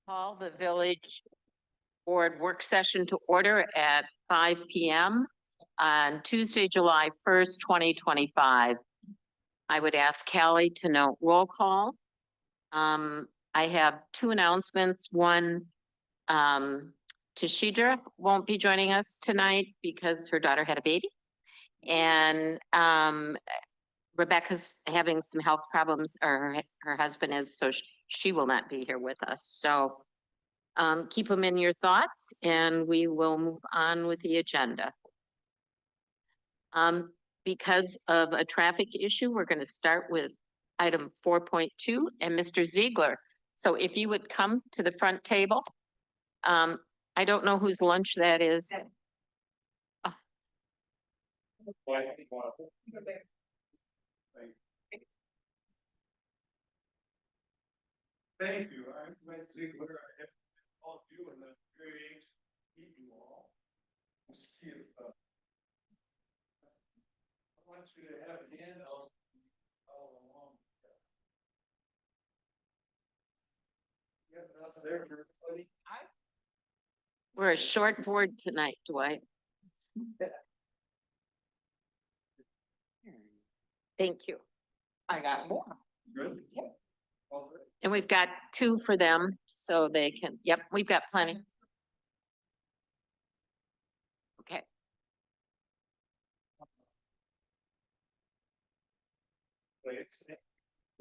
Call the village board work session to order at 5 p.m. on Tuesday, July 1st, 2025. I would ask Callie to note roll call. I have two announcements. One, Tashidra won't be joining us tonight because her daughter had a baby. And Rebecca's having some health problems, or her husband is, so she will not be here with us. So keep them in your thoughts and we will move on with the agenda. Because of a traffic issue, we're going to start with item 4.2 and Mr. Ziegler. So if you would come to the front table. I don't know whose lunch that is. Oh. Thank you. I'm Mike Ziegler. I have all of you in the great meet you all. See if I want you to have a handout all along. You have enough there for everybody? We're a short board tonight, Dwight. Thank you. I got more. Good. Yep. All good. And we've got two for them so they can, yep, we've got plenty. Okay.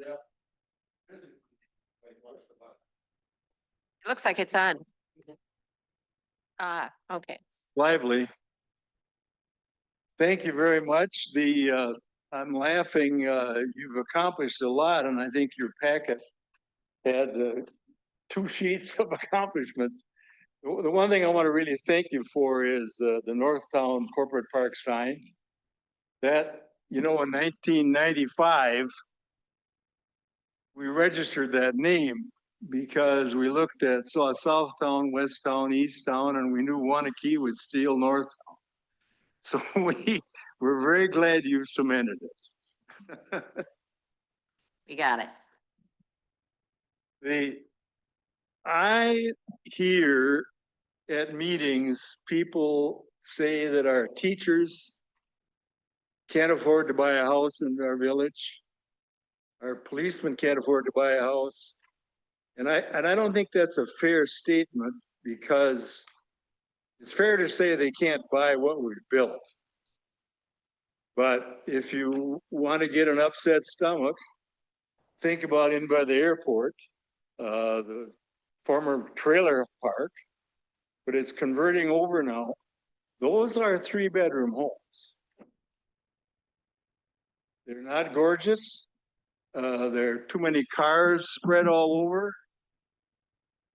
Yeah. It looks like it's on. Okay. Lively. Thank you very much. I'm laughing. You've accomplished a lot, and I think your packet had 2 sheets of accomplishments. The one thing I want to really thank you for is the Northtown Corporate Park sign. That, in 1995, we registered that name because we saw Southtown, Westtown, Easttown, and we knew Waunakee would steal Northtown. So we're very glad you cemented it. We got it. I hear at meetings, people say that our teachers can't afford to buy a house in our village. Our policemen can't afford to buy a house. And I don't think that's a fair statement, because it's fair to say they can't buy what we've built. But if you want to get an upset stomach, think about in by the airport, the former trailer park, but it's converting over now. Those are 3-bedroom homes. They're not gorgeous. There are too many cars spread all over,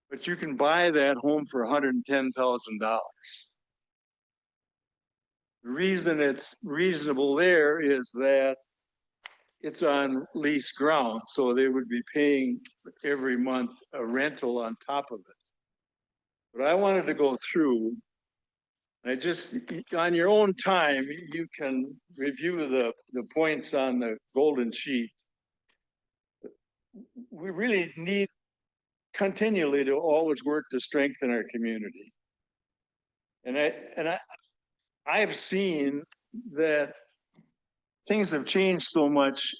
but you can buy that home for $110,000. The reason it's reasonable there is that it's on leased ground, so they would be paying every month a rental on top of it. But I wanted to go through, on your own time, you can review the points on the golden sheet. We really need continually to always work to strengthen our community. And I've seen that things have changed so much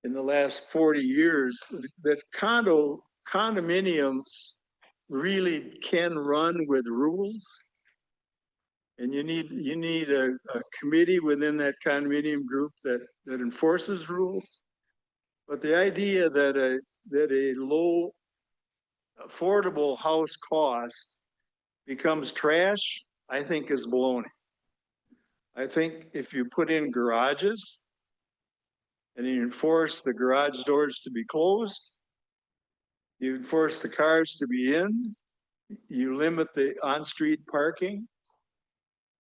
in the last 40 years that condominiums really can run with rules. And you need a committee within that condominium group that enforces rules. But the idea that a low affordable house cost becomes trash, I think is baloney. I think if you put in garages and you enforce the garage doors to be closed, you enforce the cars to be in, you limit the on-street parking,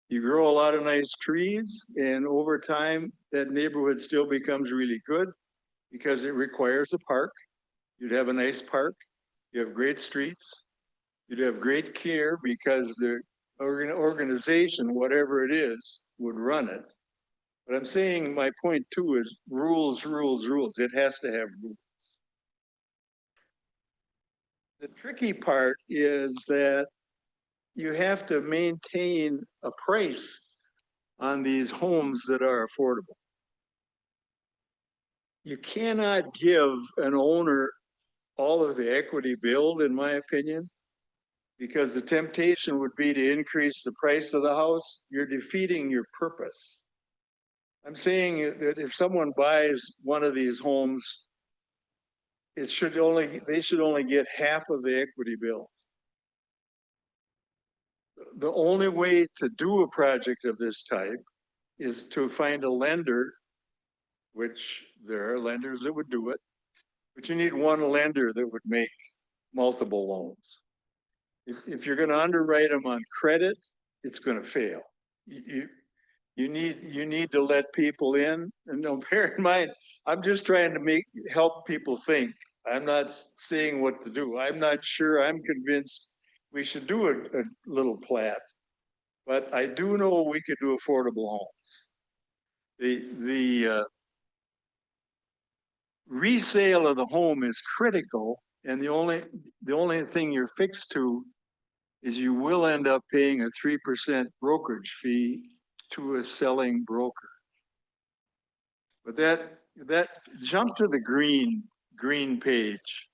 you grow a lot of nice trees, and over time, that neighborhood still becomes really good because it requires a park. You'd have a nice park. You have great streets. You'd have great care because the organization, whatever it is, would run it. But I'm saying my point too is rules, rules, rules. It has to have rules. The tricky part is that you have to maintain a price on these homes that are affordable. You cannot give an owner all of the equity build, in my opinion, because the temptation would be to increase the price of the house. You're defeating your purpose. I'm saying that if someone buys one of these homes, they should only get half of the equity bill. The only way to do a project of this type is to find a lender, which there are lenders that would do it, but you need one lender that would make multiple loans. If you're going to underwrite them on credit, it's going to fail. You need to let people in, and no, bear in mind, I'm just trying to help people think. I'm not saying what to do. I'm not sure I'm convinced we should do a little plat, but I do know we could do affordable homes. The resale of the home is critical, and the only thing you're fixed to is you will end up paying a 3% brokerage fee to a selling broker. But that jump to the green page.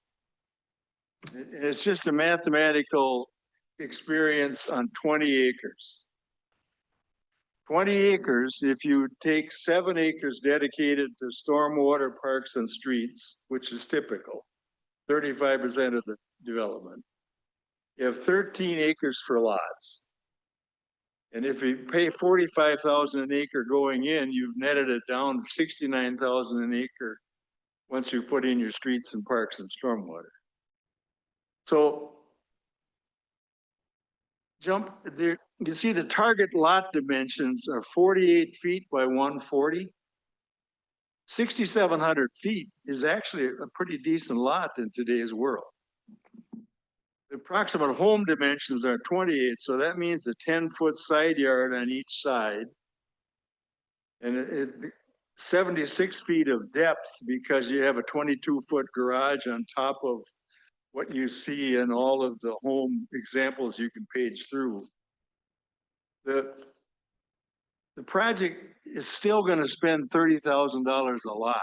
It's just a mathematical experience on 20 acres. 20 acres, if you take 7 acres dedicated to stormwater, parks, and streets, which is typical, 35% of the development, you have 13 acres for lots. And if you pay 45,000 an acre going in, you've netted it down to 69,000 an acre once you put in your streets and parks and stormwater. So jump there, you see the target lot dimensions are 48 feet by 140. 6,700 feet is actually a pretty decent lot in today's world. The approximate home dimensions are 28, so that means a 10-foot side yard on each side. And 76 feet of depth because you have a 22-foot garage on top of what you see in all of the home examples you can page through. The project is still going to spend $30,000 a lot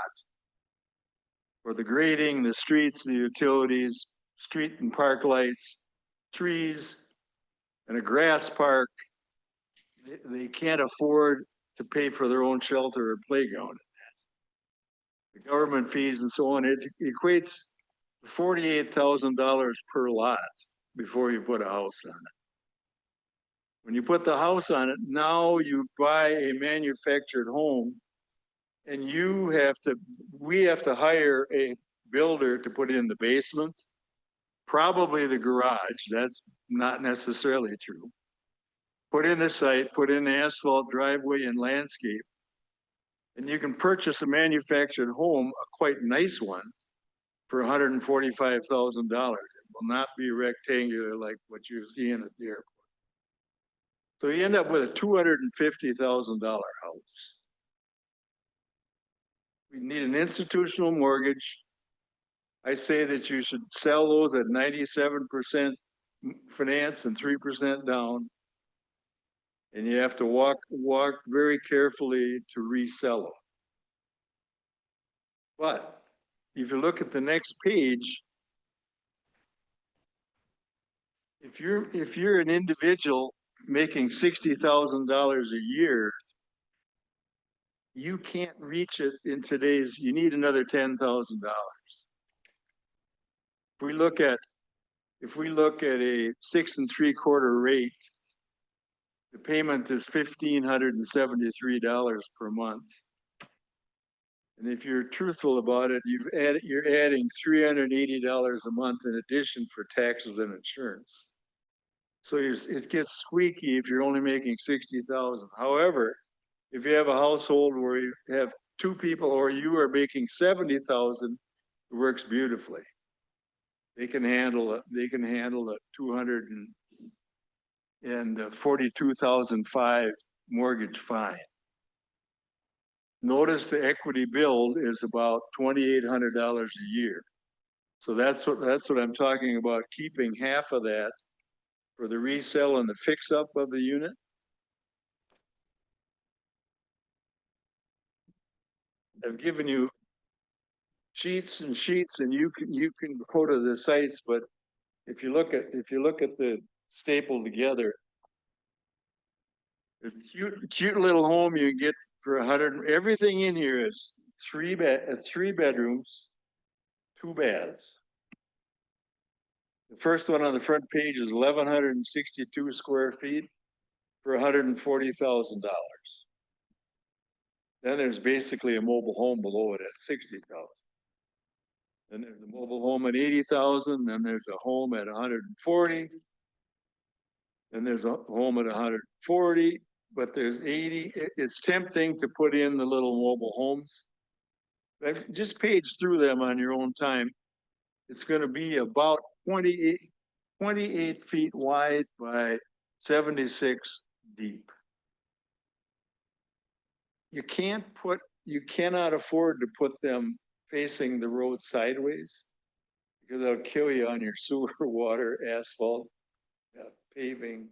for the grading, the streets, the utilities, street and park lights, trees, and a grass park. They can't afford to pay for their own shelter or playground. The government fees and so on, it equates $48,000 per lot before you put a house on it. When you put the house on it, now you buy a manufactured home, and we have to hire a builder to put in the basement, probably the garage. That's not necessarily true. Put in the site, put in the asphalt driveway and landscape, and you can purchase a manufactured home, a quite nice one, for $145,000. It will not be rectangular like what you're seeing at the airport. So you end up with a $250,000 house. We need an institutional mortgage. I say that you should sell those at 97% finance and 3% down. And you have to walk very carefully to resell them. But if you look at the next page, if you're an individual making $60,000 a year, you can't reach it in today's, you need another $10,000. If we look at a 6 3/4 rate, the payment is $1,573 per month. And if you're truthful about it, you're adding $380 a month in addition for taxes and insurance. So it gets squeaky if you're only making $60,000. However, if you have a household where you have 2 people or you are making $70,000, it works beautifully. They can handle a $242,005 mortgage fine. Notice the equity build is about $2,800 a year. So that's what I'm talking about, keeping half of that for the resale and the fix up of the unit. I've given you sheets and sheets, and you can go to the sites, but if you look at the staple together, there's a cute little home you can get for 100. Everything in here is three bedrooms, 2 baths. The first one on the front page is 1,162 square feet for $140,000. Then there's basically a mobile home below it at 60,000. Then there's a mobile home at 80,000. Then there's a home at 140. Then there's a home at 140, but there's 80. It's tempting to put in the little mobile homes. Just page through them on your own time. It's going to be about 28 feet wide by 76 deep. You cannot afford to put them facing the road sideways because they'll kill you on your sewer, water, asphalt, paving.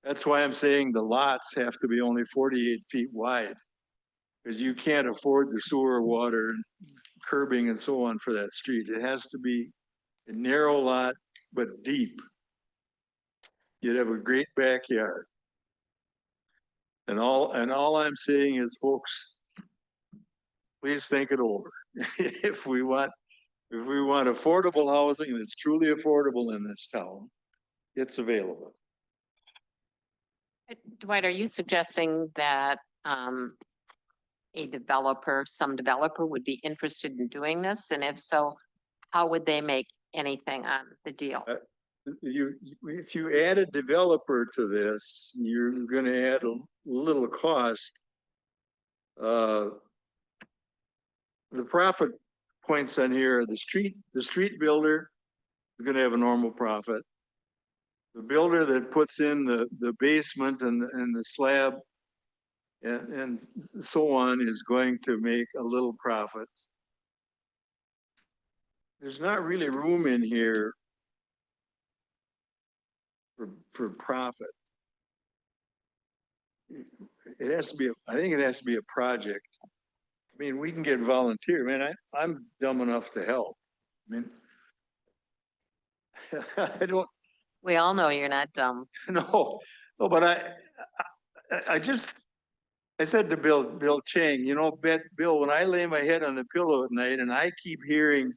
That's why I'm saying the lots have to be only 48 feet wide because you can't afford the sewer, water, curbing and so on for that street. It has to be a narrow lot, but deep. You'd have a great backyard. And all I'm saying is, folks, please think it over. If we want affordable housing that's truly affordable in this town, it's available. Dwight, are you suggesting that some developer would be interested in doing this? And if so, how would they make anything on the deal? If you add a developer to this, you're going to add a little cost. The profit points on here, the street builder is going to have a normal profit. The builder that puts in the basement and the slab and so on is going to make a little profit. There's not really room in here for profit. It has to be, I think it has to be a project. I mean, we can get volunteer. Man, I'm dumb enough to help. I mean, I don't. We all know you're not dumb. No, but I said to Bill Chang, Bill, when I lay my head on the pillow at night and I keep hearing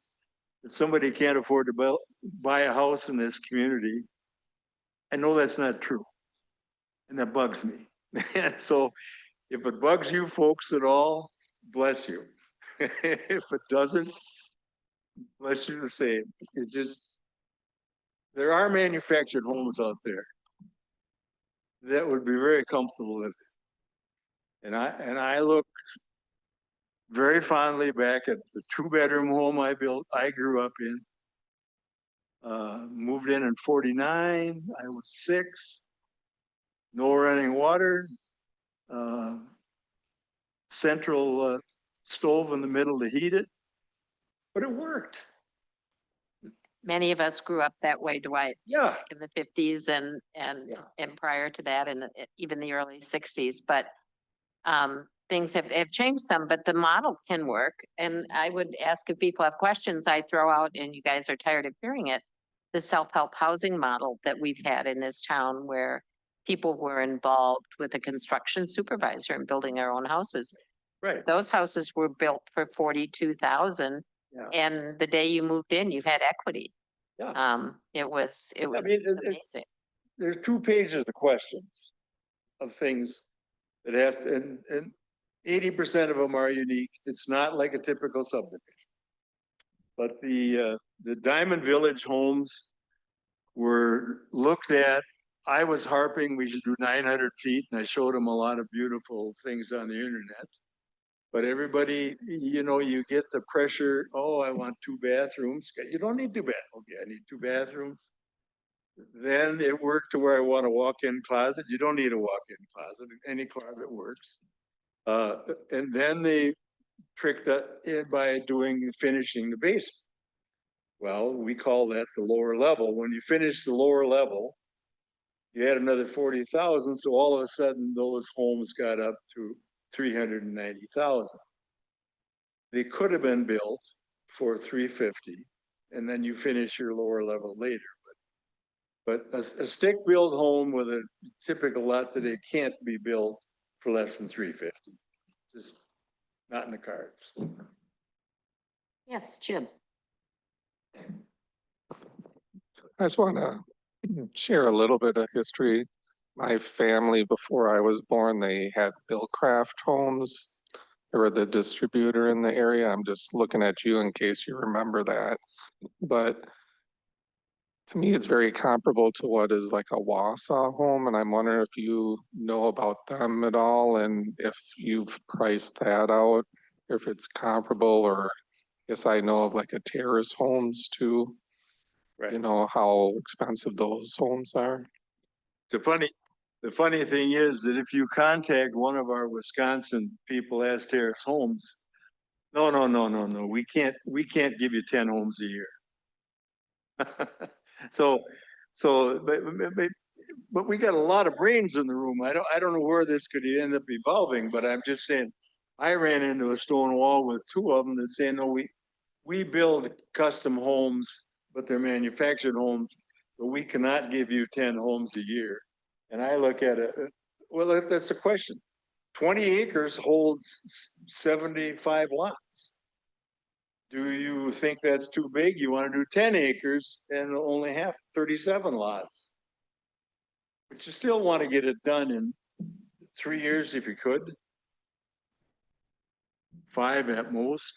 that somebody can't afford to buy a house in this community, I know that's not true. And that bugs me. And so if it bugs you folks at all, bless you. If it doesn't, bless you the same. There are manufactured homes out there that would be very comfortable living. And I look very fondly back at the 2-bedroom home I grew up in. Moved in 49, I was 6. No running water, central stove in the middle to heat it, but it worked. Many of us grew up that way, Dwight. Yeah. In the 50s and prior to that, and even the early 60s. But things have changed some, but the model can work. And I would ask if people have questions, I throw out, and you guys are tired of hearing it, the self-help housing model that we've had in this town where people were involved with a construction supervisor and building their own houses. Right. Those houses were built for 42,000. Yeah. And the day you moved in, you had equity. Yeah. It was amazing. There's 2 pages of questions of things that have to, and 80% of them are unique. It's not like a typical subdivision. But the Diamond Village homes were looked at. I was harping we should do 900 feet, and I showed them a lot of beautiful things on the internet. But everybody, you get the pressure. Oh, I want 2 bathrooms. You don't need 2 bathrooms. Okay, I need 2 bathrooms. Then it worked to where I want a walk-in closet. You don't need a walk-in closet. Any closet works. And then tricked by finishing the basement. Well, we call that the lower level. When you finish the lower level, you add another 40,000, so all of a sudden those homes got up to 390,000. They could have been built for 350, and then you finish your lower level later. But a stick-built home with a typical lot today can't be built for less than 350. Just not in the cards. Yes, Jim. I just want to share a little bit of history. My family, before I was born, they had Billcraft homes. They were the distributor in the area. I'm just looking at you in case you remember that. But to me, it's very comparable to what is like a Wausau home. And I'm wondering if you know about them at all and if you've priced that out, if it's comparable, or yes, I know of like a Terrace Homes too. Right. You know how expensive those homes are. The funny thing is that if you contact one of our Wisconsin people as Terrace Homes, no, we can't give you 10 homes a year. But we got a lot of brains in the room. I don't know where this could end up evolving, but I'm just saying, I ran into a stone wall with two of them that say, no, we build custom homes, but they're manufactured homes, but we cannot give you 10 homes a year. And I look at it, well, that's the question. 20 acres holds 75 lots. Do you think that's too big? You want to do 10 acres and only have 37 lots. But you still want to get it done in 3 years if you could. 5 at most,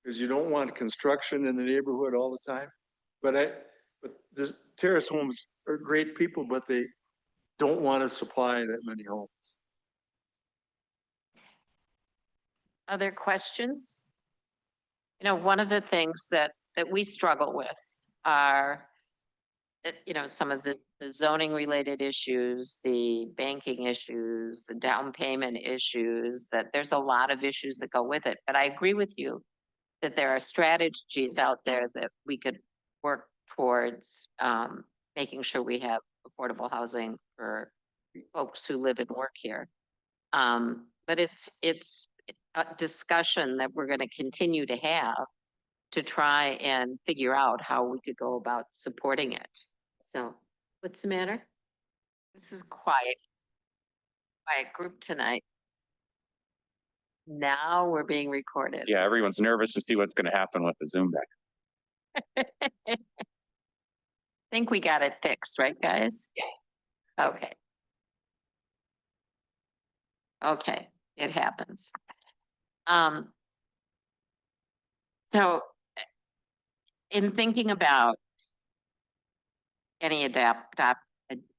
because you don't want construction in the neighborhood all the time. But the Terrace Homes are great people, but they don't want to supply that many homes. Other questions? You know, one of the things that we struggle with are, some of the zoning related issues, the banking issues, the down payment issues, that there's a lot of issues that go with it. But I agree with you that there are strategies out there that we could work towards making sure we have affordable housing for folks who live and work here. But it's a discussion that we're going to continue to have to try and figure out how we could go about supporting it. So what's the matter? This is quiet group tonight. Now we're being recorded. Yeah, everyone's nervous to see what's going to happen with the Zoom back. Think we got it fixed, right, guys? Yeah. Okay. Okay, it happens. So in thinking about any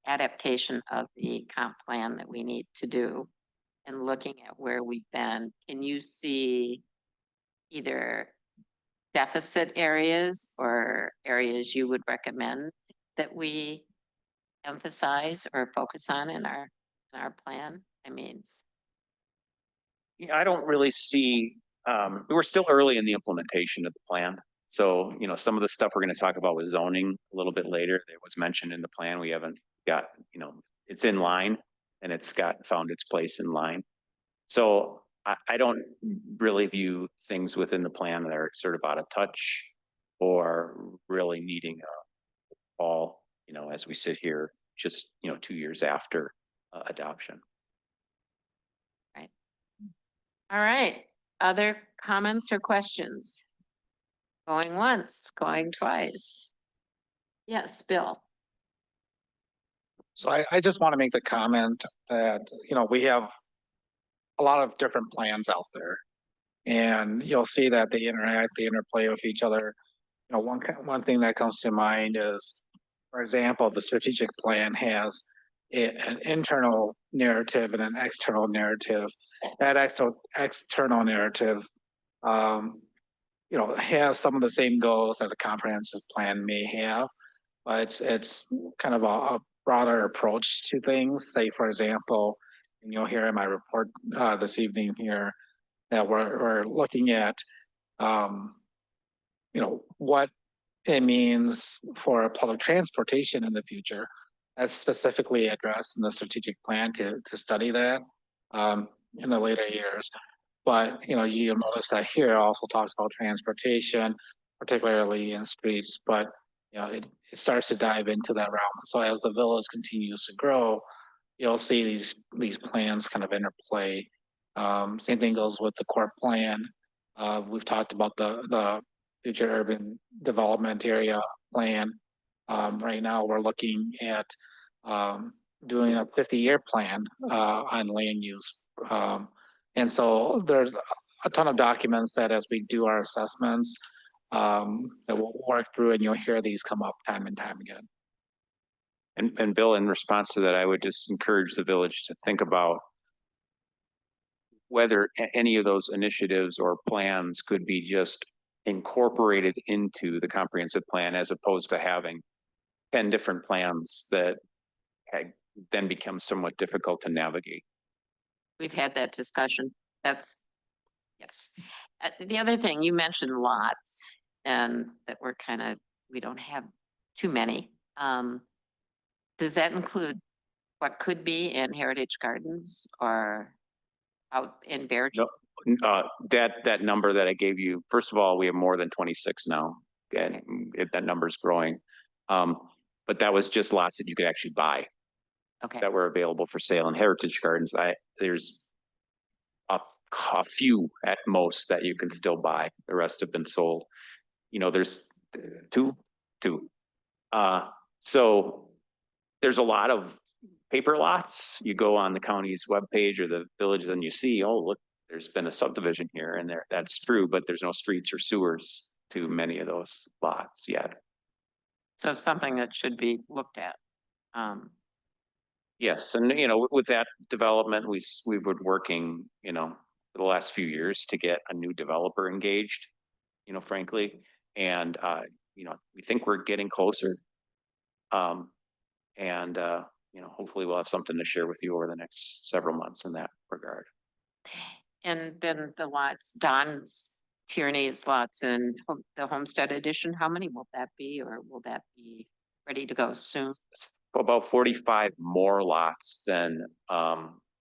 adaptation of the comp plan that we need to do and looking at where we've been, can you see either deficit areas or areas you would recommend that we emphasize or focus on in our plan? I mean, Yeah, I don't really see, we're still early in the implementation of the plan. So, some of the stuff we're going to talk about with zoning a little bit later, that was mentioned in the plan. We haven't got, it's in line and it's found its place in line. So I don't really view things within the plan that are sort of out of touch or really needing all, as we sit here, just, 2 years after adoption. right. All right. Other comments or questions? Going once, going twice. Yes, Bill. So I just want to make the comment that, we have a lot of different plans out there. And you'll see that they interact, they interplay with each other. One thing that comes to mind is, for example, the strategic plan has an internal narrative and an external narrative. That external narrative, has some of the same goals that the comprehensive plan may have, but it's kind of a broader approach to things. Say, for example, and you'll hear in my report this evening here, that we're looking at, what it means for public transportation in the future. That's specifically addressed in the strategic plan to study that in the later years. But, you'll notice that here it also talks about transportation, particularly in streets, but, it starts to dive into that realm. So as the village continues to grow, you'll see these plans kind of interplay. Same thing goes with the core plan. We've talked about the future urban development area plan. Right now, we're looking at doing a 50-year plan on land use. And so there's a ton of documents that as we do our assessments, that we'll work through, and you'll hear these come up time and time again. And Bill, in response to that, I would just encourage the village to think about whether any of those initiatives or plans could be just incorporated into the comprehensive plan, as opposed to having 10 different plans that then become somewhat difficult to navigate. We've had that discussion. That's, yes. The other thing, you mentioned lots and that we don't have too many. Does that include what could be in Heritage Gardens or out in Bear? No. That number that I gave you, first of all, we have more than 26 now, and that number's growing. But that was just lots that you could actually buy. Okay. That were available for sale in Heritage Gardens. There's a few at most that you can still buy. The rest have been sold. There's two. So there's a lot of paper lots. You go on the county's webpage or the villages and you see, oh, look, there's been a subdivision here, and that's true, but there's no streets or sewers to many of those lots yet. So something that should be looked at. Yes, and with that development, we've been working, for the last few years to get a new developer engaged, frankly, and we think we're getting closer. And hopefully we'll have something to share with you over the next several months in that regard. And then the lots, Don's Tierney's lots and the Homestead Edition, how many will that be, or will that be ready to go soon? It's about 45 more lots than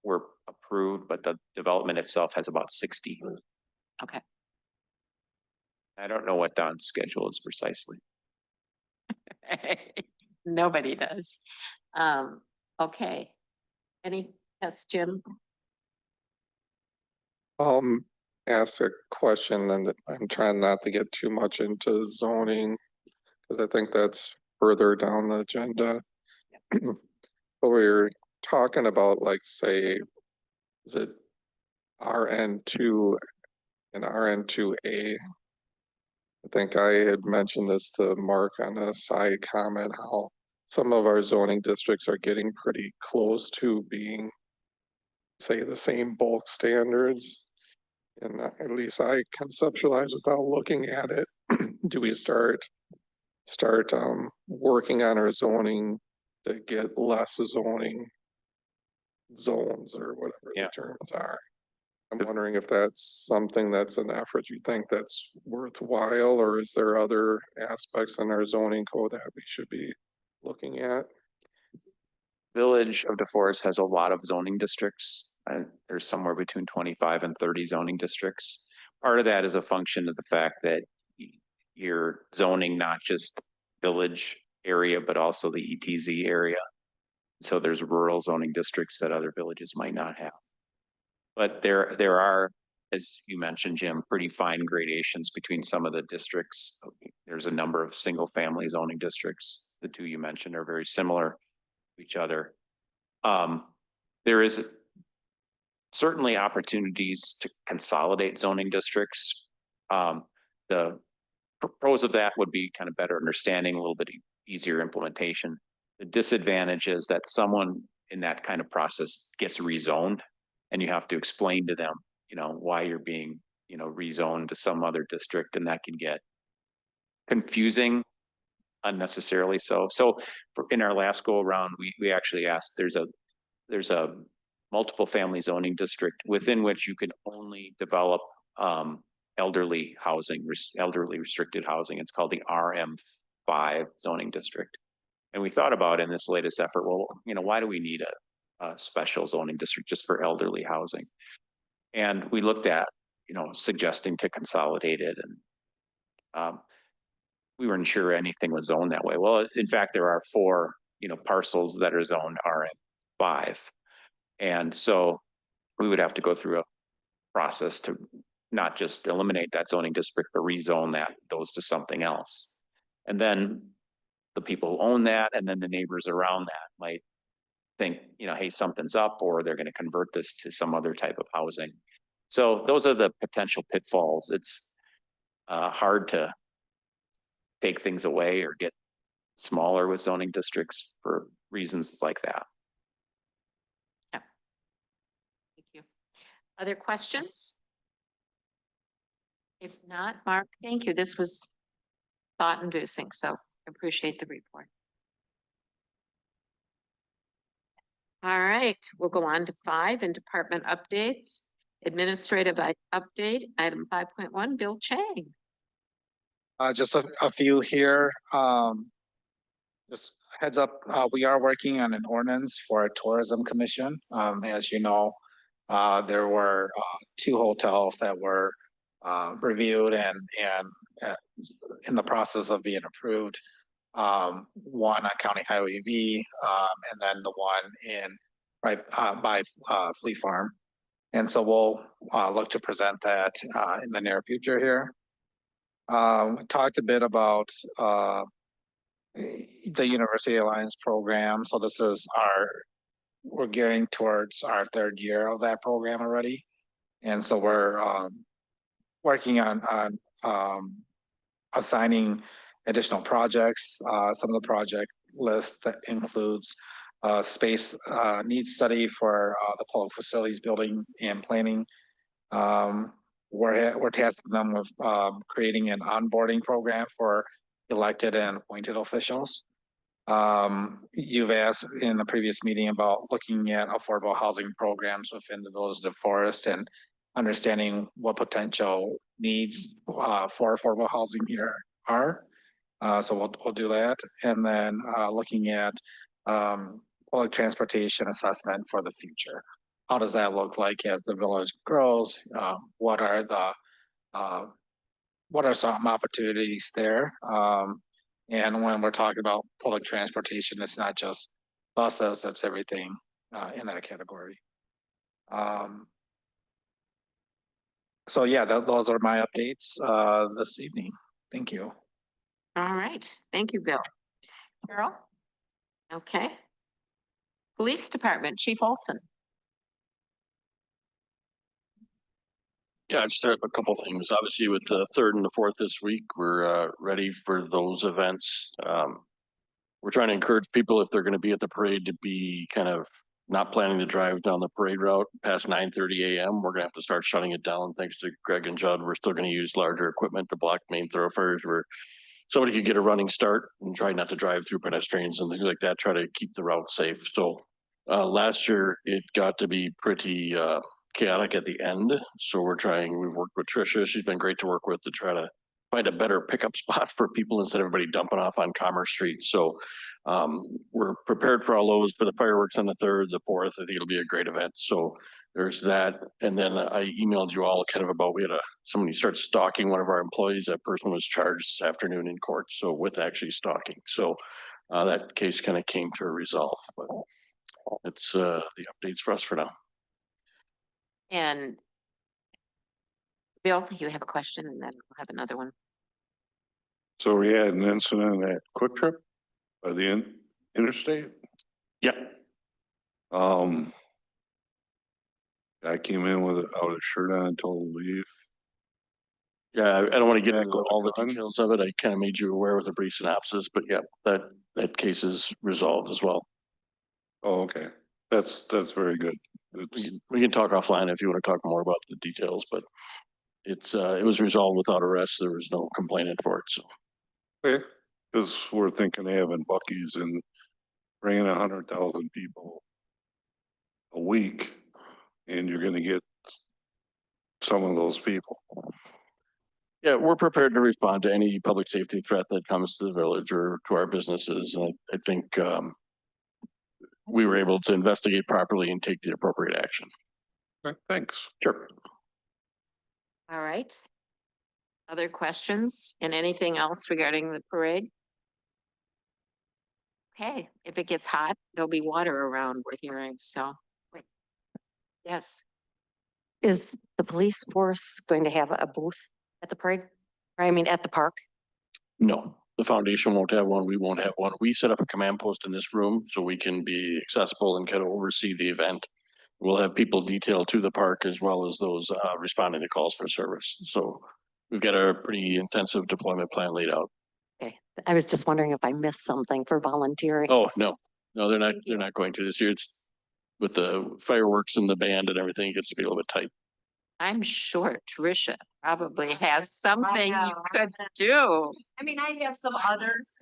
were approved, but the development itself has about 60. Okay. I don't know what Don's schedule is precisely. Nobody does. Okay. Yes, Jim? Ask a question, and I'm trying not to get too much into zoning, because I think that's further down the agenda. But we're talking about, like, say, is it RN2 and RN2A? I think I had mentioned this to Mark on a side comment, how some of our zoning districts are getting pretty close to being, say, the same bulk standards. And at least I conceptualize without looking at it. Do we start working on our zoning to get less zoning zones, or whatever the terms are? I'm wondering if that's something that's an effort you think that's worthwhile, or is there other aspects in our zoning code that we should be looking at? Village of DeForest has a lot of zoning districts. There's somewhere between 25 and 30 zoning districts. Part of that is a function of the fact that you're zoning not just village area, but also the ETZ area. So there's rural zoning districts that other villages might not have. But there are, as you mentioned, Jim, pretty fine gradations between some of the districts. There's a number of single family zoning districts. The two you mentioned are very similar to each other. There is certainly opportunities to consolidate zoning districts. The pros of that would be kind of better understanding, a little bit easier implementation. The disadvantage is that someone in that kind of process gets rezoned, and you have to explain to them, why you're being, rezoned to some other district, and that can get confusing unnecessarily. So in our last go around, we actually asked, there's a multiple family zoning district within which you can only develop elderly housing, elderly restricted housing. It's called the RM5 zoning district. And we thought about in this latest effort, well, why do we need a special zoning district just for elderly housing? And we looked at, suggesting to consolidate it, and we weren't sure anything was zoned that way. Well, in fact, there are 4, parcels that are zoned RM5. And so we would have to go through a process to not just eliminate that zoning district, but rezone those to something else. And then the people who own that, and then the neighbors around that might think, hey, something's up, or they're going to convert this to some other type of housing. So those are the potential pitfalls. It's hard to take things away or get smaller with zoning districts for reasons like that. Thank you. Other questions? If not, Mark, thank you. This was thought-inducing, so I appreciate the report. All right, we'll go on to 5 in department updates. Administrative update, item 5.1, Bill Chang. Just a few here. Just heads up, we are working on an ordinance for a tourism commission. As you know, there were 2 hotels that were reviewed and in the process of being approved. One on County Highway V, and then the one in by Fleet Farm. And so we'll look to present that in the near future here. We talked a bit about the University Alliance program. So this is we're gearing towards our 3rd year of that program already. And so we're working on assigning additional projects. Some of the project list that includes space needs study for the public facilities building and planning. We're tasking them with creating an onboarding program for elected and appointed officials. You've asked in the previous meeting about looking at affordable housing programs within the Village of DeForest and understanding what potential needs for affordable housing here are. So we'll do that. And then looking at public transportation assessment for the future. How does that look like as the village grows? What are some opportunities there? And when we're talking about public transportation, it's not just buses, it's everything in that category. So yeah, those are my updates this evening. Thank you. All right, thank you, Bill. Carol? Okay. Police Department, Chief Olson. Yeah, I just have a couple things. Obviously, with the 3rd and the 4th this week, we're ready for those events. We're trying to encourage people, if they're going to be at the parade, to be kind of not planning to drive down the parade route past 9:30 a.m. We're going to have to start shutting it down. Thanks to Greg and Judd, we're still going to use larger equipment to block main thoroughfares where somebody could get a running start and try not to drive through pedestrians and things like that, try to keep the route safe. So last year, it got to be pretty chaotic at the end. So we've worked with Tricia. She's been great to work with to try to find a better pickup spot for people instead of everybody dumping off on Commerce Street. So we're prepared for all those, for the fireworks on the 3rd, the 4th. I think it'll be a great event. So there's that. And then I emailed you all kind of about, we had somebody start stalking one of our employees. That person was charged this afternoon in court. So with actually stalking. So that case kind of came to a resolve, but it's the updates for us for now. And Bill, you have a question, and then we'll have another one. So we had an incident at Quick Trip by the interstate. Yep. I came in without a shirt on and told to leave. Yeah, I don't want to get Yeah, into go all the on. details of it. I kind of made you aware with a brief synopsis, but yeah, that case is resolved as well. Oh, okay. That's very good. It's, We can talk offline if you want to talk more about the details, but it was resolved without arrest. There was no complainant for it. So okay, because we're thinking of having Buc-ee's and bringing 100,000 people. a week and you're gonna get some of those people. Yeah, we're prepared to respond to any public safety threat that comes to the village or to our businesses. And I think we were able to investigate properly and take the appropriate action. Okay, thanks. Sure. All right. Other questions and anything else regarding the parade? Okay, if it gets hot, there'll be water around, we're hearing, so. Yes, Is the police force going to have a booth at the parade? Or I mean, at the park? No, the foundation won't have one. We won't have one. We set up a command post in this room so we can be accessible and kind of oversee the event. We'll have people detailed to the park as well as those responding to calls for service. So we've got a pretty intensive deployment plan laid out. Okay, I was just wondering if I missed something for volunteering. Oh, no, they're not going to this year. It's with the fireworks and the band and everything, it gets to be a little bit tight. I'm sure Tricia probably has something you could do. I mean, I have some others.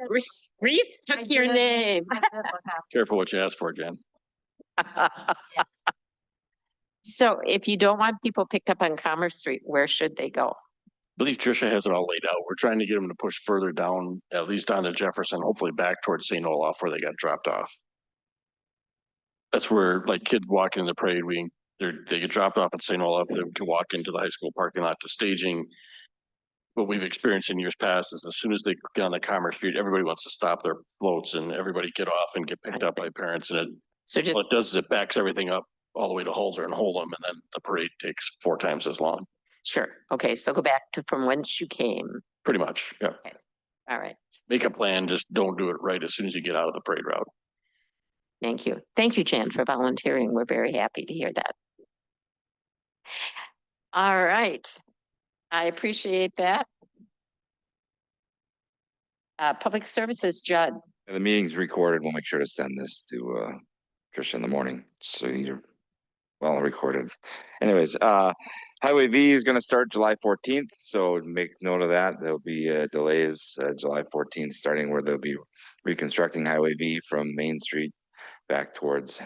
Reese took your name. Careful what you ask for, Jen. So if you don't want people picked up on Commerce Street, where should they go? I believe Tricia has it all laid out. We're trying to get them to push further down, at least onto Jefferson, hopefully back towards St. Olaf where they got dropped off. That's where like kids walking in the parade, they get dropped off at St. Olaf, they can walk into the high school parking lot to staging. What we've experienced in years past is as soon as they get on the Commerce Street, everybody wants to stop their floats and everybody get off and get picked up by parents. And So just, what it does is it backs everything up all the way to Holzer and Holm, and then the parade takes 4 times as long, sure. Okay, so go back to from whence you came. pretty much. Yeah. All right, Make a plan, just don't do it right as soon as you get out of the parade route. thank you. Thank you, Jan, for volunteering. We're very happy to hear that. All right. I appreciate that. Public Services, Judd. The meeting's recorded. We'll make sure to send this to Tricia in the morning, so you're well recorded. Anyways, Highway V is gonna start July 14th, so make note of that. There'll be delays July 14th, starting where they'll be reconstructing Highway V from Main Street back towards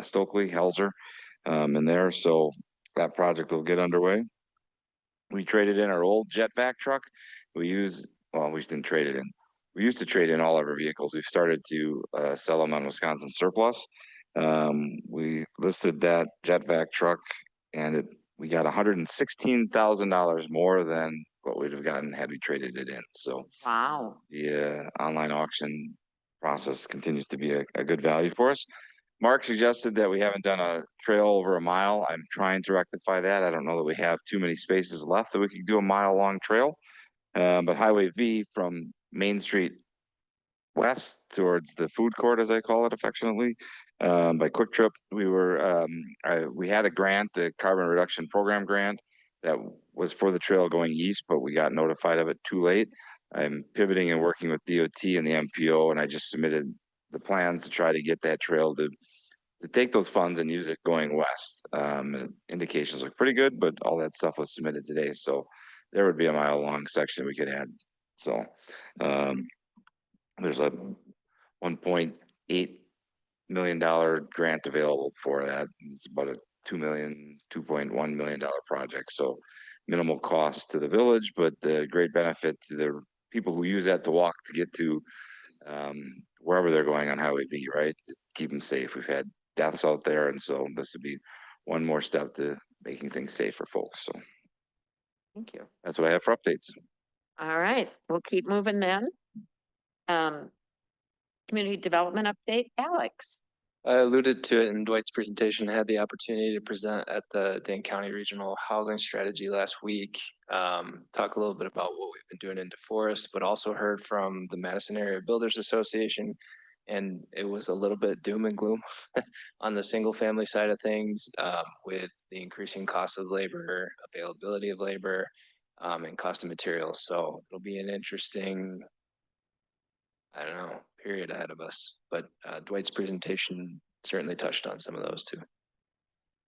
Stokely, Helzer, and there, so that project will get underway. We traded in our old Jetvac truck. We didn't trade it in. We used to trade in all of our vehicles. We've started to sell them on Wisconsin Surplus. We listed that Jetvac truck and we got $116,000 more than what we'd have gotten had we traded it in. So Wow. the online auction process continues to be a good value for us. Mark suggested that we haven't done a trail over a mile. I'm trying to rectify that. I don't know that we have too many spaces left that we could do a mile-long trail. But Highway V from Main Street west towards the food court, as I call it affectionately, by Quick Trip, we had a grant, the carbon reduction program grant that was for the trail going east, but we got notified of it too late. I'm pivoting and working with DOT and the MPO, and I just submitted the plans to try to get that trail to take those funds and use it going west. Indications look pretty good, but all that stuff was submitted today, so there would be a mile-long section we could add. So there's a $1.8 million grant available for that. It's about a $2.1 million project. So minimal cost to the village, but the great benefit to the people who use that to walk to get to wherever they're going on Highway V, right? Just keep them safe. We've had deaths out there, and so this would be one more step to making things safe for folks. So Thank you. that's what I have for updates. All right, we'll keep moving then. Community development update, Alex. I alluded to it in Dwight's presentation. I had the opportunity to present at the Dane County Regional Housing Strategy last week. Talk a little bit about what we've been doing in DeForest, but also heard from the Madison Area Builders Association. And it was a little bit doom and gloom on the single family side of things, with the increasing cost of labor, availability of labor, and cost of materials. So it'll be an interesting, I don't know, period ahead of us, but Dwight's presentation certainly touched on some of those too.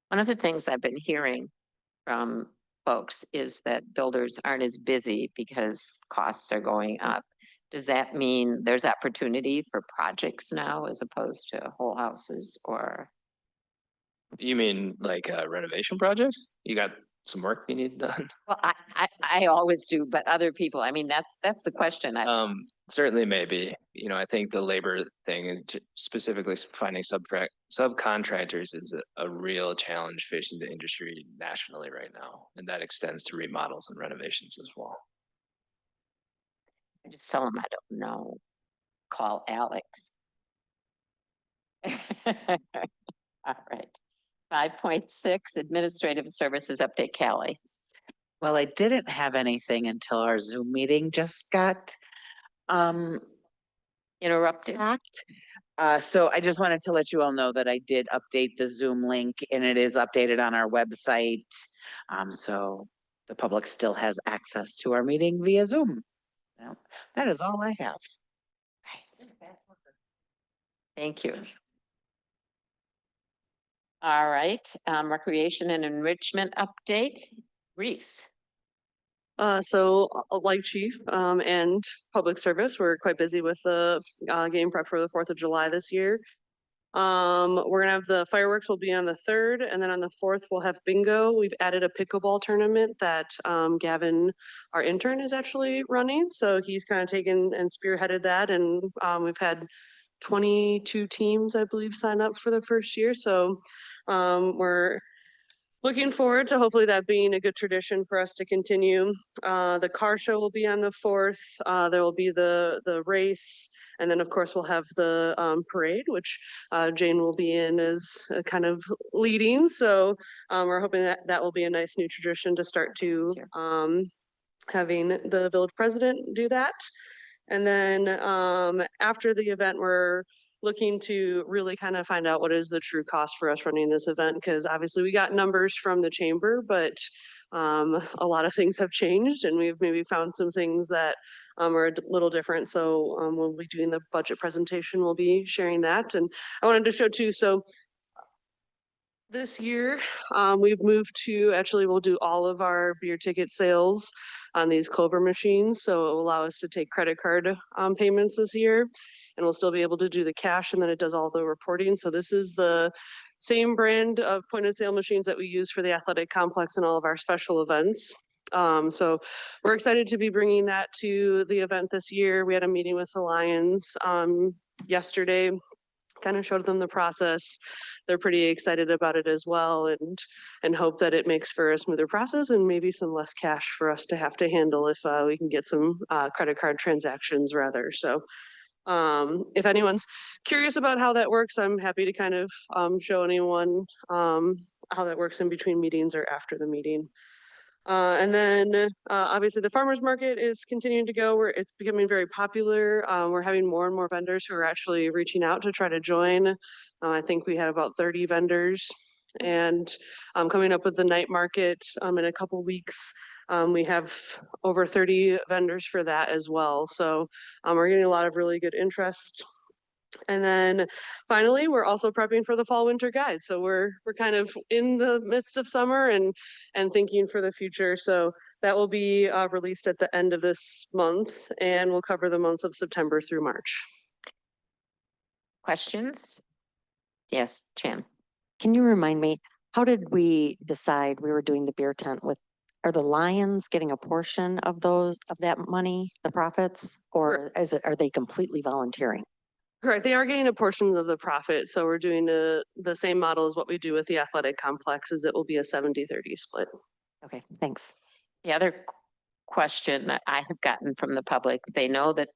One of the things I've been hearing from folks is that builders aren't as busy because costs are going up. Does that mean there's opportunity for projects now as opposed to whole houses, or? You mean like a renovation project? You got some work you need done? Well, I always do, but other people, I mean, that's the question. Certainly maybe, I think the labor thing, specifically finding subcontractors is a real challenge facing the industry nationally right now. And that extends to remodels and renovations as well. I just tell them I don't know. Call Alex. All right. 5.6 Administrative Services Update, Callie. Well, I didn't have anything until our Zoom meeting just got Interrupted. hacked. So I just wanted to let you all know that I did update the Zoom link and it is updated on our website. So the public still has access to our meeting via Zoom. Now, that is all I have. Thank you. All right, Recreation and Enrichment Update, Reese. Like Chief, and Public Service, we're quite busy with the, game prep for the 4th of July this year. We're gonna have the fireworks will be on the 3rd, and then on the 4th, we'll have bingo. We've added a pickleball tournament that, Gavin, our intern, is actually running, so he's kind of taken and spearheaded that, and, we've had 22 teams, I believe, sign up for the first year, so, we're looking forward to hopefully that being a good tradition for us to continue. The car show will be on the 4th. There will be the race. And then of course we'll have the parade, which Jane will be in as kind of leading. So we're hoping that that will be a nice new tradition to start to having the village president do that. And then after the event, we're looking to really kind of find out what is the true cost for us running this event, because obviously we got numbers from the chamber, but a lot of things have changed and we've maybe found some things that are a little different. So we'll be doing the budget presentation, we'll be sharing that. And I wanted to show too, so this year, we've moved to, actually we'll do all of our beer ticket sales on these Clover machines. So it will allow us to take credit card payments this year. And we'll still be able to do the cash, and then it does all the reporting. So this is the same brand of point of sale machines that we use for the athletic complex and all of our special events. So we're excited to be bringing that to the event this year. We had a meeting with the Lions yesterday, kind of showed them the process. They're pretty excited about it as well, and hope that it makes for a smoother process and maybe some less cash for us to have to handle if we can get some credit card transactions rather. So if anyone's curious about how that works, I'm happy to kind of show anyone how that works in between meetings or after the meeting. And then obviously the farmers market is continuing to go where it's becoming very popular. We're having more and more vendors who are actually reaching out to try to join. I think we had about 30 vendors, and coming up with the night market in a couple weeks. We have over 30 vendors for that as well. So we're getting a lot of really good interest. And then finally, we're also prepping for the fall winter guide. So we're kind of in the midst of summer and thinking for the future. So that will be released at the end of this month, and we'll cover the months of September through March. Questions? Yes, Jan. Can you remind me, how did we decide we were doing the beer tent with, are the Lions getting a portion of that money, the profits, or are they completely volunteering? Correct. They are getting a portion of the profit. So we're doing the same model as what we do with the athletic complexes. It will be a 70-30 split. Okay, thanks. The other question that I have gotten from the public, they know that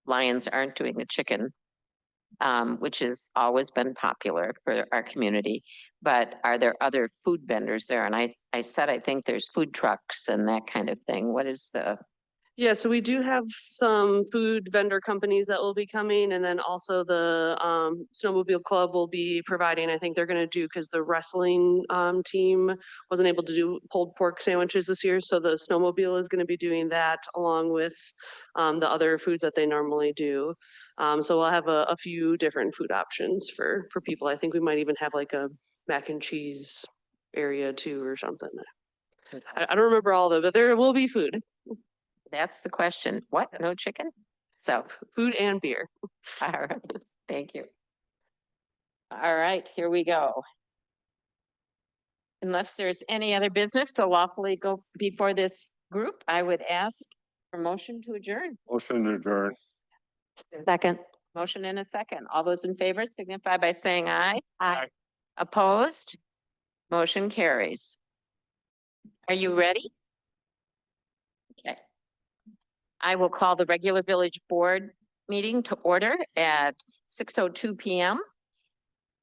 Lions aren't doing the chicken, which has always been popular for our community, but are there other food vendors there? And I said, I think there's food trucks and that kind of thing. What is the? Yeah, so we do have some food vendor companies that will be coming, and then also the snowmobile club will be providing. I think they're going to do, because the wrestling team wasn't able to do pulled pork sandwiches this year, so the snowmobile is going to be doing that along with the other foods that they normally do. So we'll have a few different food options for people. I think we might even have like a mac and cheese area too or something. I don't remember all of it, but there will be food. That's the question. What? No chicken? So food and beer. All right. Thank you. All right, here we go. Unless there's any other business to lawfully go before this group, I would ask for motion to adjourn. Motion to adjourn. Second. Motion in a second. All those in favor signify by saying aye. Aye. Opposed? Motion carries. Are you ready? Okay. I will call the regular village board meeting to order at 6:02 PM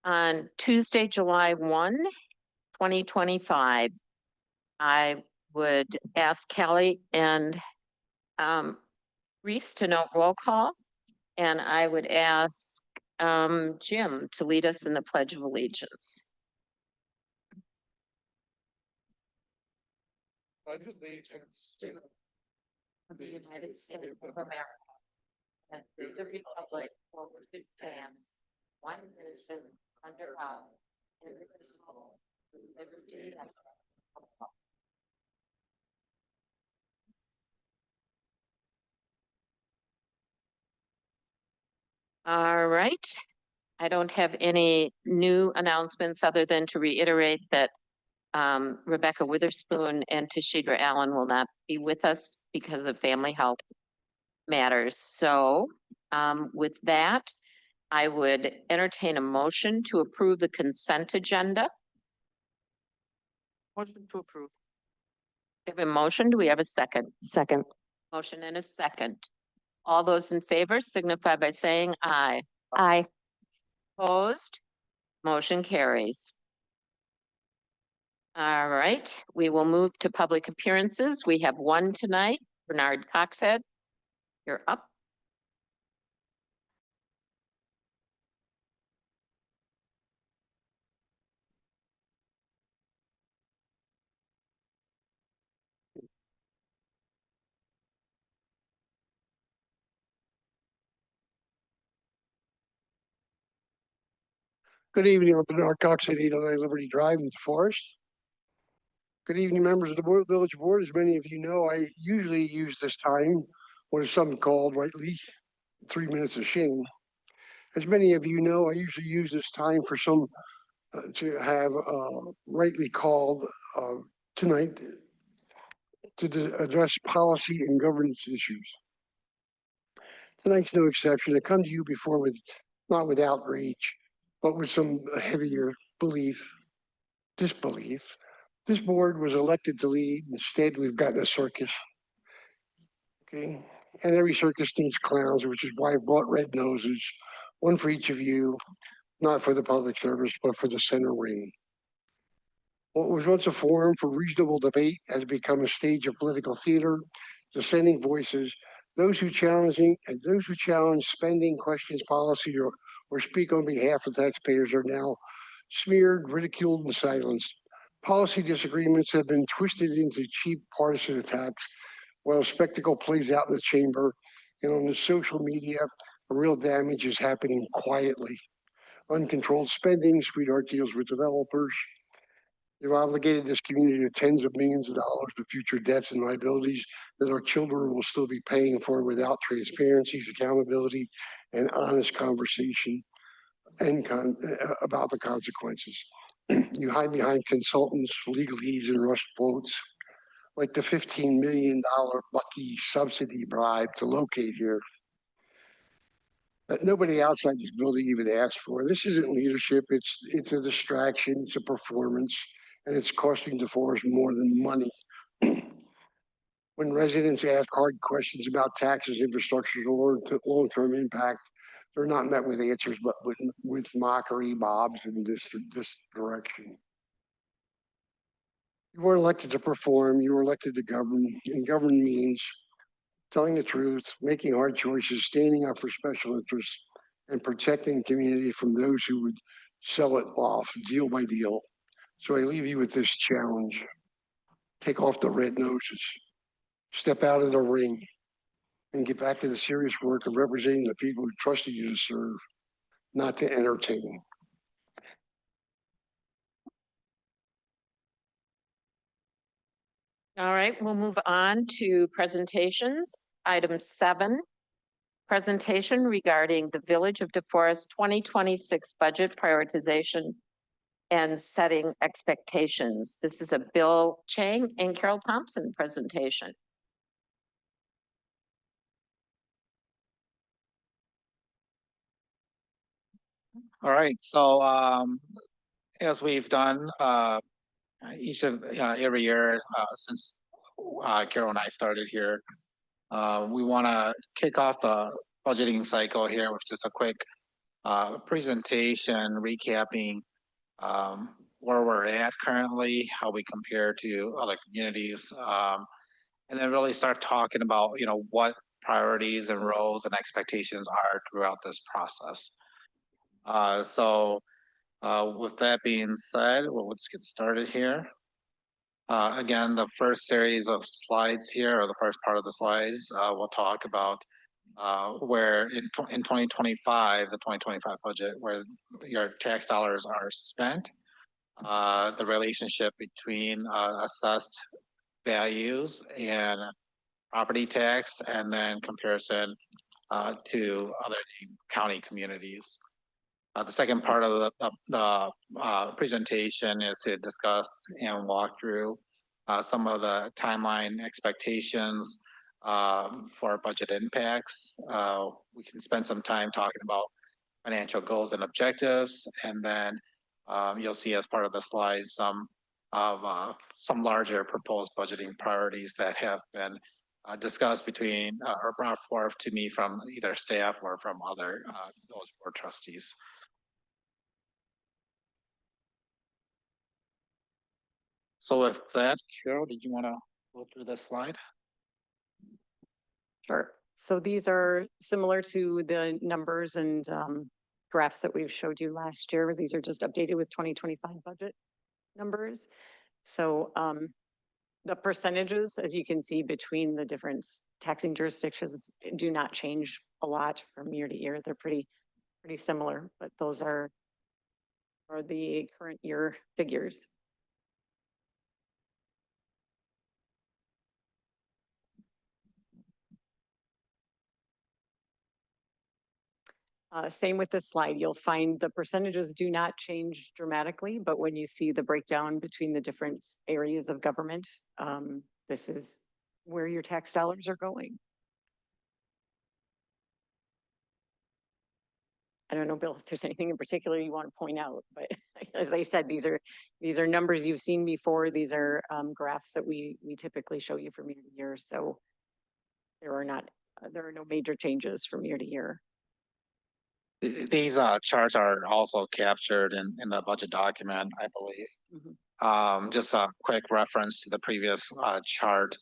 on Tuesday, July 1, 2025. I would ask Kelly and Reese to note roll call, and I would ask Jim to lead us in the Pledge of Allegiance. Pledge allegiance to Of the United States of America and to the republic for which it stands, one nation, under God, indivisible, with liberty and justice for all. All right. I don't have any new announcements other than to reiterate that Rebecca Witherspoon and Tashidra Allen will not be with us because of family health matters. So with that, I would entertain a motion to approve the consent agenda. Motion to approve. We have a motion. Do we have a second? Second. Motion and a second. All those in favor signify by saying aye. Aye. Opposed? Motion carries. All right, we will move to public appearances. We have one tonight. Bernard Coxhead, you're up. Good evening, I'm Bernard Cox at 809 Liberty Drive in Forest. Good evening, members of the village board. As many of you know, I usually use this time, what is some called rightly 3 minutes of shame. As many of you know, I usually use this time for some to have rightly called tonight to address policy and governance issues. Tonight's no exception. I come to you before with not with outrage, but with some heavier disbelief. This board was elected to lead. Instead, we've gotten a circus. Okay. And every circus needs clowns, which is why I brought red noses, one for each of you, not for the public service, but for the center ring. What was once a forum for reasonable debate has become a stage of political theater, dissenting voices, those who challenge spending, questions policy, or speak on behalf of taxpayers are now smeared, ridiculed, and silenced. Policy disagreements have been twisted into cheap partisan attacks, while a spectacle plays out in the chamber, and on the social media, the real damage is happening quietly. Uncontrolled spending, sweetheart deals with developers. They've obligated this community to tens of millions of dollars to future debts and liabilities that our children will still be paying for without transparency, accountability, and honest conversation about the consequences. You hide behind consultants, legalese, and rushed votes, like the $15 million Bucky subsidy bribe to locate here that nobody outside this building even asked for. This isn't leadership. It's a distraction. It's a performance, and it's costing DeForest more than money. When residents ask hard questions about taxes, infrastructure, long-term impact, they're not met with answers, but with mockery, bobs, and this direction. You were elected to perform. You were elected to govern, and govern means telling the truth, making hard choices, standing up for special interests, and protecting the community from those who would sell it off deal by deal. So I leave you with this challenge. Take off the red noses, step out of the ring, and get back to the serious work of representing the people who trusted you to serve, not to entertain. All right, we'll move on to presentations. Item 7, presentation regarding the Village of DeForest 2026 budget prioritization and setting expectations. This is a Bill Chang and Carol Thompson presentation. All right, so as we've done each of every year since Carol and I started here, we want to kick off the budgeting cycle here with just a quick presentation recapping where we're at currently, how we compare to other communities, and then really start talking about, you know, what priorities and roles and expectations are throughout this process. With that being said, well, let's get started here. Again, the first series of slides here, or the first part of the slides, we'll talk about where in 2025, the 2025 budget, where your tax dollars are spent, the relationship between assessed values and property tax, and then comparison to other county communities. The second part of the presentation is to discuss and walk through some of the timeline expectations for budget impacts. We can spend some time talking about financial goals and objectives, and then you'll see as part of the slides some larger proposed budgeting priorities that have been discussed between or brought forth to me from either staff or from other village board trustees. So with that, Carol, did you want to go through this slide? Sure. So these are similar to the numbers and graphs that we've showed you last year. These are just updated with 2025 budget numbers. So the percentages, as you can see, between the different taxing jurisdictions do not change a lot from year to year. They're pretty similar, but those are the current year figures. Same with this slide, you'll find the percentages do not change dramatically, but when you see the breakdown between the different areas of government, this is where your tax dollars are going. I don't know, Bill, if there's anything in particular you want to point out, but as I said, these are numbers you've seen before. These are graphs that we typically show you from year to year. So there are no major changes from year to year. These charts are also captured in the budget document, I believe. Mm-hmm. Just a quick reference to the previous chart,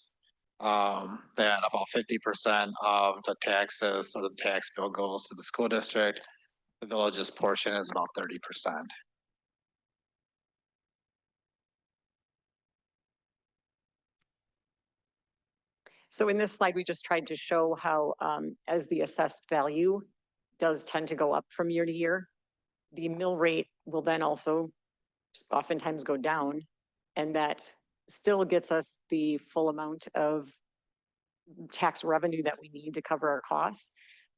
that about 50% of the taxes or the tax bill goes to the school district. The village's portion is about 30%. So in this slide, we just tried to show how as the assessed value does tend to go up from year to year, the mill rate will then also oftentimes go down, and that still gets us the full amount of tax revenue that we need to cover our costs.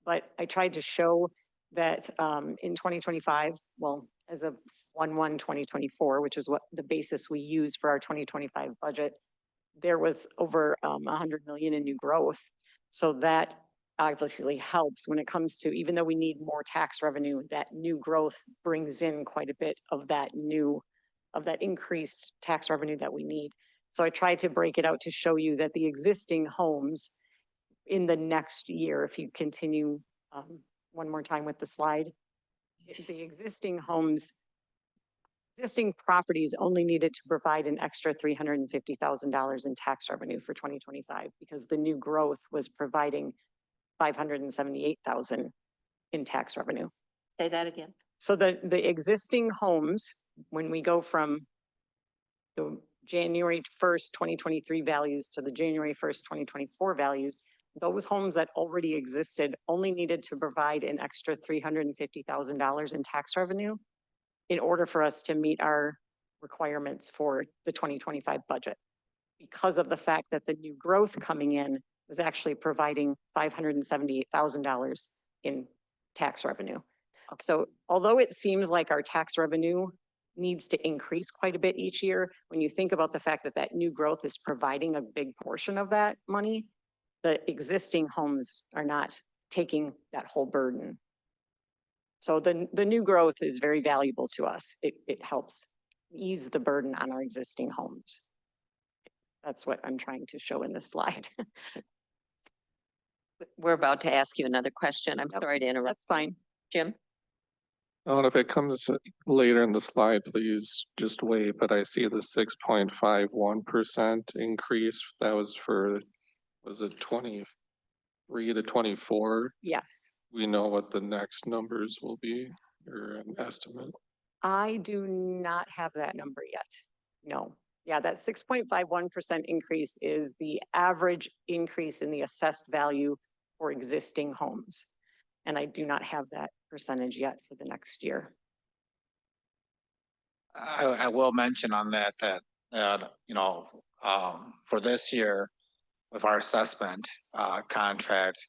But I tried to show that in 2025, well, as of 1/1/2024, which is what the basis we use for our 2025 budget, there was over 100 million in new growth. So that obviously helps when it comes to, even though we need more tax revenue, that new growth brings in quite a bit of that increased tax revenue that we need. So I tried to break it out to show you that the existing homes in the next year, if you continue one more time with the slide, the existing properties only needed to provide an extra $350,000 in tax revenue for 2025 because the new growth was providing $578,000 in tax revenue. Say that again. So the existing homes, when we go from the January 1st, 2023 values to the January 1st, 2024 values, those homes that already existed only needed to provide an extra $350,000 in tax revenue in order for us to meet our requirements for the 2025 budget. Because of the fact that the new growth coming in was actually providing $578,000 in tax revenue. So although it seems like our tax revenue needs to increase quite a bit each year. When you think about the fact that that new growth is providing a big portion of that money, the existing homes are not taking that whole burden. So the new growth is very valuable to us. It helps ease the burden on our existing homes. That's what I'm trying to show in this slide. We're about to ask you another question. I'm Yep, sorry to interrupt. That's fine. Jim? Oh, and if it comes later in the slide, please just wait, but I see the 6.51% increase. That was for, was it 23 to 24? Yes. We know what the next numbers will be, or an estimate. I do not have that number yet. No. Yeah, that 6.51% increase is the average increase in the assessed value for existing homes. And I do not have that percentage yet for the next year. I will mention on that, for this year with our assessment, contract,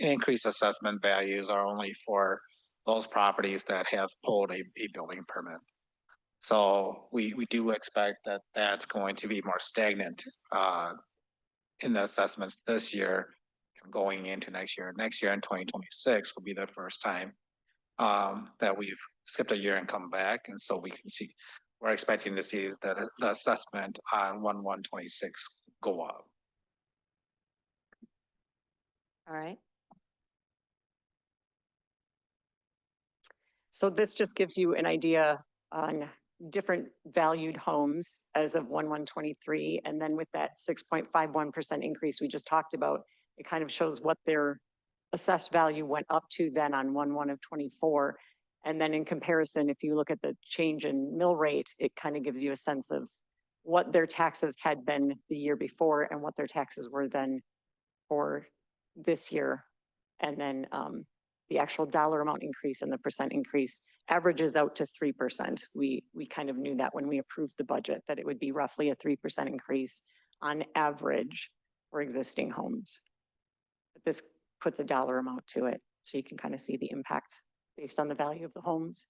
increased assessment values are only for those properties that have pulled a building permit. So we do expect that that's going to be more stagnant, in the assessments this year going into next year. Next year in 2026 will be the first time that we've skipped a year and come back. And so we can see, we're expecting to see that the assessment on 1/1/26 go up. All right. So this just gives you an idea on different valued homes as of 1/1/23. And then with that 6.51% increase we just talked about, it kind of shows what their assessed value went up to then on 1/1/24. And then in comparison, if you look at the change in mill rate, it kind of gives you a sense of what their taxes had been the year before and what their taxes were then for this year. And then the actual dollar amount increase and the percent increase averages out to 3%. We kind of knew that when we approved the budget, that it would be roughly a 3% increase on average for existing homes. But this puts a dollar amount to it, so you can kind of see the impact based on the value of the homes.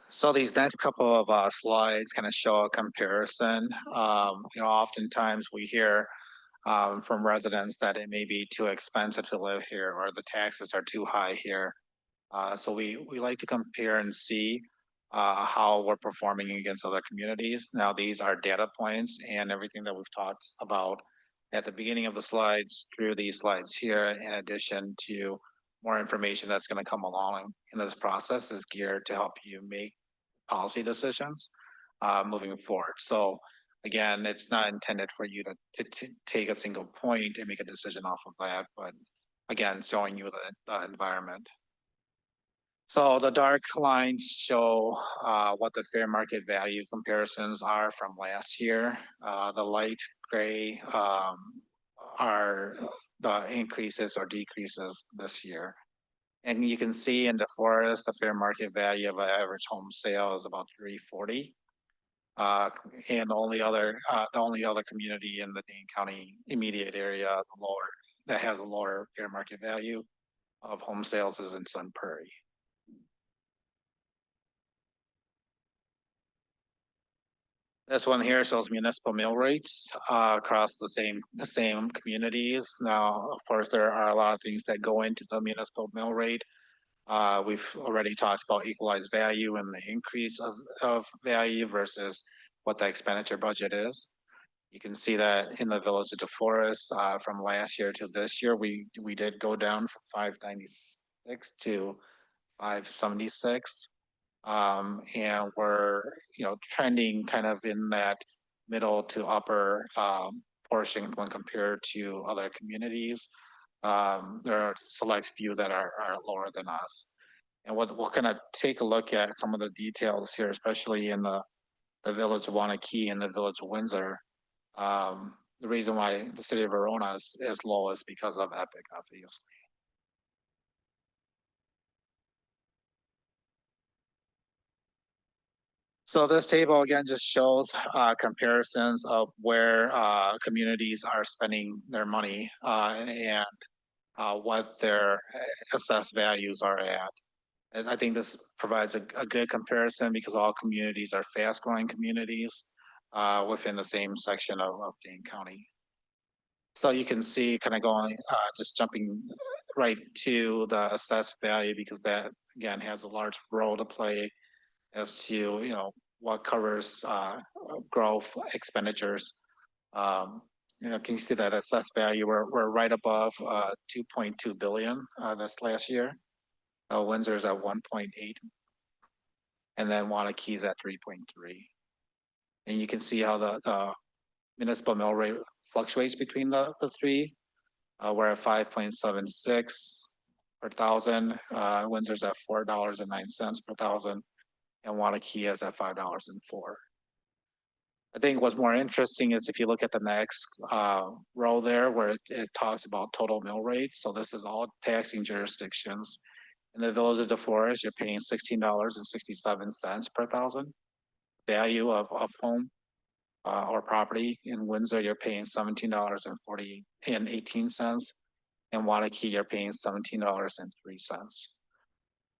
So these next couple of slides kind of show a comparison. Oftentimes we hear from residents that it may be too expensive to live here or the taxes are too high here. So we like to compare and see how we're performing against other communities. Now, these are data points and everything that we've talked about at the beginning of the slides through these slides here, in addition to more information that's going to come along in this process, is geared to help you make policy decisions moving forward. So again, it's not intended for you to take a single point and make a decision off of that, but again, showing you the environment. So the dark lines show what the fair market value comparisons are from last year. The light gray are the increases or decreases this year. And you can see in DeForest, the fair market value of an average home sale is about $340. And the only other community in the Dane County immediate area, that has a lower fair market value of home sales is in Sun Prairie. This one here shows municipal mill rates across the same communities. Now, of course, there are a lot of things that go into the municipal mill rate. We've already talked about equalized value and the increase of value versus what the expenditure budget is. You can see that in the Village of DeForest, from last year to this year, we did go down from 596 to 576. And we're, trending kind of in that middle to upper portion when compared to other communities. There are select few that are lower than us. And we'll kind of take a look at some of the details here, especially in the Village of Waunakee and the Village of Windsor. The reason why the city of Verona is low is because of Epic, obviously. So this table again just shows comparisons of where communities are spending their money. And what their assessed values are at. And I think this provides a good comparison because all communities are fast growing communities within the same section of Dane County. So you can see kind of going, just jumping right to the assessed value because that again has a large role to play as to, you know, what covers growth expenditures. You know, can you see that assessed value? We're right above 2.2 billion this last year. Windsor's at 1.8, and then Wanakee's at 3.3. And you can see how the municipal mill rate fluctuates between the three. We're at 5.76 per thousand. Windsor's at $4.09 per thousand, and Wanakee is at $5.04. I think what's more interesting is if you look at the next row there where it talks about total mill rate. So this is all taxing jurisdictions. In the Village of DeForest, you're paying $16.67 per thousand value of home or property. In Windsor, you're paying $17.18. In Wanakee, you're paying $17.03.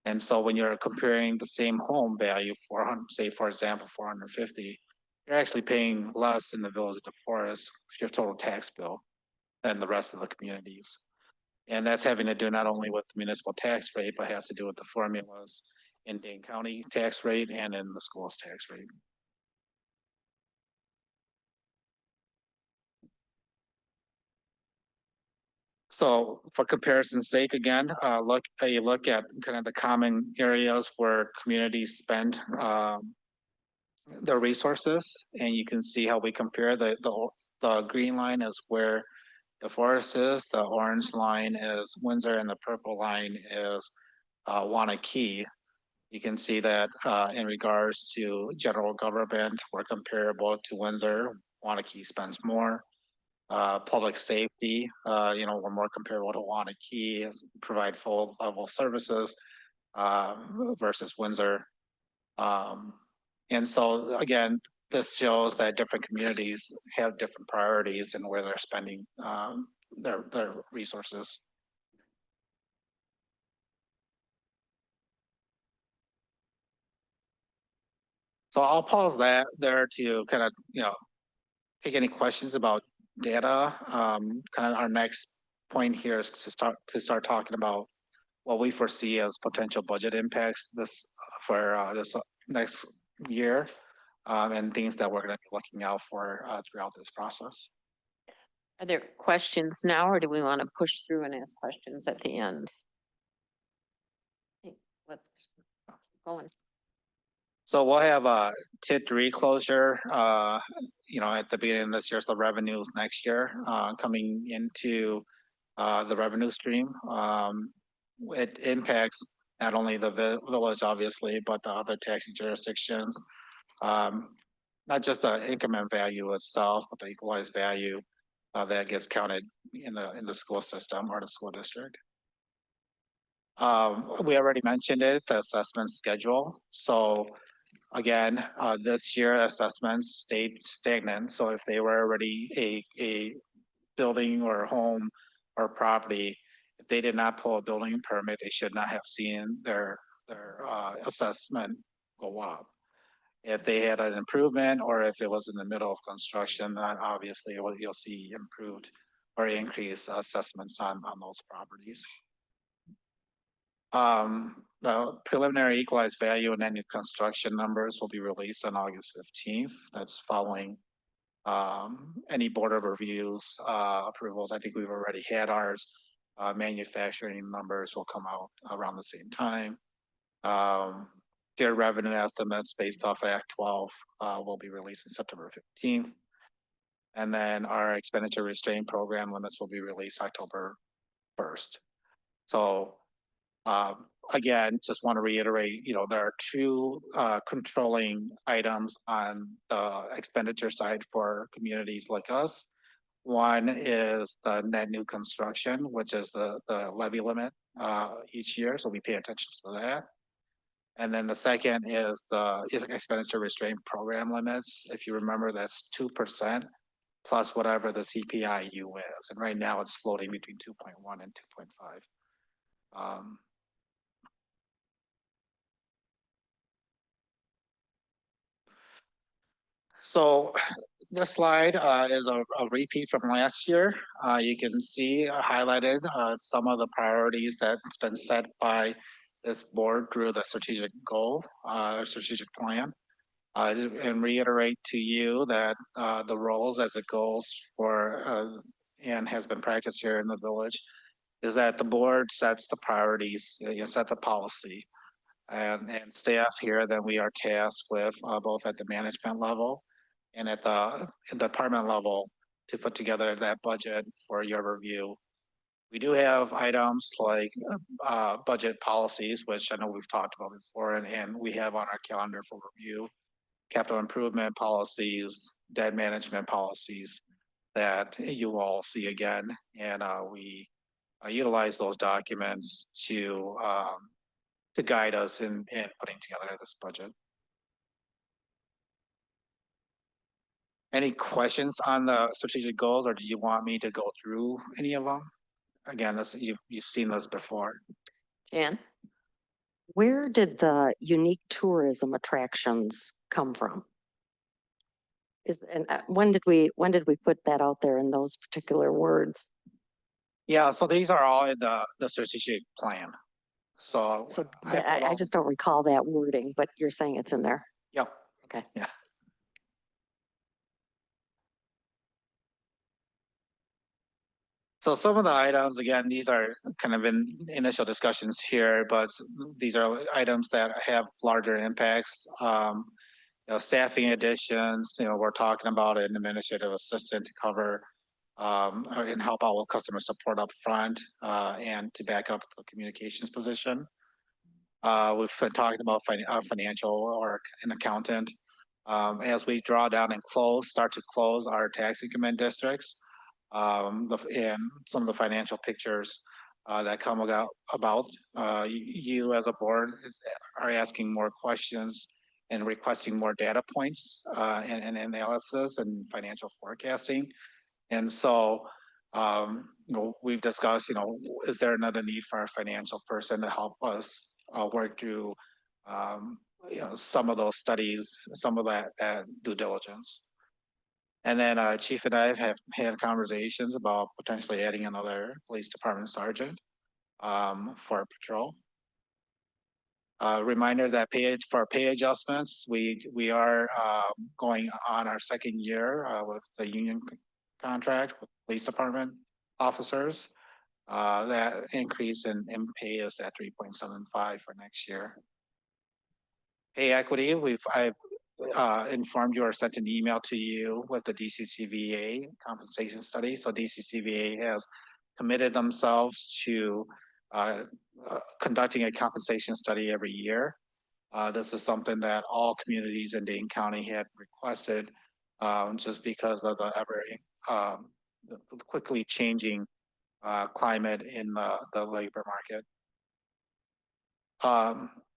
And so when you're comparing the same home value, 400, say for example, 450, you're actually paying less in the Village of DeForest, your total tax bill, than the rest of the communities. And that's having to do not only with the municipal tax rate, but has to do with the formulas in Dane County tax rate and in the school's tax rate. So for comparison's sake, again, look at kind of the common areas where communities spend their resources, and you can see how we compare. The green line is where DeForest is, the orange line is Windsor, and the purple line is Wanakee. You can see that in regards to general government, we're comparable to Windsor. Wanakee spends more. Public safety, you know, we're more comparable to Wanakee, provide full level services versus Windsor. And so again, this shows that different communities have different priorities and where they're spending their resources. So I'll pause that there to kind of, you know, take any questions about data. Kind of our next point here is to start talking about what we foresee as potential budget impacts for this next year, and things that we're going to be looking out for throughout this process. Are there questions now, or do we want to push through and ask questions at the end? Let's keep going. So we'll have a TID reclosure, you know, at the beginning of this year, so revenues next year coming into the revenue stream. It impacts not only the village, obviously, but the other taxing jurisdictions. Not just the increment value itself, but the equalized value that gets counted in the school system or the school district. We already mentioned it, the assessment schedule. So again, this year assessments stayed stagnant. So if they were already a building or a home or property, if they did not pull a building permit, they should not have seen their assessment go up. If they had an improvement or if it was in the middle of construction, then obviously you'll see improved or increased assessments on those properties. The preliminary equalized value and net new construction numbers will be released on August 15th. That's following any board of reviews, approvals. I think we've already had ours. Manufacturing numbers will come out around the same time. Their revenue estimates based off of Act 12 will be released on September 15th. And then our expenditure restraint program limits will be released October 1st. So again, just want to reiterate, you know, there are two controlling items on the expenditure side for communities like us. One is the net new construction, which is the levy limit each year. So we pay attention to that. And then the second is the expenditure restraint program limits. If you remember, that's 2% plus whatever the CPI-U is. And right now it's floating between 2.1 and 2.5. So this slide is a repeat from last year. You can see highlighted some of the priorities that's been set by this board through the strategic goal, strategic plan. And reiterate to you that the roles as it goes for and has been practiced here in the village is that the board sets the priorities, you set the policy, and staff here that we are tasked with both at the management level and at the department level to put together that budget for your review. We do have items like budget policies, which I know we've talked about before, and we have on our calendar for review, capital improvement policies, debt management policies that you all see again. And we utilize those documents to guide us in putting together this budget. Any questions on the strategic goals, or do you want me to go through any of them? Again, this you've seen this before. Jan? Where did the unique tourism attractions come from? When did we put that out there in those particular words? Yeah, so these are all in the strategic plan. So I just don't recall that wording, but you're saying it's in there. Yep. Okay. Yeah. So some of the items, again, these are kind of in initial discussions here, but these are items that have larger impacts. Staffing additions, we're talking about an administrative assistant to cover and help out with customer support up front and to back up the communications position. We've been talking about financial or an accountant. As we draw down and start to close our tax increment districts, and some of the financial pictures that come about, you as a board are asking more questions and requesting more data points and analysis and financial forecasting. And so we've discussed, is there another need for a financial person to help us work through some of those studies, some of that due diligence. And then Chief and I have had conversations about potentially adding another police department sergeant for patrol. Reminder that for pay adjustments, we are going on our second year with the union contract with police department officers. That increase in pay is at 3.75 for next year. Pay equity, I've informed you or sent an email to you with the DCCVA compensation study. So DCCVA has committed themselves to conducting a compensation study every year. This is something that all communities in Dane County had requested just because of the quickly changing climate in the labor market.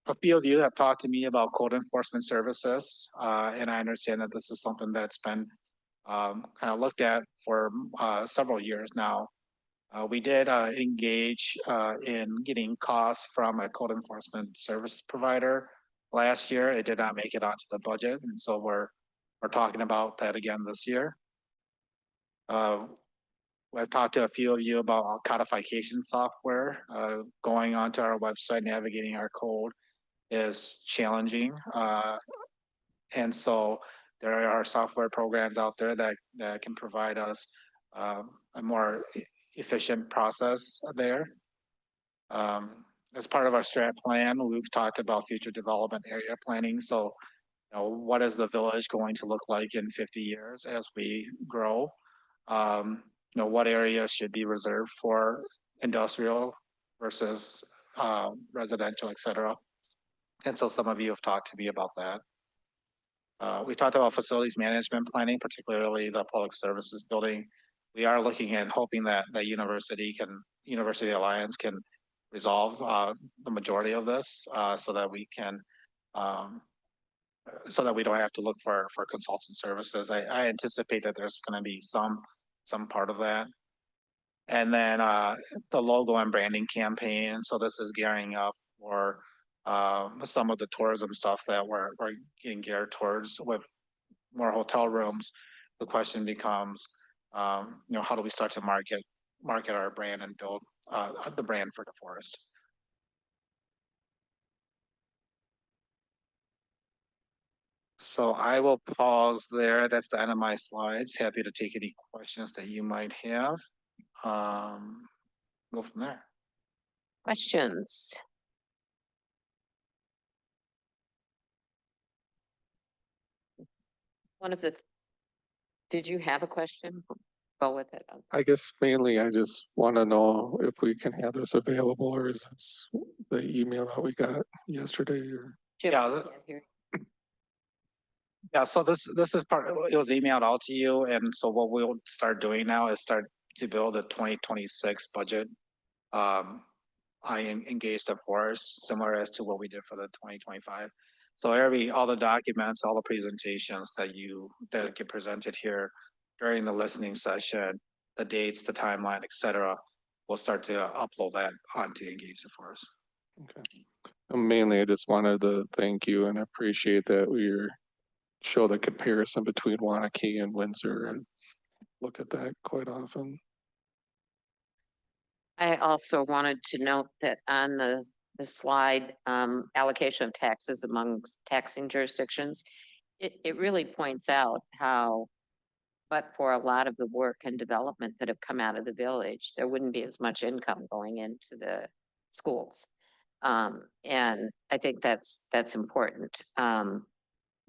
A few of you have talked to me about code enforcement services, and I understand that this is something that's been kind of looked at for several years now. We did engage in getting costs from a code enforcement service provider last year. It did not make it onto the budget, and so we're talking about that again this year. I've talked to a few of you about our codification software. Going onto our website, navigating our code is challenging. And so there are software programs out there that can provide us a more efficient process there. As part of our strat plan, we've talked about future development area planning. So, what is the village going to look like in 50 years as we grow? What areas should be reserved for industrial versus residential, et cetera. And so some of you have talked to me about that. We talked about facilities management planning, particularly the public services building. We are looking and hoping that the University Alliance can resolve the majority of this so that we can so that we don't have to look for consultant services. I anticipate that there's gonna be some part of that. And then the logo and branding campaign. So this is gearing up for some of the tourism stuff that we're getting geared towards with more hotel rooms. The question becomes, how do we start to market our brand and build the brand for DeForest? So I will pause there. That's the end of my slides. Happy to take any questions that you might have. Go from there. Questions? Did you have a question? Go with it. I guess mainly I just want to know if we can have this available, or is this the email that we got yesterday, or? Jim, Yeah, you can't hear. Yeah, so this is part, it was emailed out to you, and so what we'll start doing now is start to build a 2026 budget. I engaged DeForest, similar as to what we did for the 2025. So all the documents, all the presentations that get presented here during the listening session, the dates, the timeline, et cetera, we'll start to upload that onto Engage DeForest. Okay. Mainly, I just wanted to thank you and appreciate that we're show the comparison between Wanakee and Windsor and look at that quite often. I also wanted to note that on the slide, allocation of taxes among taxing jurisdictions, it really points out how, but for a lot of the work and development that have come out of the village, there wouldn't be as much income going into the schools. And I think that's important.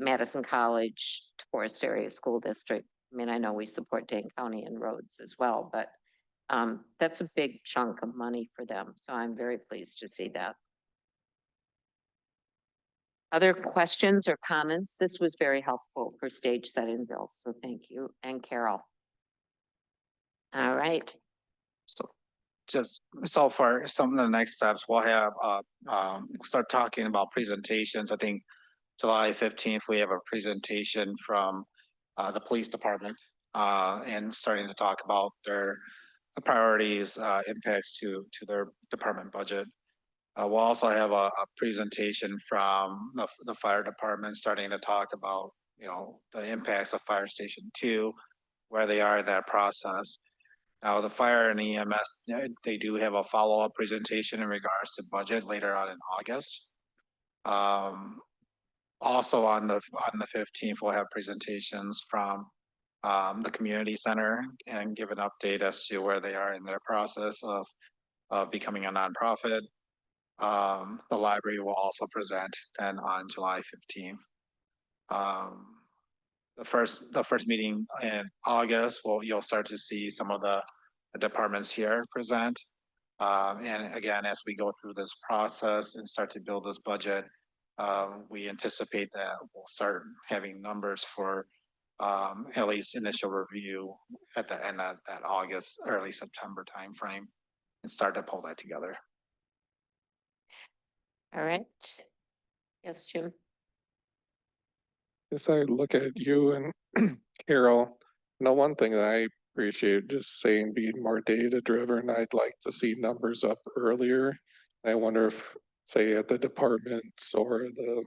Madison College, Forest Area School District. I mean, I know we support Dane County and roads as well, but that's a big chunk of money for them. So I'm very pleased to see that. Other questions or comments? This was very helpful for stage setting, Bill. So thank you. And Carol. All right. So for some of the next steps, we'll have start talking about presentations. I think July 15th, we have a presentation from the police department and starting to talk about their priorities, impacts to their department budget. We'll also have a presentation from the fire department starting to talk about, the impacts of Fire Station 2, where they are in that process. Now, the fire and EMS, they do have a follow-up presentation in regards to budget later on in August. Also on the 15th, we'll have presentations from the community center and give an update as to where they are in their process of becoming a nonprofit. The library will also present then on July 15th. The first meeting in August, you'll start to see some of the departments here present. And again, as we go through this process and start to build this budget, we anticipate that we'll start having numbers for at least initial review at the end of that August, early September timeframe, and start to pull that together. All right. Yes, Jim. As I look at you and Carol, one thing that I appreciate just saying being more data driven, I'd like to see numbers up earlier. I wonder if, say, at the departments or the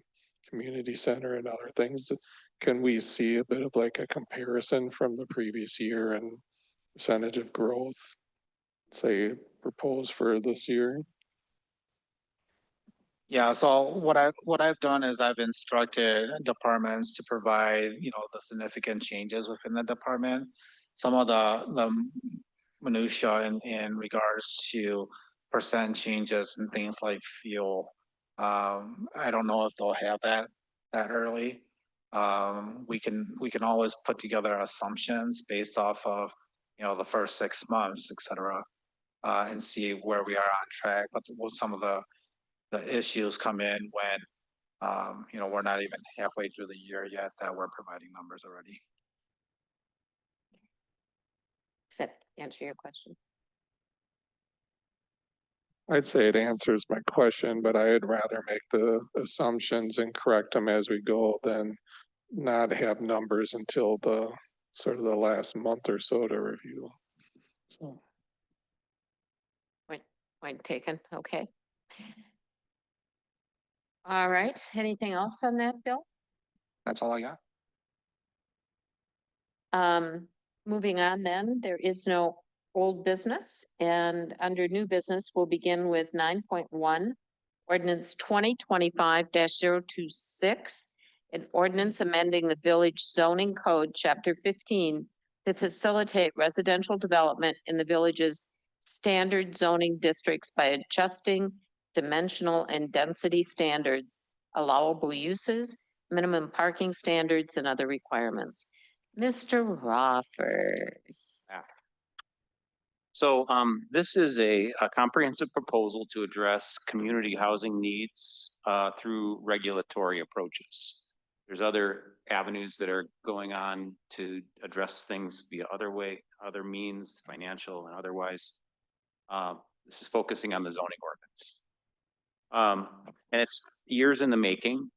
community center and other things, can we see a bit of like a comparison from the previous year and percentage of growth, say, proposed for this year? Yeah, so what I've done is I've instructed departments to provide, the significant changes within the department. Some of the minutia in regards to percent changes and things like fuel. I don't know if they'll have that early. We can always put together assumptions based off of, the first 6 months, et cetera, and see where we are on track. But some of the issues come in when, we're not even halfway through the year yet that we're providing numbers already. Does that answer your question? I'd say it answers my question, but I'd rather make the assumptions and correct them as we go than not have numbers until the sort of the last month or so to review. So. Point taken, okay. All right, anything else on that, Bill? That's all I got. Moving on then, there is no old business, and under new business, we'll begin with 9.1. Ordinance 2025-026, an ordinance amending the village zoning code, chapter 15, to facilitate residential development in the village's standard zoning districts by adjusting dimensional and density standards, allowable uses, minimum parking standards, and other requirements. Mr. Roffers. So this is a comprehensive proposal to address community housing needs through regulatory approaches. There's other avenues that are going on to address things via other means, financial and otherwise. This is focusing on the zoning ordinance. And it's years in the making.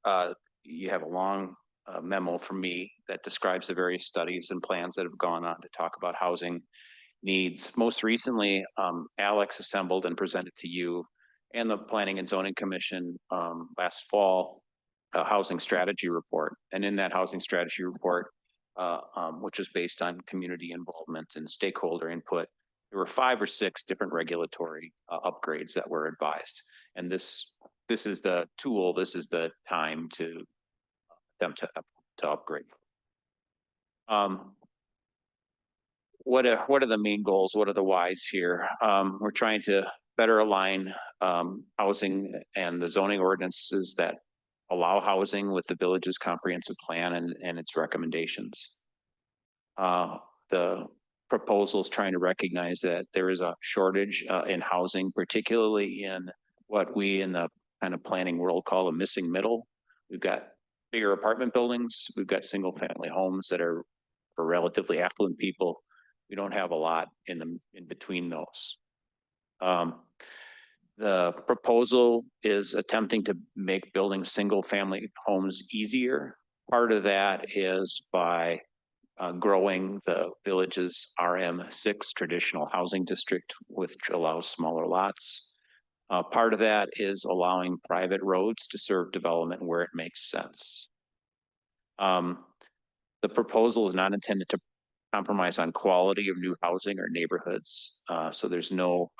You have a long memo from me that describes the various studies and plans that have gone on to talk about housing needs. Most recently, Alex assembled and presented to you and the Planning and Zoning Commission last fall a housing strategy report. And in that housing strategy report, which was based on community involvement and stakeholder input, there were 5 or 6 different regulatory upgrades that were advised. And this is the tool, this is the time to attempt to upgrade. What are the main goals? What are the whys here? We're trying to better align housing and the zoning ordinances that allow housing with the village's comprehensive plan and its recommendations. The proposal is trying to recognize that there is a shortage in housing, particularly in what we in the kind of planning world call a missing middle. We've got bigger apartment buildings. We've got single family homes that are for relatively affluent people. We don't have a lot in between those. The proposal is attempting to make building single family homes easier. Part of that is by growing the village's RM6 traditional housing district, which allows smaller lots. Part of that is allowing private roads to serve development where it makes sense. The proposal is not intended to compromise on quality of new housing or neighborhoods. So there's no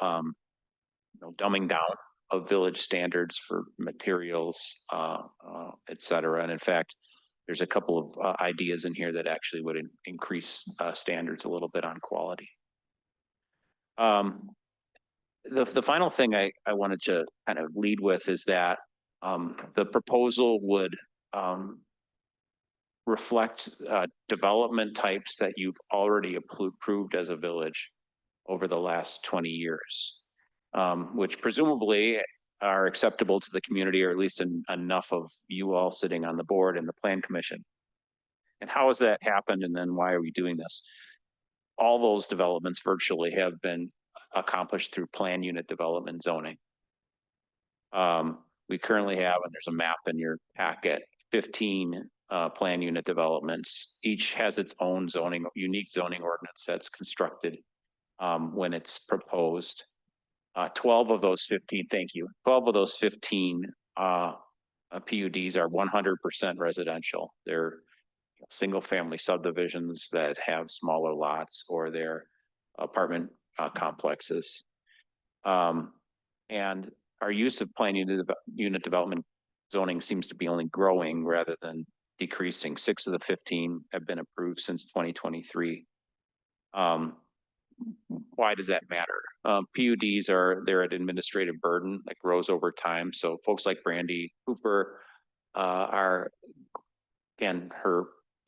dumbing down of village standards for materials, et cetera. And in fact, there's a couple of ideas in here that actually would increase standards a little bit on quality. The final thing I wanted to kind of lead with is that the proposal would reflect development types that you've already approved as a village over the last 20 years, which presumably are acceptable to the community, or at least enough of you all sitting on the board and the plan commission. And how has that happened? And then why are we doing this? All those developments virtually have been accomplished through plan unit development zoning. We currently have, and there's a map in your packet, 15 plan unit developments. Each has its own unique zoning ordinance that's constructed when it's proposed. 12 of those 15, thank you. 12 of those 15 PUDs are 100% residential. They're single family subdivisions that have smaller lots, or they're apartment complexes. And our use of plan unit development zoning seems to be only growing rather than decreasing. 6 of the 15 have been approved since 2023. Why does that matter? PUDs they're an administrative burden that grows over time. So folks like Brandy Cooper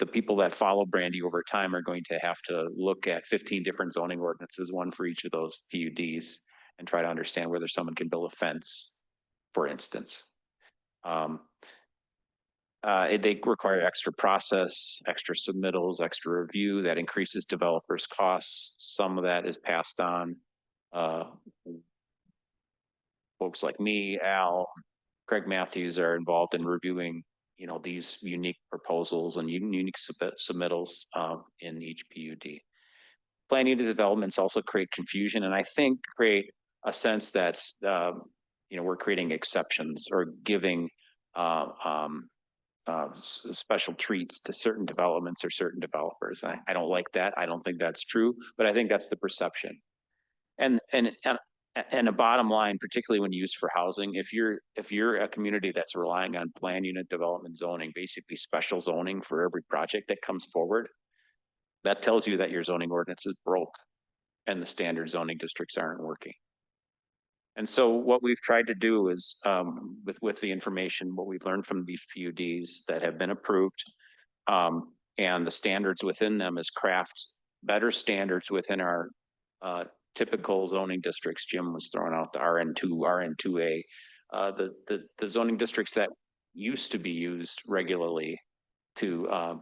the people that follow Brandy over time are going to have to look at 15 different zoning ordinances, one for each of those PUDs, and try to understand whether someone can build a fence, for instance. They require extra process, extra submittals, extra review that increases developers' costs. Some of that is passed on folks like me, Al, Craig Matthews are involved in reviewing, these unique proposals and unique submittals in each PUD. Plan unit developments also create confusion and I think create a sense that, we're creating exceptions or giving special treats to certain developments or certain developers. I don't like that. I don't think that's true, but I think that's the perception. And a bottom line, particularly when used for housing, if you're a community that's relying on plan unit development zoning, basically special zoning for every project that comes forward, that tells you that your zoning ordinance is broke and the standard zoning districts aren't working. And so what we've tried to do is, with the information, what we've learned from these PUDs that have been approved, and the standards within them is craft better standards within our typical zoning districts. Jim was throwing out the RN2, RN2A, the zoning districts that used to be used regularly to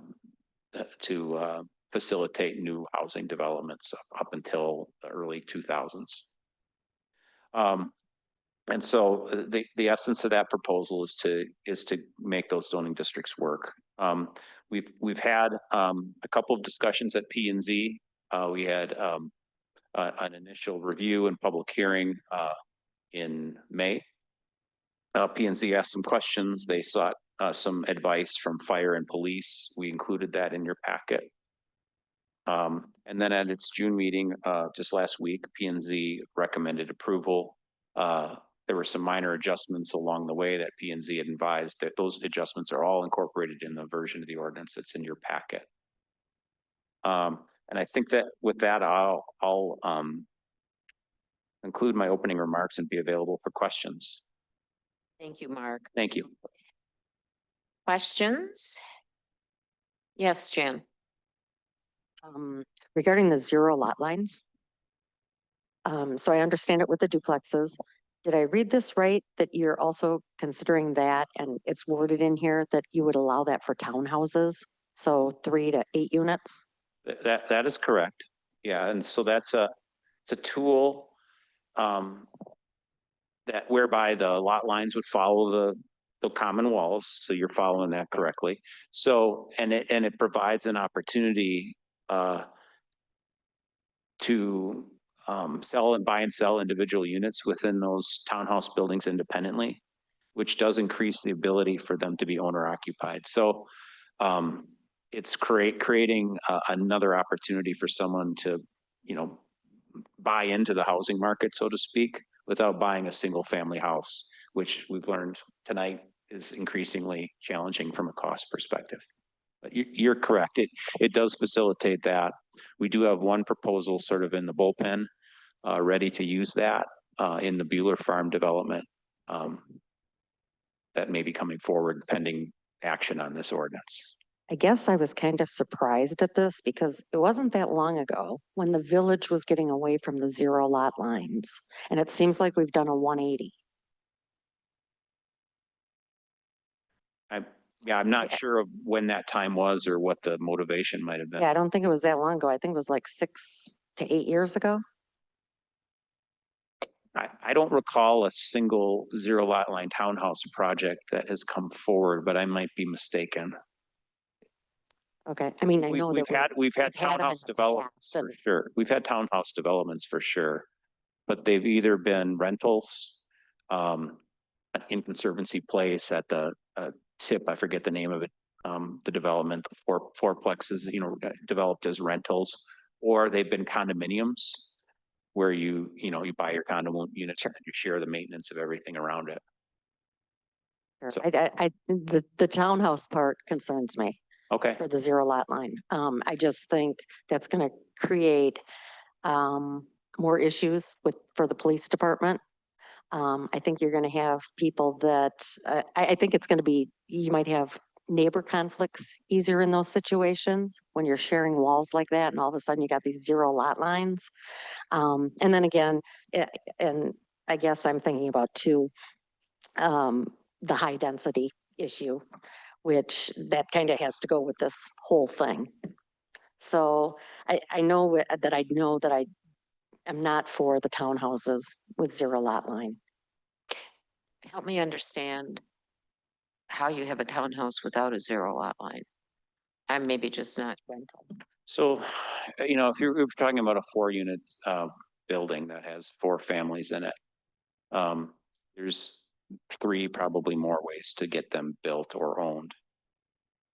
facilitate new housing developments up until the early 2000s. And so the essence of that proposal is to make those zoning districts work. We've had a couple of discussions at P&Z. We had an initial review and public hearing in May. P&Z asked some questions. They sought some advice from fire and police. We included that in your packet. And then at its June meeting just last week, P&Z recommended approval. There were some minor adjustments along the way that P&Z had advised that those adjustments are all incorporated in the version of the ordinance that's in your packet. And I think that with that, I'll conclude my opening remarks and be available for questions. Thank you, Mark. Thank you. Questions? Yes, Jan. Regarding the zero lot lines. So I understand it with the duplexes. Did I read this right? That you're also considering that, and it's worded in here that you would allow that for townhouses? So 3 to 8 units? That is correct. Yeah, and so it's a tool that whereby the lot lines would follow the common walls. So you're following that correctly. So and it provides an opportunity to buy and sell individual units within those townhouse buildings independently, which does increase the ability for them to be owner occupied. So it's creating another opportunity for someone to, buy into the housing market, so to speak, without buying a single family house, which we've learned tonight is increasingly challenging from a cost perspective. But you're correct. It does facilitate that. We do have one proposal sort of in the bullpen, ready to use that in the Bueller Farm development that may be coming forward pending action on this ordinance. I guess I was kind of surprised at this because it wasn't that long ago when the village was getting away from the zero lot lines. And it seems like we've done a 180. I'm not sure of when that time was or what the motivation might have been. Yeah, I don't think it was that long ago. I think it was like 6 to 8 years ago. I don't recall a single zero lot line townhouse project that has come forward, but I might be mistaken. Okay, I mean, I know We've that had them in townhouse the developments past, for sure. We've had townhouse developments for sure, but they've either been rentals, in Conservancy Place at the tip, I forget the name of it, the development, the fourplexes, developed as rentals, or they've been condominiums where you buy your condo units and you share the maintenance of everything around it. Sure. So- The townhouse part concerns me. Okay. For the zero lot line. I just think that's gonna create more issues for the police department. I think you're gonna have people that, I think it's gonna be, you might have neighbor conflicts easier in those situations when you're sharing walls like that and all of a sudden you got these zero lot lines. And then again, and I guess I'm thinking about too, the high density issue, which that kind of has to go with this whole thing. So I know that I am not for the townhouses with zero lot line. help me understand how you have a townhouse without a zero lot line. I'm maybe just not rental. So, if you're talking about a 4-unit building that has 4 families in it, there's 3, probably more ways to get them built or owned.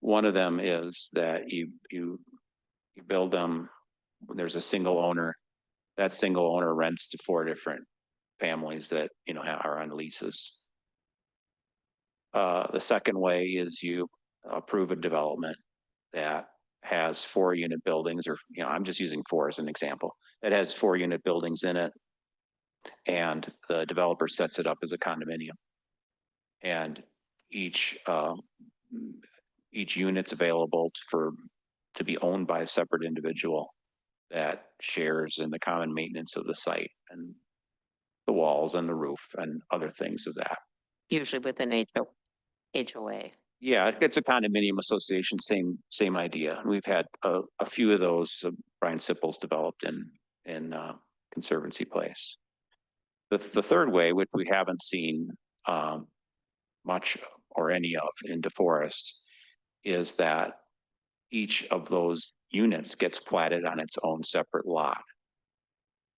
One of them is that you build them, there's a single owner. That single owner rents to 4 different families that, are on leases. The second way is you approve a development that has 4-unit buildings, or, I'm just using 4 as an example. It has 4-unit buildings in it, and the developer sets it up as a condominium. And each unit's available to be owned by a separate individual that shares in the common maintenance of the site and the walls and the roof and other things of that. Usually with an HOA. Yeah, it's a condominium association, same idea. We've had a few of those. Brian Sippel's developed in Conservancy Place. The third way, which we haven't seen much or any of in DeForest, is that each of those units gets platted on its own separate lot.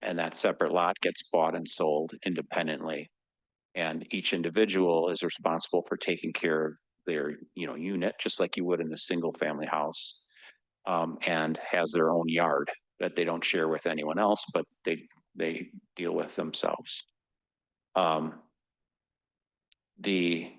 And that separate lot gets bought and sold independently. And each individual is responsible for taking care of their, unit, just like you would in a single family house, and has their own yard that they don't share with anyone else, but they deal with themselves. The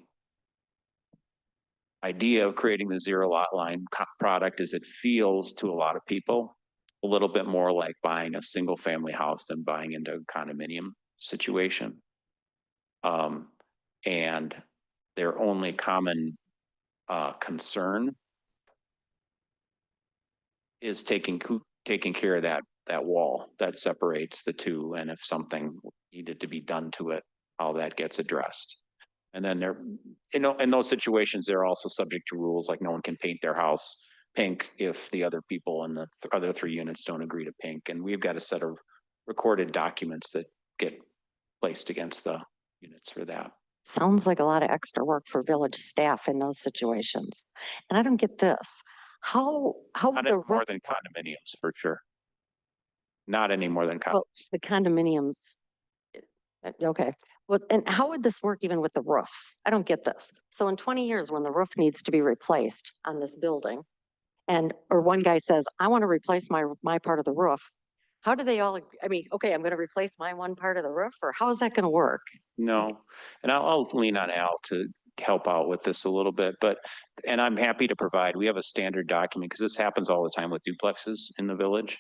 idea of creating the zero lot line product is it feels to a lot of people a little bit more like buying a single family house than buying into a condominium situation. And their only common concern is taking care of that wall that separates the two, and if something needed to be done to it, how that gets addressed. And then in those situations, they're also subject to rules like no one can paint their house pink if the other people in the other 3 units don't agree to pink. And we've got a set of recorded documents that get placed against the units for that. Sounds like a lot of extra work for village staff in those situations. And I don't get this. How Not would any the more roof, than condominiums, for sure. Not any more than condominiums. well, the condominiums, okay. Well, and how would this work even with the roofs? I don't get this. So in 20 years, when the roof needs to be replaced on this building, or one guy says, I want to replace my part of the roof, how do they all, I mean, okay, I'm going to replace my one part of the roof, or how is that going to work? No, and I'll lean on Al to help out with this a little bit, and I'm happy to provide, we have a standard document, because this happens all the time with duplexes in the village.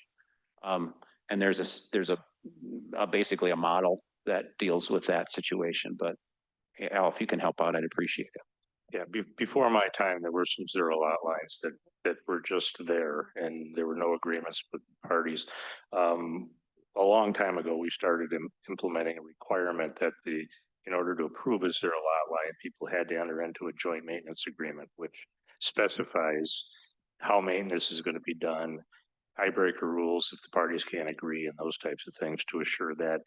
And there's basically a model that deals with that situation, but Al, if you can help out, I'd appreciate it. Yeah, before my time, there were some zero lot lines that were just there, and there were no agreements with parties. A long time ago, we started implementing a requirement that in order to approve a zero lot line, people had to enter into a joint maintenance agreement, which specifies how maintenance is going to be done, tiebreaker rules if the parties can't agree, and those types of things to assure that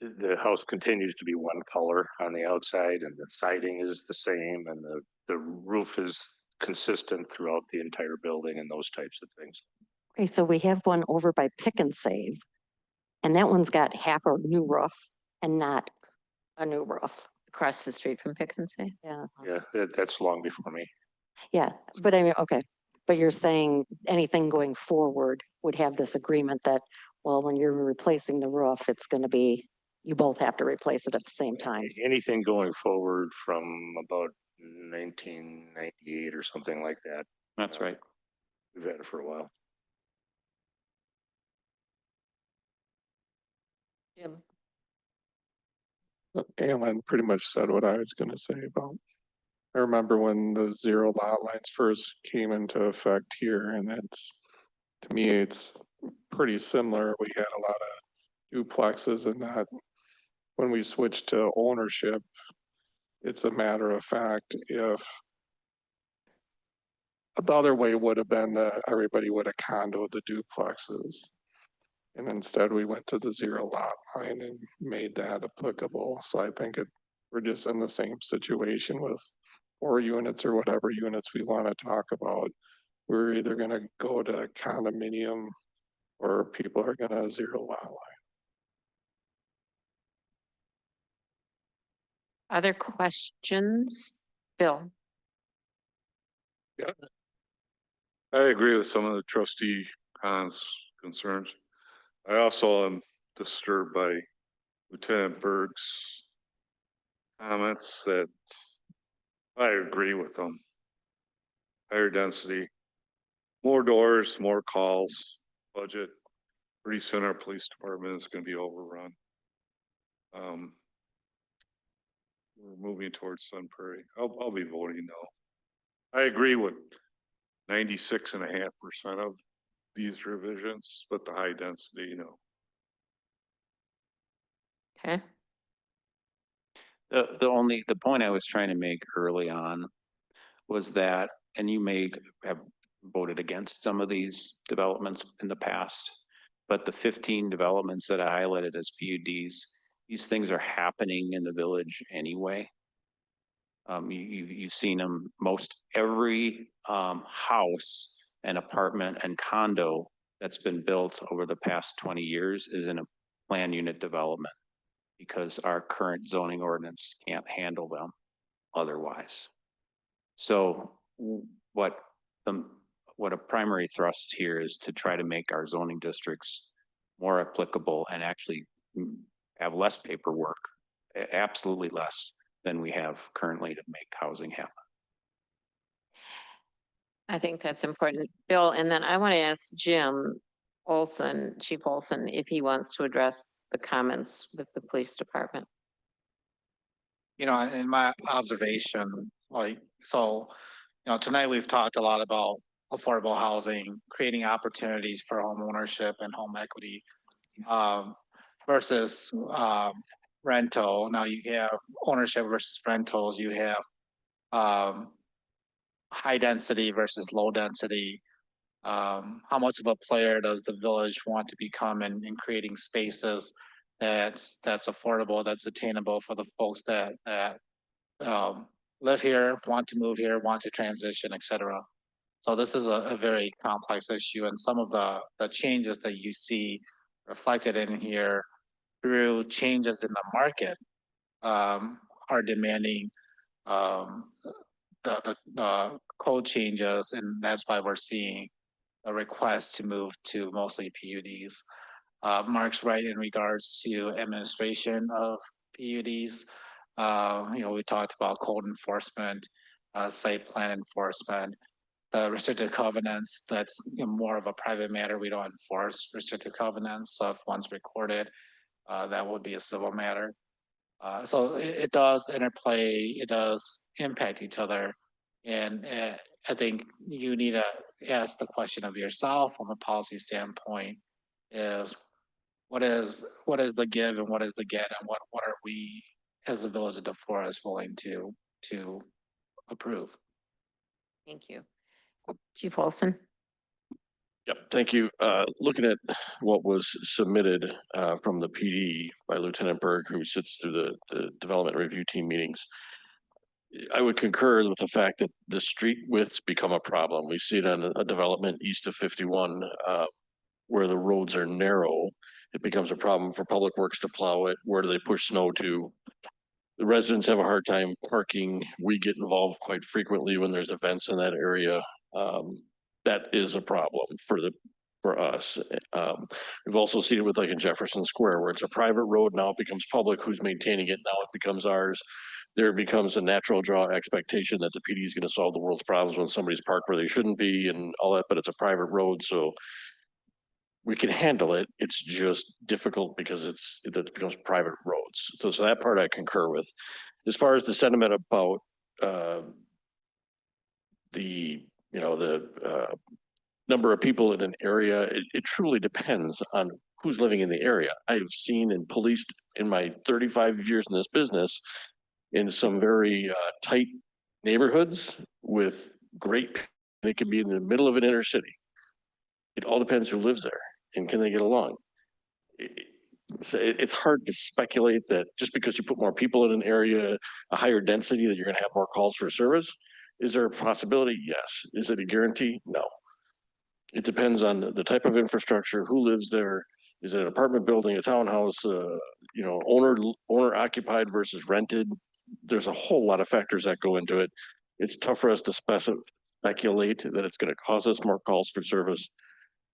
the house continues to be one color on the outside, and the siding is the same, and the roof is consistent throughout the entire building, and those types of things. Okay, so we have one over by Pick and Save, and that one's got half a new roof and not a new roof. Across the street from Pick and Save. Yeah. Yeah, that's long before me. Yeah, but I mean, okay, but you're saying anything going forward would have this agreement that, well, when you're replacing the roof, it's going to be, you both have to replace it at the same time. Anything going forward from about 1998 or something like that. That's right. We've had it for a while. Jim. Alan pretty much said what I was gonna say about. I remember when the zero lot lines first came into effect here, and to me, it's pretty similar. We had a lot of duplexes, and that when we switched to ownership, it's a matter of fact, if the other way would have been that everybody would have condoed the duplexes. And instead we went to the zero lot line and made that applicable. So I think it we're just in the same situation with 4 units or whatever units we want to talk about. We're either gonna go to condominium or people are gonna zero lot line. Other questions? Bill? I agree with some of the trustee concerns. I also am disturbed by Lieutenant Berg's comments that I agree with them. Higher density, more doors, more calls, budget. Pretty soon our police department is gonna be overrun. We're moving towards Sun Prairie. I'll be voting no. I agree with 96.5% of these revisions, but the high density, you know. Okay. The point I was trying to make early on was that, and you may have voted against some of these developments in the past, but the 15 developments that I highlighted as PUDs, these things are happening in the village anyway. You've seen them, most every house and apartment and condo that's been built over the past 20 years is in a planned unit development because our current zoning ordinance can't handle them otherwise. So what a primary thrust here is to try to make our zoning districts more applicable and actually have less paperwork, absolutely less than we have currently to make housing happen. I think that's important, Bill. And then I want to ask Jim Olson, Chief Olson, if he wants to address the comments with the police department. You know, in my observation, like, so, you know, tonight we've talked a lot about affordable housing, creating opportunities for home ownership and home equity, versus, rental. Now you have ownership versus rentals, you have, high density versus low density. How much of a player does the village want to become in creating spaces that's affordable, that's attainable for the folks that live here, want to move here, want to transition, etc. So this is a very complex issue, and some of the changes that you see reflected in here through changes in the market are demanding the code changes, and that's why we're seeing a request to move to mostly PUDs. Mark's right in regards to administration of PUDs. You know, we talked about code enforcement, site plan enforcement, the restricted covenants. That's, you know, more of a private matter. We don't enforce restricted covenants. So if one's recorded, that would be a civil matter. So it does interplay. It does impact each other, and I think you need to ask the question of yourself from a policy standpoint: is what is the give and what is the get, and what are we as the village of DeForest willing to approve? Thank you. Chief Olson. Yep, thank you. Looking at what was submitted from the PD by Lieutenant Berg, who sits through the development review team meetings, I would concur with the fact that the street widths become a problem. We see it on a development east of 51 where the roads are narrow. It becomes a problem for Public Works to plow it. Where do they push snow to? The residents have a hard time parking. We get involved quite frequently when there's events in that area. That is a problem for us. We've also seen it with like in Jefferson Square, where it's a private road, now it becomes public. Who's maintaining it? Now it becomes ours. There becomes a natural draw expectation that the PD is going to solve the world's problems when somebody's parked where they shouldn't be and all that, but it's a private road, so we can handle it. It's just difficult because it becomes private roads. So that part I concur with. As far as the sentiment about the number of people in an area, it truly depends on who's living in the area. I've seen and policed in my 35 years in this business in some very tight neighborhoods with great, they could be in the middle of an inner city. It all depends who lives there and can they get along. So it's hard to speculate that just because you put more people in an area, a higher density, that you're gonna have more calls for service. Is there a possibility? Yes. Is it a guarantee? No. It depends on the type of infrastructure, who lives there. Is it an apartment building, a townhouse, owner occupied versus rented? There's a whole lot of factors that go into it. It's tough for us to speculate that it's gonna cause us more calls for service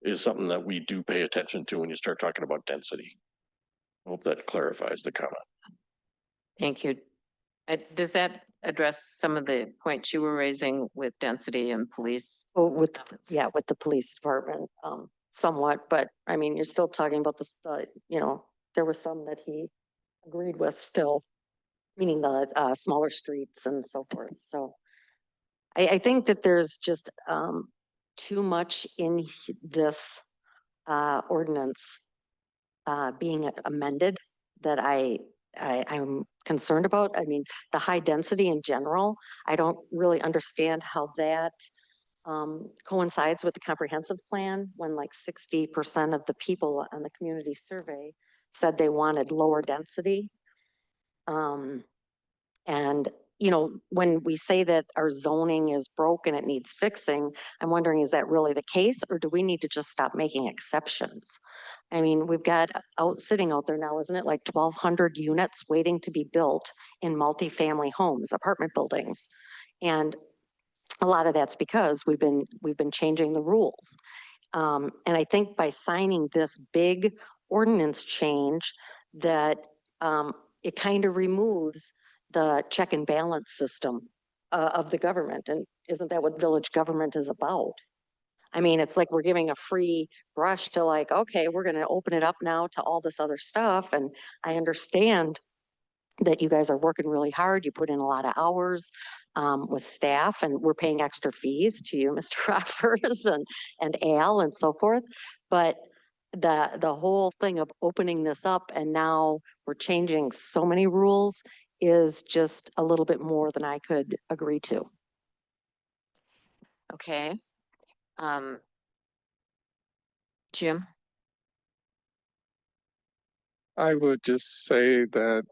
is something that we do pay attention to when you start talking about density. I hope that clarifies the comment. Thank you. Does that address some of the points you were raising with density and police? Oh, with, methods? yeah, with the police department, somewhat, but I mean, you're still talking about this, there were some that he agreed with still, meaning the, smaller streets and so forth, so. I think that there's just, too much in this, ordinance, being amended that I'm concerned about. I mean, the high density in general, I don't really understand how that coincides with the comprehensive plan when like 60% of the people on the community survey said they wanted lower density. And when we say that our zoning is broken, it needs fixing, I'm wondering, is that really the case, or do we need to just stop making exceptions? I mean, we've got sitting out there now, isn't it, like 1,200 units waiting to be built in multifamily homes, apartment buildings. And a lot of that's because we've been changing the rules. And I think by signing this big ordinance change that it kind of removes the check and balance system of the government. And isn't that what village government is about? I mean, it's like we're giving a free brush to like, okay, we're going to open it up now to all this other stuff. And I understand that you guys are working really hard. You put in a lot of hours with staff, and we're paying extra fees to you, Mr. Roffers and Al and so forth. But the whole thing of opening this up and now we're changing so many rules is just a little bit more than I could agree to. Okay. Jim? I would just say that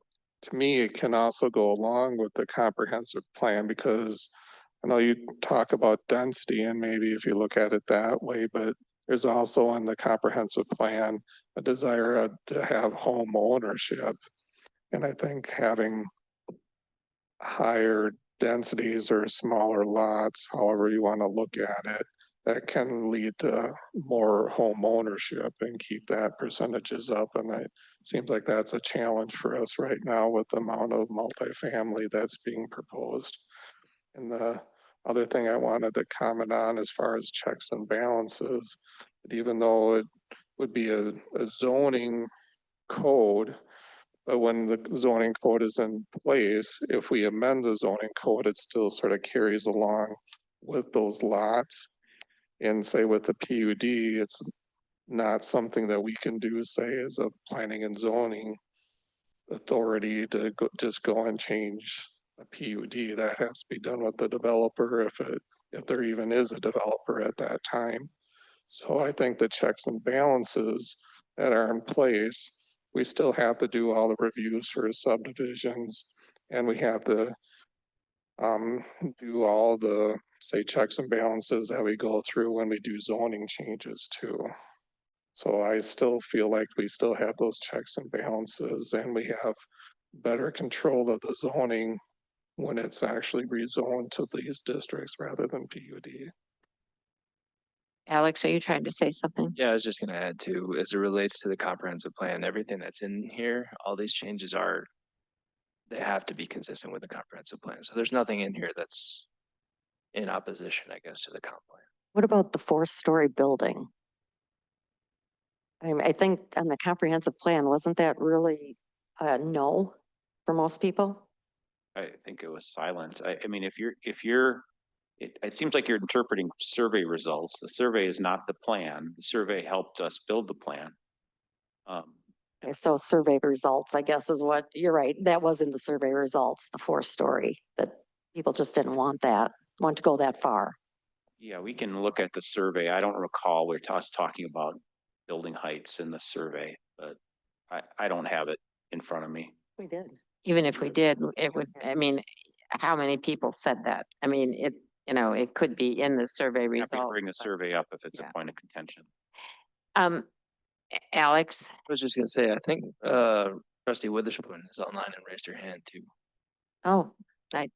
to me, it can also go along with the comprehensive plan because I know you talk about density and maybe if you look at it that way, but there's also in the comprehensive plan a desire to have home ownership. And I think having higher densities or smaller lots, however you want to look at it, that can lead to more home ownership and keep that percentages up. And it seems like that's a challenge for us right now with the amount of multifamily that's being proposed. And the other thing I wanted to comment on as far as checks and balances, that even though it would be a zoning code, but when the zoning code is in place, if we amend the zoning code, it still sort of carries along with those lots. And say with the PUD, it's not something that we can do, say, as a planning and zoning authority to just go and change a PUD. That has to be done with the developer if there even is a developer at that time. So I think the checks and balances that are in place, we still have to do all the reviews for subdivisions, and we have to do all the, say, checks and balances that we go through when we do zoning changes too. So I still feel like we still have those checks and balances and we have better control of the zoning when it's actually rezoned to these districts rather than PUD. Alex, are you trying to say something? Yeah, I was just gonna add too, as it relates to the comprehensive plan, everything that's in here, all these changes they have to be consistent with the comprehensive plan. So there's nothing in here that's in opposition, I guess, to the comp plan. What about the 4-story building? I think on the comprehensive plan, wasn't that really a no for most people? I think it was silent. I mean, it seems like you're interpreting survey results. The survey is not the plan. The survey helped us build the plan. Okay, so survey results, I guess, is what, you're right, that was in the survey results, the 4-story, that people just didn't want to go that far. Yeah, we can look at the survey. I don't recall us talking about building heights in the survey, but I don't have it in front of me. We did. Even if we did, it would, I mean, how many people said that? I mean, it, you know, it could be in the survey Happy to result. bring the survey up if it's a Yeah. point of contention. Alex, I was just gonna say, I think, trustee Witherspoon is online and raised her hand too. oh, I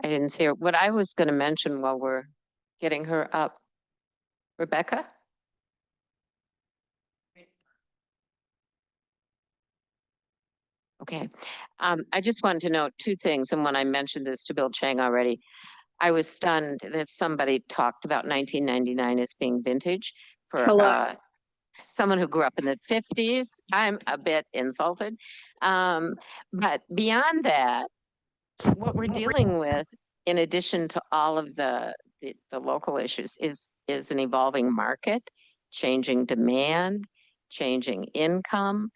didn't see her. What I was gonna mention while we're getting her up. Rebecca? Okay, I just wanted to note two things, and when I mentioned this to Bill Chang already, I was stunned that somebody talked about 1999 as being vintage for someone who grew up in the 50s. I'm a bit insulted. But beyond that, what we're dealing with, in addition to all of the local issues, is an evolving market, changing demand, changing income.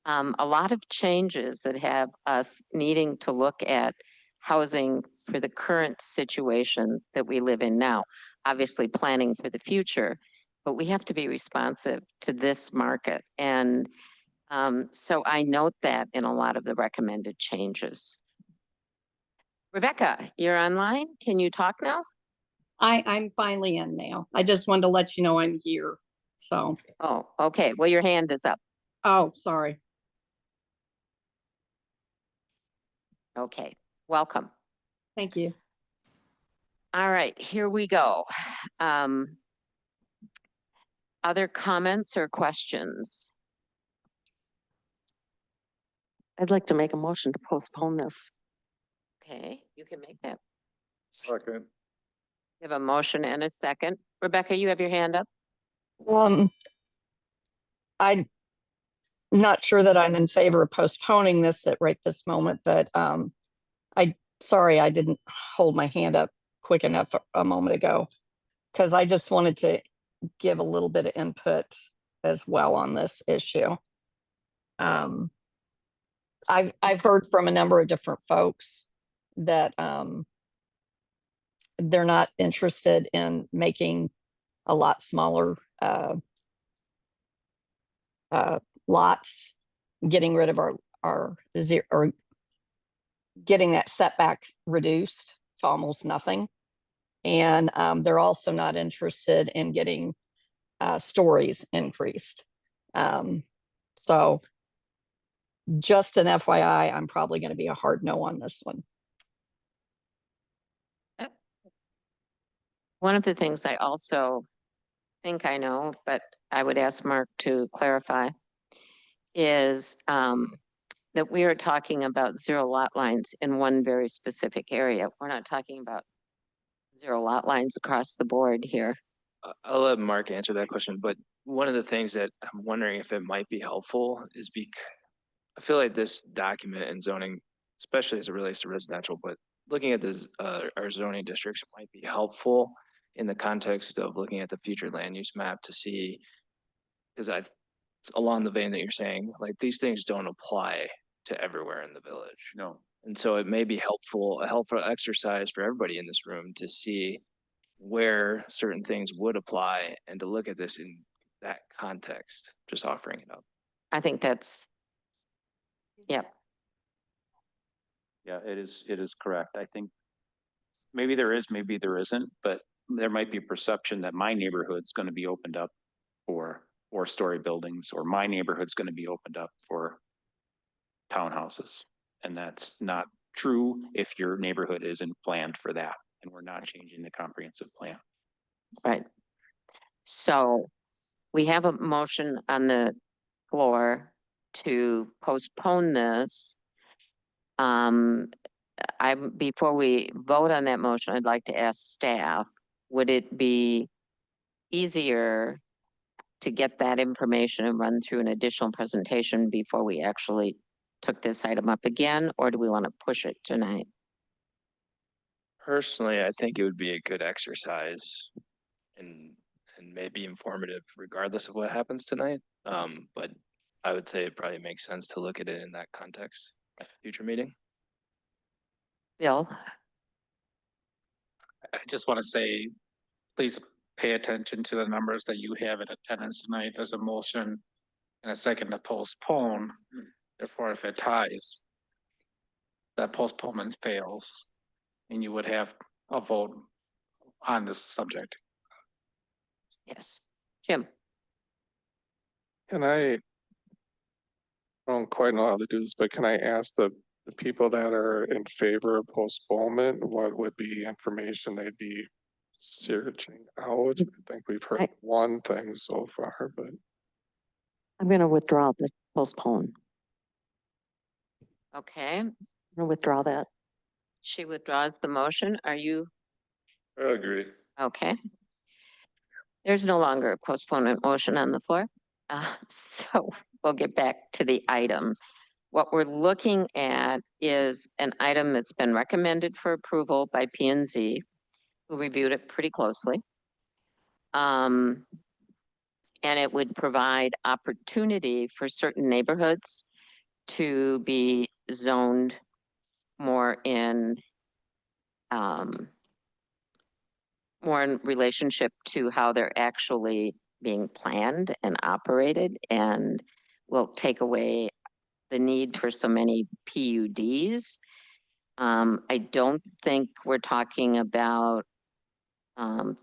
A lot of changes that have us needing to look at housing for the current situation that we live in now. Obviously planning for the future, but we have to be responsive to this market. And so I note that in a lot of the recommended changes. Rebecca, you're online. Can you talk now? I'm finally in now. I just wanted to let you know I'm here. So, Oh, okay. Well, your hand is up. oh, sorry. Okay, welcome. Thank you. All right, here we go. Other comments or questions? I'd like to make a motion to postpone this. Okay, you can make that. Second. We have a motion and a second. Rebecca, you have your hand up? I'm not sure that I'm in favor of postponing this at right this moment, but sorry, I didn't hold my hand up quick enough a moment ago. Because I just wanted to give a little bit of input as well on this issue. I've heard from a number of different folks that they're not interested in making a lot smaller lots, getting rid of our zero, or getting that setback reduced to almost nothing. And they're also not interested in getting stories increased. So just an FYI, I'm probably going to be a hard no on this one. One of the things I also think I know, but I would ask Mark to clarify, is that we are talking about zero lot lines in one very specific area. We're not talking about zero lot lines across the board here. I'll let Mark answer that question, but one of the things that I'm wondering if it might be helpful is I feel like this document and zoning, especially as it relates to residential, but looking at this, our zoning districts might be helpful in the context of looking at the future land use map to see, because along the vein that you're saying, like these things don't apply to everywhere in the village. No. And so it may be a helpful exercise for everybody in this room to see where certain things would apply and to look at this in that context, just offering it up. I think that's, yep. Yeah, it is correct. I think maybe there is, maybe there isn't, but there might be perception that my neighborhood's going to be opened up for four-story buildings, or my neighborhood's going to be opened up for townhouses. And that's not true if your neighborhood isn't planned for that, and we're not changing the comprehensive plan. Right. So we have a motion on the floor to postpone this. Before we vote on that motion, I'd like to ask staff, would it be easier to get that information and run through an additional presentation before we actually took this item up again, or do we want to push it tonight? Personally, I think it would be a good exercise and maybe informative regardless of what happens tonight. But I would say it probably makes sense to look at it in that context at a future meeting. Bill? I just want to say, please pay attention to the numbers that you have in attendance tonight. There's a motion and a second to postpone. Therefore, if it ties, that postponement fails, and you would have a vote on this subject. Yes. Jim? Can I don't quite know how to do this, but can I ask the people that are in favor of postponement, what would be information they'd be searching out? I think we've heard one thing so far, but I'm gonna withdraw the postpone. Okay, I'm gonna withdraw that. she withdraws the motion. Are you, I agree. okay? There's no longer a postponement motion on the floor. So we'll get back to the item. What we're looking at is an item that's been recommended for approval by P and Z, who reviewed it pretty closely. And it would provide opportunity for certain neighborhoods to be zoned more in more in relationship to how they're actually being planned and operated, and will take away the need for so many PUDs. I don't think we're talking about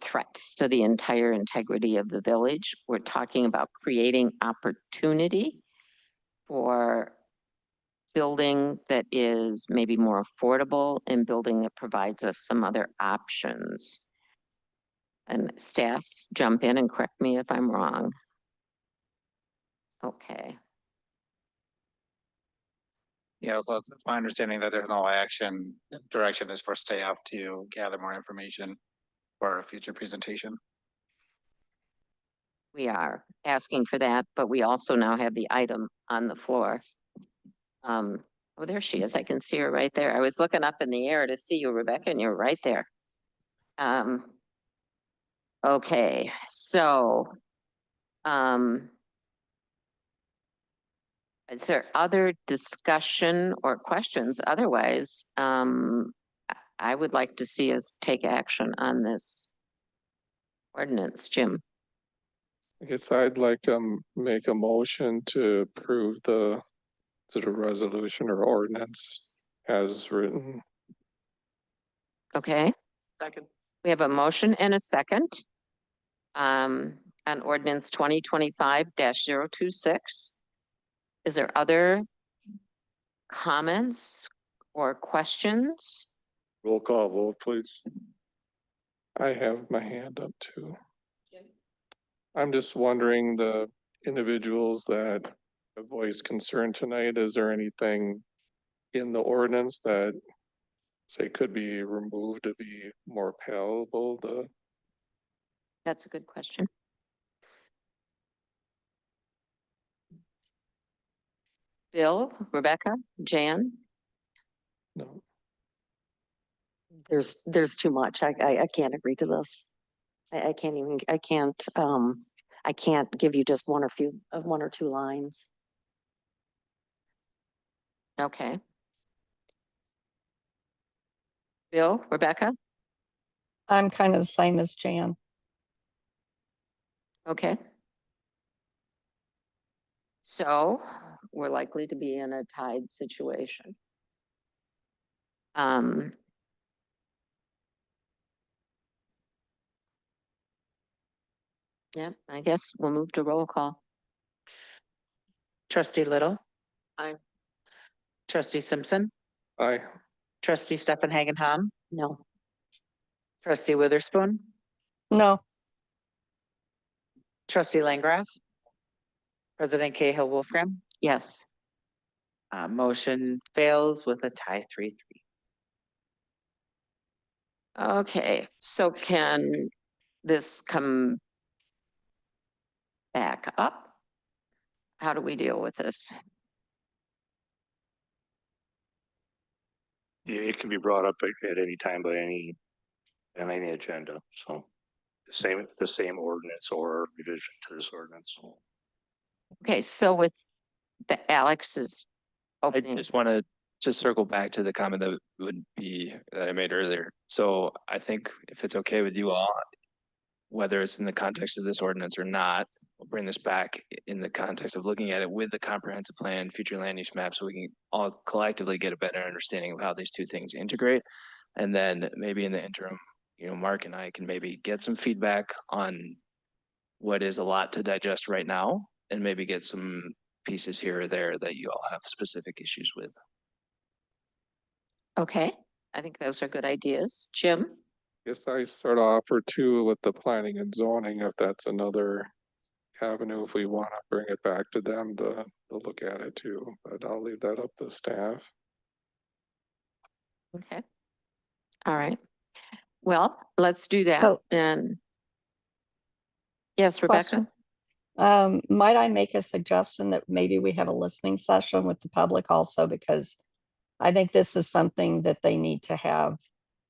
threats to the entire integrity of the village. We're talking about creating opportunity for building that is maybe more affordable and building that provides us some other options. And staff, jump in and correct me if I'm wrong. Okay, Yeah, so it's my understanding that there's no action. Direction is for staff to gather more information for a future presentation. we are asking for that, but we also now have the item on the floor. Oh, there she is. I can see her right there. I was looking up in the air to see you, Rebecca, and you're right there. Okay, so, is there other discussion or questions? Otherwise, I would like to see us take action on this ordinance. Jim? I guess I'd like to make a motion to approve the sort of resolution or ordinance as written. Okay, Second. we have a motion and a second on ordinance 2025-026. Is there other comments or questions? Roll call vote, please. I have my hand up too. I'm just wondering, the individuals that have voiced concern tonight, is there anything in the ordinance that say could be removed to be more palatable? That's a good question. Bill, Rebecca, Jan? No. There's too much. I can't agree to this. I can't give you just one or two lines. Okay. Bill, Rebecca? I'm kind of the same as Jan. Okay. So we're likely to be in a tied situation. Yeah, I guess we'll move to roll call. Trustee Little. Aye. Trustee Simpson. Aye. Trustee Stefan Hagenham. No. Trustee Witherspoon. No, Trustee Langraff. President Cahill Wolfgram. Yes. Motion fails with a tie 3-3. Okay, so can this come back up? How do we deal with this? Yeah, it can be brought up at any time by on any agenda, so the same ordinance or revision to this ordinance. Okay, so with the Alex's I opening, just want to circle back to the comment that I made earlier. So I think if it's okay with you all, whether it's in the context of this ordinance or not, we'll bring this back in the context of looking at it with the comprehensive plan, future land use map, so we can all collectively get a better understanding of how these two things integrate. And then maybe in the interim, Mark and I can maybe get some feedback on what is a lot to digest right now, and maybe get some pieces here or there that you all have specific issues with. Okay, I think those are good ideas. Jim? Guess I sort of offer too with the planning and zoning, if that's another avenue, if we want to bring it back to them to look at it too, but I'll leave that up to staff. Okay. All right. Well, let's do that. Oh. And yes, Rebecca? Question. Might I make a suggestion that maybe we have a listening session with the public also, because I think this is something that they need to have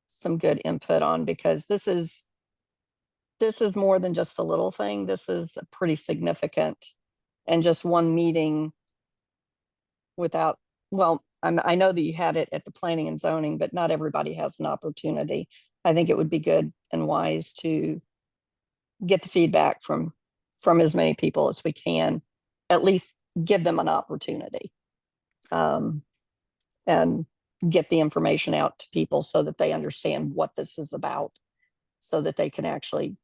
some good input on, because this is more than just a little thing. This is pretty significant, and just one meeting without, well, I know that you had it at the planning and zoning, but not everybody has an opportunity. I think it would be good and wise to get the feedback from as many people as we can, at least give them an opportunity. And get the information out to people so that they understand what this is about, so that they can actually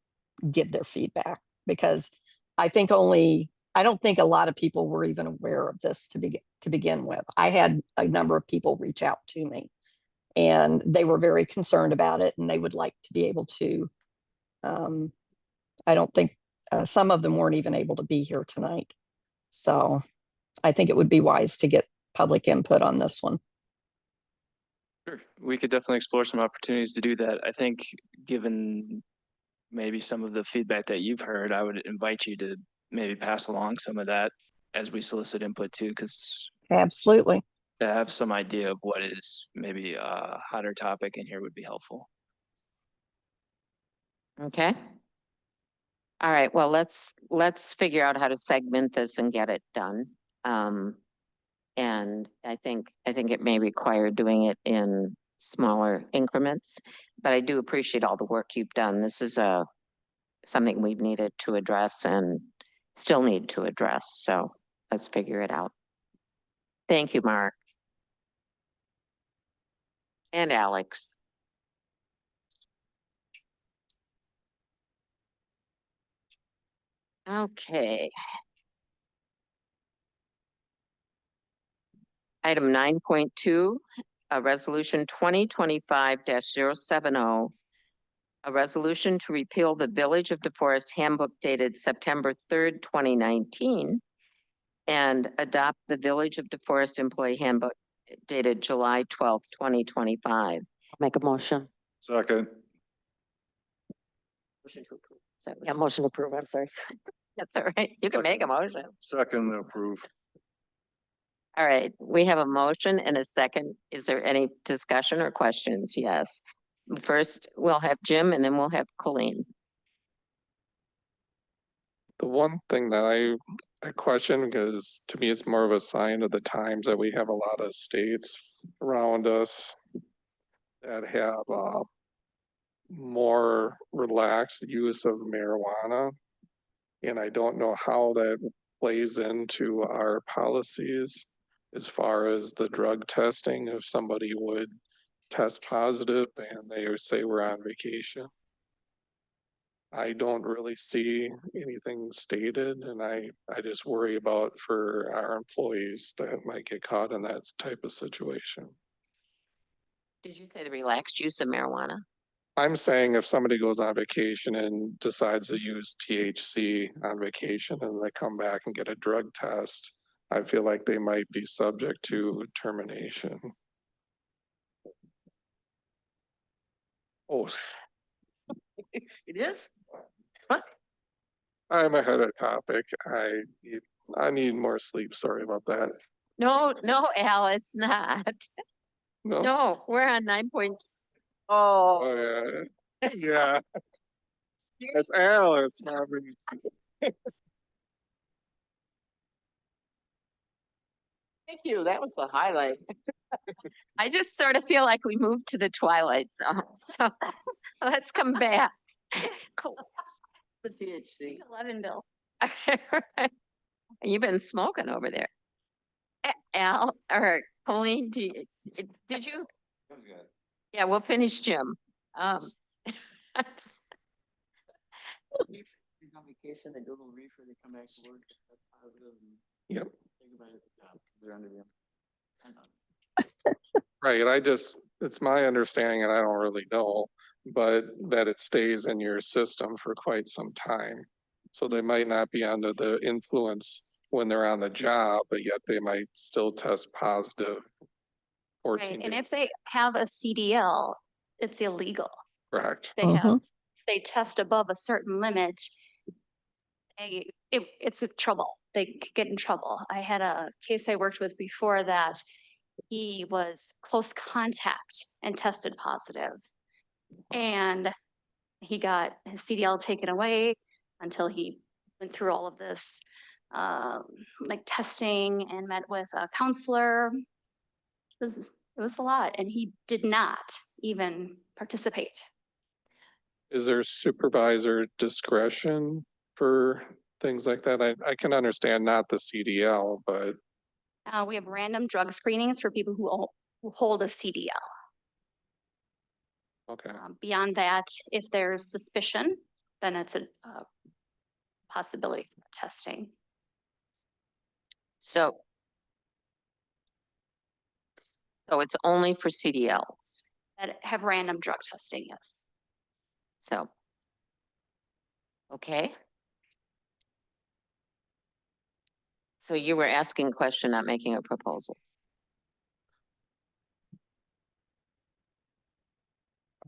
give their feedback. Because I don't think a lot of people were even aware of this to begin with. I had a number of people reach out to me, and they were very concerned about it, and they would like to be able to, I don't think, some of them weren't even able to be here tonight. So I think it would be wise to get public input on this one. Sure, we could definitely explore some opportunities to do that. I think given maybe some of the feedback that you've heard, I would invite you to maybe pass along some of that as we solicit input too, because Absolutely. to have some idea of what is maybe a hotter topic in here would be helpful. Okay. All right, well, let's figure out how to segment this and get it done. And I think it may require doing it in smaller increments, but I do appreciate all the work you've done. This is something we've needed to address and still need to address. So let's figure it out. Thank you, Mark. And Alex. Okay. Item 9.2, a resolution 2025-070, a resolution to repeal the Village of DeForest Handbook dated September 3rd, 2019, and adopt the Village of DeForest Employee Handbook dated July 12th, 2025. Make a motion. Second. Motion to approve. Is that what- Yeah, motion to approve. I'm sorry. That's all right. You can make a motion. Second approve. All right, we have a motion and a second. Is there any discussion or questions? Yes. First, we'll have Jim and then we'll have Colleen. The one thing that I question, because to me it's more of a sign of the times that we have a lot of states around us that have more relaxed use of marijuana. And I don't know how that plays into our policies as far as the drug testing. If somebody would test positive and they would say we're on vacation, I don't really see anything stated, and I just worry about for our employees that might get caught in that type of situation. Did you say the relaxed use of marijuana? I'm saying if somebody goes on vacation and decides to use THC on vacation and they come back and get a drug test, I feel like they might be subject to termination. Oh, It is? I'm ahead of topic. I need more sleep. Sorry about that. No, Al, it's not. No. No, we're on 9. Oh, Oh yeah. Yeah. It's Alice, not me. thank you. That was the highlight. I just sort of feel like we moved to the twilight zone. So let's come back. The THC. 11 bill. You've been smoking over there. Al, or Colleen, did you? Yeah, we'll finish Jim. On vacation, they go to reefer, they come back to work. That's positive and Yep. think about it, they're under the. Right, it's my understanding, and I don't really know, but that it stays in your system for quite some time. So they might not be under the influence when they're on the job, but yet they might still test positive. 14 Right, and days. if they have a CDL, it's illegal. Correct. They have, they test above a certain limit. It's a trouble. They could get in trouble. I had a case I worked with before that. He was close contact and tested positive. And he got his CDL taken away until he went through all of this, like testing and met with a counselor. It was a lot, and he did not even participate. Is there supervisor discretion for things like that? I can understand not the CDL, but We have random drug screenings for people who hold a CDL. okay. Beyond that, if there's suspicion, then it's a possibility for testing. So it's only for CDLs. That have random drug testing, yes. So. Okay. So you were asking a question, not making a proposal.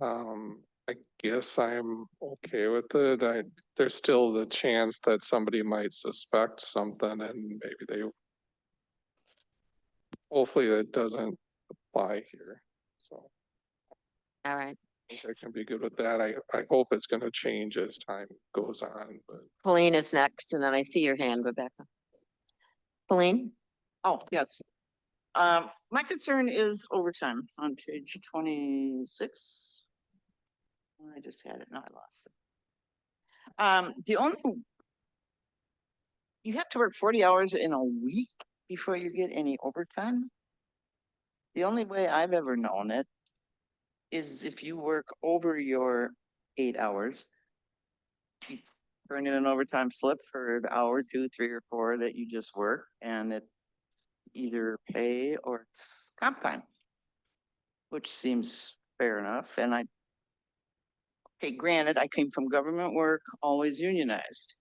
I guess I'm okay with it. There's still the chance that somebody might suspect something and maybe they. Hopefully that doesn't apply here, so. All right. I think I can be good with that. I hope it's gonna change as time goes on, but. Colleen is next, and then I see your hand, Rebecca. Colleen? Oh, yes. My concern is overtime on page 26. I just had it, now I lost it. You have to work 40 hours in a week before you get any overtime. The only way I've ever known it is if you work over your 8 hours, you turn in an overtime slip for the hour, 2, 3, or 4 that you just work, and it's either pay or it's comp time, which seems fair enough. And okay, granted, I came from government work, always unionized.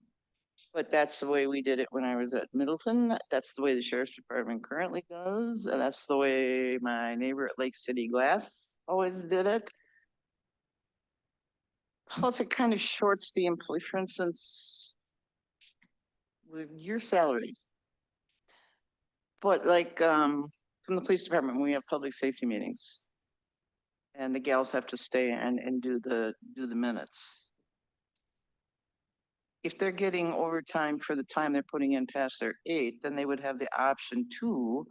But that's the way we did it when I was at Middleton. That's the way the sheriff's department currently does. And that's the way my neighbor at Lake City Glass always did it. Plus, it kind of shorts the employee, for instance, with your salary. But like from the police department, we have public safety meetings. And the gals have to stay and do the minutes. If they're getting overtime for the time they're putting in past their 8, then they would have the option too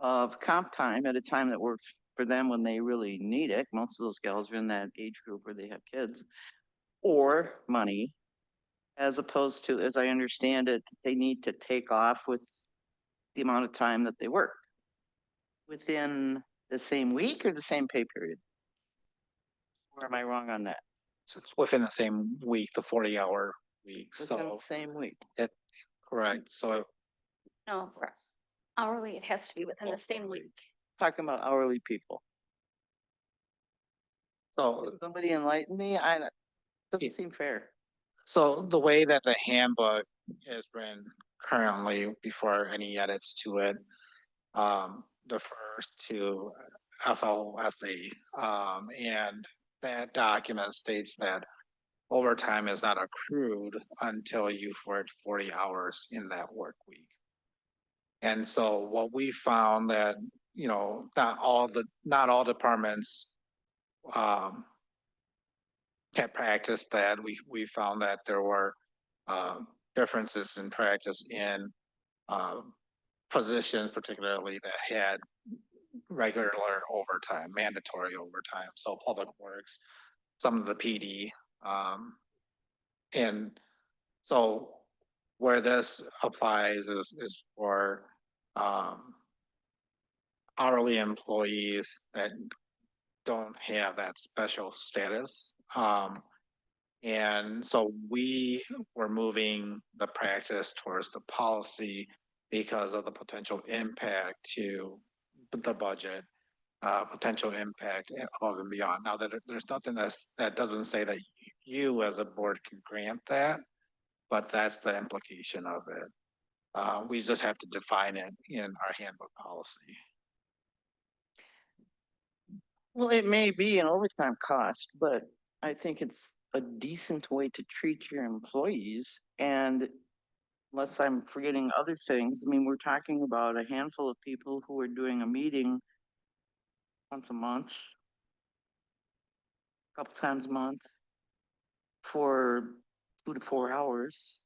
of comp time at a time that works for them when they really need it. Most of those gals are in that age group where they have kids, or money, as opposed to, as I understand it, they need to take off with the amount of time that they work within the same week or the same pay period. Or am I wrong on that? So it's within the same week, the 40-hour week, Within the so. same week. Correct, so. No, for hourly, it has to be within the same week. Talking about hourly people. So, Somebody enlighten me, doesn't seem fair. so the way that the handbook is written currently, before any edits to it, defers to FLSA, and that document states that overtime is not accrued until you've worked 40 hours in that work week. And so what we found that, not all departments had practiced that. We found that there were differences in practice in positions, particularly that had regular overtime, mandatory overtime. So public works, some of the PD, and so Where this applies is for, hourly employees that don't have that special status. And so we were moving the practice towards the policy because of the potential impact to the budget, potential impact above and beyond. Now that there's nothing that doesn't say that you as a board can grant that, but that's the implication of it. We just have to define it in our handbook policy. Well, it may be an overtime cost, but I think it's a decent way to treat your employees. And unless I'm forgetting other things, I mean, we're talking about a handful of people who are doing a meeting once a month, a couple times a month for 2 to 4 hours.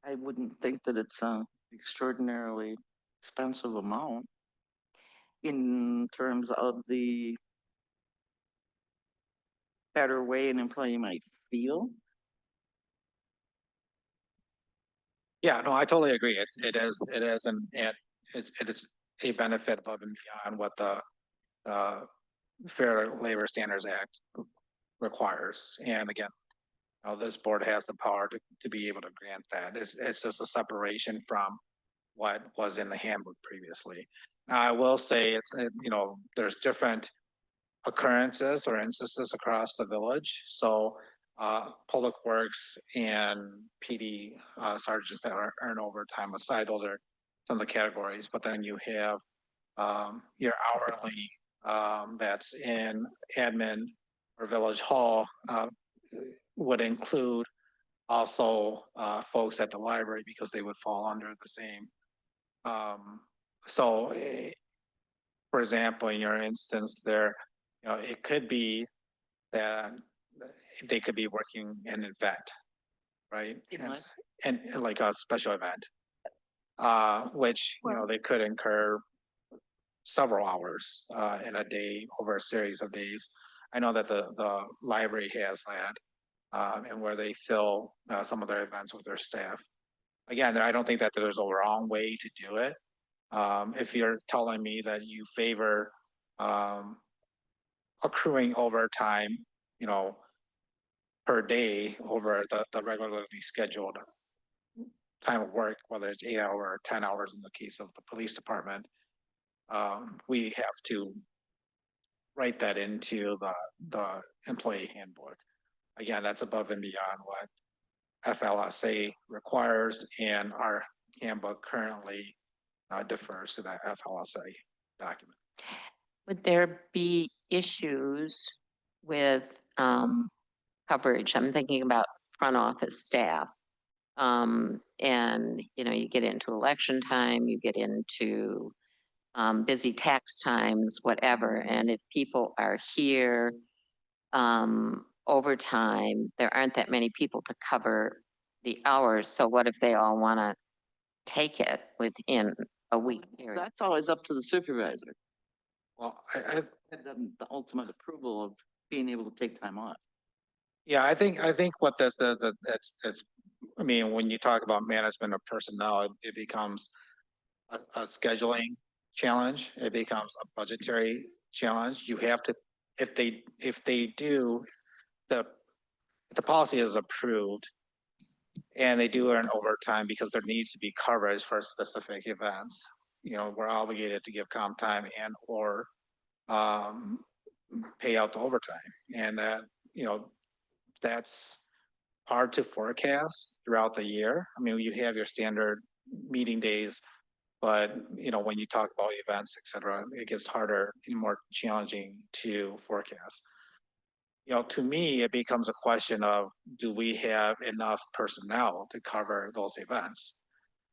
I wouldn't think that it's an extraordinarily expensive amount in terms of the better way an employee might feel. Yeah, no, I totally agree. It is it is a benefit above and beyond what the Fair Labor Standards Act requires. And again, this board has the power to be able to grant that. It's just a separation from what was in the handbook previously. Now, I will say there's different occurrences or instances across the village. So Public Works and PD sergeants that earn overtime aside, those are some of the categories. But then you have your hourly that's in admin or village hall would include also folks at the library because they would fall under the same. For example, in your instance there, it could be that they could be working an event, right? And like a special event, which, they could incur several hours in a day over a series of days. I know that the library has that, and where they fill some of their events with their staff. Again, I don't think that there's a wrong way to do it. If you're telling me that you favor accruing overtime, per day over the regularly scheduled time of work, whether it's 8 hours or 10 hours in the case of the police department, we have to write that into the employee handbook. Again, that's above and beyond what FLSA requires, and our handbook currently defers to that FLSA document. Would there be issues with coverage? I'm thinking about front office staff. And, you get into election time, you get into busy tax times, whatever. And if people are here overtime, there aren't that many people to cover the hours. So what if they all want to take it within a week period? That's always up to the supervisor. Well, the ultimate approval of being able to take time off. Yeah, I think what that's I mean, when you talk about management of personnel, it becomes a scheduling challenge. It becomes a budgetary challenge. You have to, if they do, if the policy is approved and they do earn overtime because there needs to be coverage for specific events, we're obligated to give comp time and or pay out the overtime. And that, that's hard to forecast throughout the year. I mean, you have your standard meeting days, but when you talk about events, et cetera, it gets harder and more challenging to forecast. To me, it becomes a question of, do we have enough personnel to cover those events?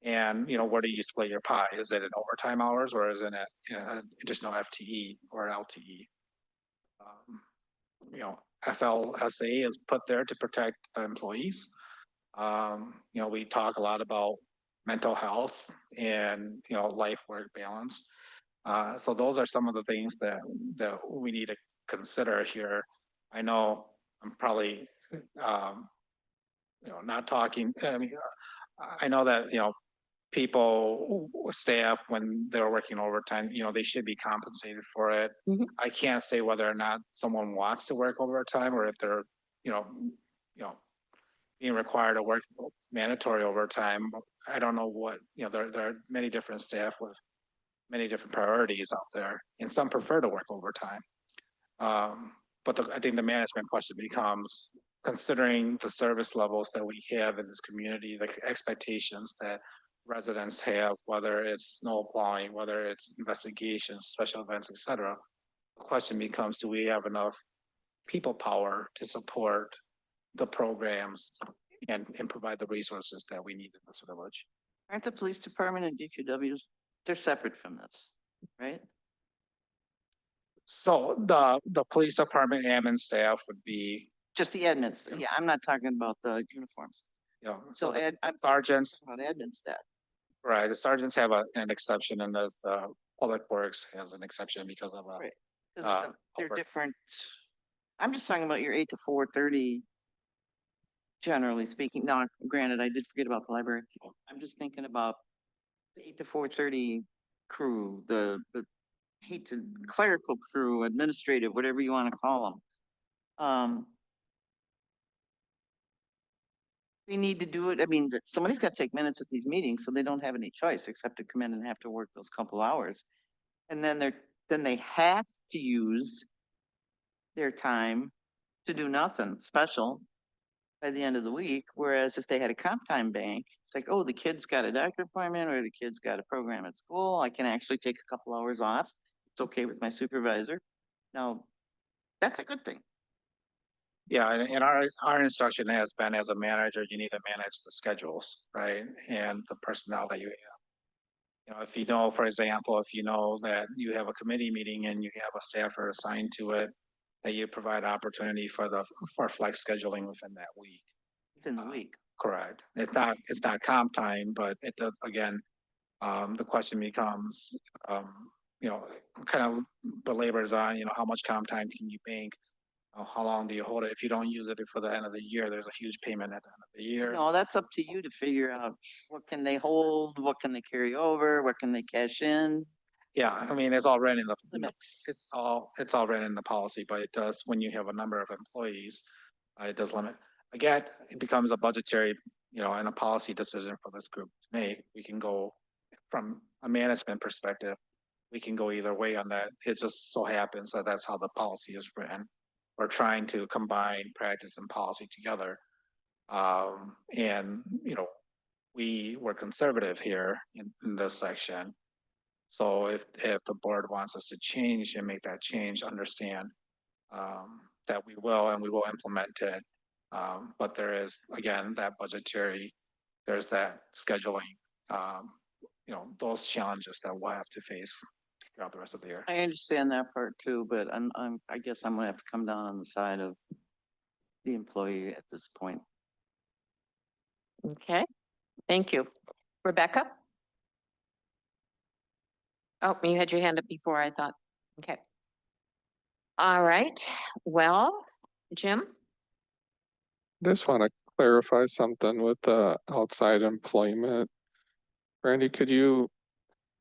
And, where do you split your pie? Is it in overtime hours or is it an additional FTE or LTE? FLSA is put there to protect the employees. We talk a lot about mental health and, life-work balance. So those are some of the things that we need to consider here. I know I'm probably, not talking, I know that, people, staff, when they're working overtime, they should be compensated for it. Mhm. I can't say whether or not someone wants to work overtime or if they're, being required to work mandatory overtime. I don't know what, there are many different staff with many different priorities out there, and some prefer to work overtime. But I think the management question becomes, considering the service levels that we have in this community, the expectations that residents have, whether it's snow plowing, whether it's investigations, special events, et cetera. The question becomes, do we have enough people power to support the programs and provide the resources that we need in this village? Aren't the police department and DPWs, they're separate from this, right? So the police department admin staff would be, Just the admin, yeah, I'm not talking about the uniforms. so So I'm sergeants, about admin staff. right, the sergeants have an exception, and the public works has an exception because of Right. 'Cause they're over- different. I'm just talking about your 8 to 4:30. Generally speaking, now granted, I did forget about the library. I'm just thinking about the 8 to 4:30 crew, the hate to clerical crew, administrative, whatever you want to call them. They need to do it. I mean, somebody's got to take minutes at these meetings, so they don't have any choice except to come in and have to work those couple hours. And then they have to use their time to do nothing special by the end of the week. Whereas if they had a comp time bank, it's like, oh, the kid's got a doctor appointment or the kid's got a program at school. I can actually take a couple hours off. It's okay with my supervisor. Now, that's a good thing. Yeah, and our instruction has been, as a manager, you need to manage the schedules, right? And the personnel that you have. If for example, if you know that you have a committee meeting and you have a staffer assigned to it, that you provide opportunity for flex scheduling within that week. Within the week. Correct. It's not comp time, but it does, again, the question becomes, kind of belabors on, how much comp time can you bank? How long do you hold it? If you don't use it before the end of the year, there's a huge payment at the end of the year. No, that's up to you to figure out what can they hold, what can they carry over, what can they cash in. Yeah, I mean, it's all written in the, Limits. it's all written in the policy, but it does, when you have a number of employees, it does limit. Again, it becomes a budgetary, and a policy decision for this group to make. We can go from a management perspective, we can go either way on that. It just so happens that that's how the policy is written. We're trying to combine practice and policy together. And, we were conservative here in this section. So if the board wants us to change and make that change, understand that we will, and we will implement it. But there is, again, that budgetary, there's that scheduling, those challenges that we'll have to face throughout the rest of the year. I understand that part too, but I guess I'm gonna have to come down on the side of the employee at this point. Okay, thank you. Rebecca? Oh, you had your hand up before, I thought. Okay. All right, well, Jim? Just want to clarify something with the outside employment. Randy,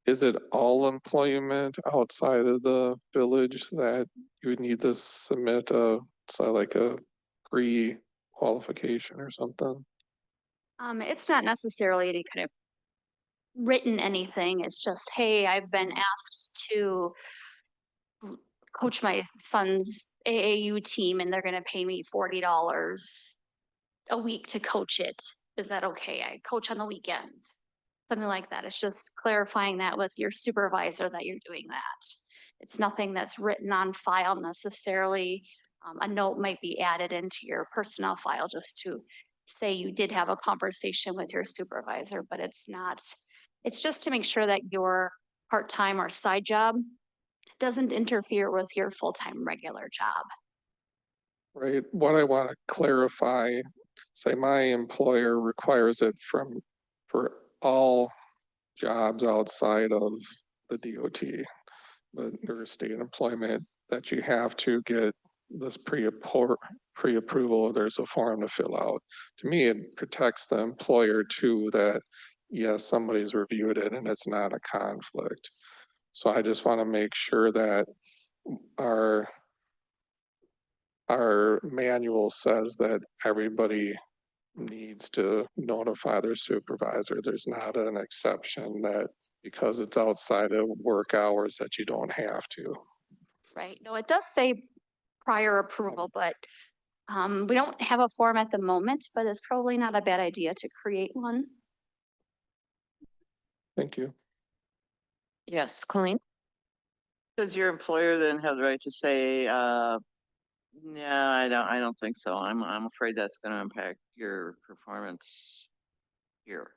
is it all employment outside of the village that you would need to submit like a pre-qualification or something? It's not necessarily any kind of written anything. It's just, hey, I've been asked to coach my son's AAU team and they're gonna pay me $40 a week to coach it. Is that okay? I coach on the weekends. Something like that. It's just clarifying that with your supervisor that you're doing that. It's nothing that's written on file necessarily. A note might be added into your personnel file just to say you did have a conversation with your supervisor, but it's not. It's just to make sure that your part-time or side job doesn't interfere with your full-time regular job. Right, what I want to clarify, say my employer requires it for all jobs outside of the DOT, but or state employment, that you have to get this pre-approval, there's a form to fill out. To me, it protects the employer too, that yes, somebody's reviewed it and it's not a conflict. So I just want to make sure that our manual says that everybody needs to notify their supervisor. There's not an exception that because it's outside of work hours that you don't have to. Right. No, it does say prior approval, but we don't have a form at the moment, but it's probably not a bad idea to create one. Thank you. Yes, Colleen? Does your employer then have the right to say, no, I don't think so. I'm afraid that's gonna impact your performance here.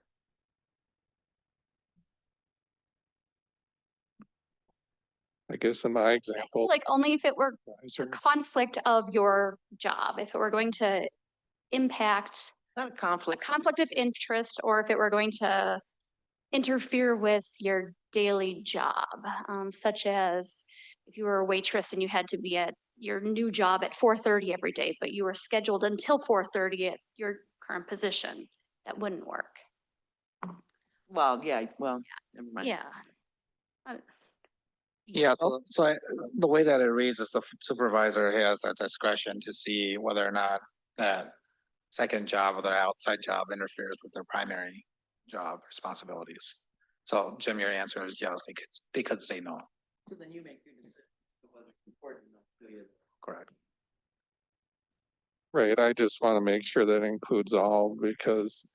I guess in my example. Like only if it were a supervisor- conflict of your job, if it were going to impact Not a a conflict. conflict of interest, or if it were going to interfere with your daily job, such as if you were a waitress and you had to be at your new job at 4:30 every day, but you were scheduled until 4:30 at your current position, that wouldn't work. Well, yeah, well, never mind. Yeah. Yeah, the way that it reads is the supervisor has that discretion to see whether or not that second job or their outside job interferes with their primary job responsibilities. So Jim, your answer is yes, they could say no. So then you make your decision whether it's important enough to you. Correct. Right, I just want to make sure that includes all, because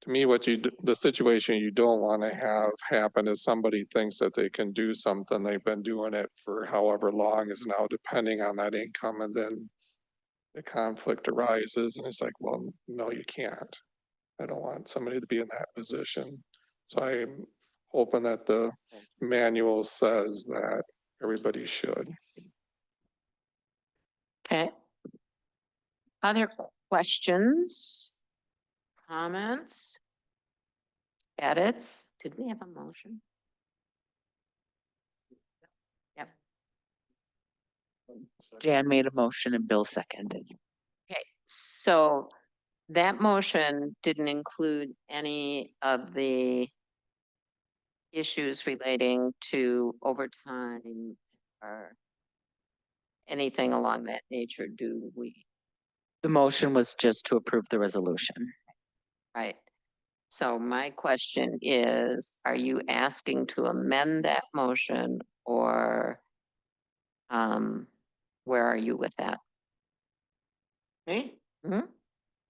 to me, the situation you don't want to have happen is somebody thinks that they can do something, they've been doing it for however long is now depending on that income, and then the conflict arises, and it's like, well, no, you can't. I don't want somebody to be in that position. So I'm hoping that the manual says that everybody should. Okay. Other questions? Comments? Edits? Did we have a motion? Yep. Jan made a motion and Bill seconded. Okay, so that motion didn't include any of the issues relating to overtime or anything along that nature, do we? The motion was just to approve the resolution. Right. So my question is, are you asking to amend that motion or where are you with that? Me? Hmm?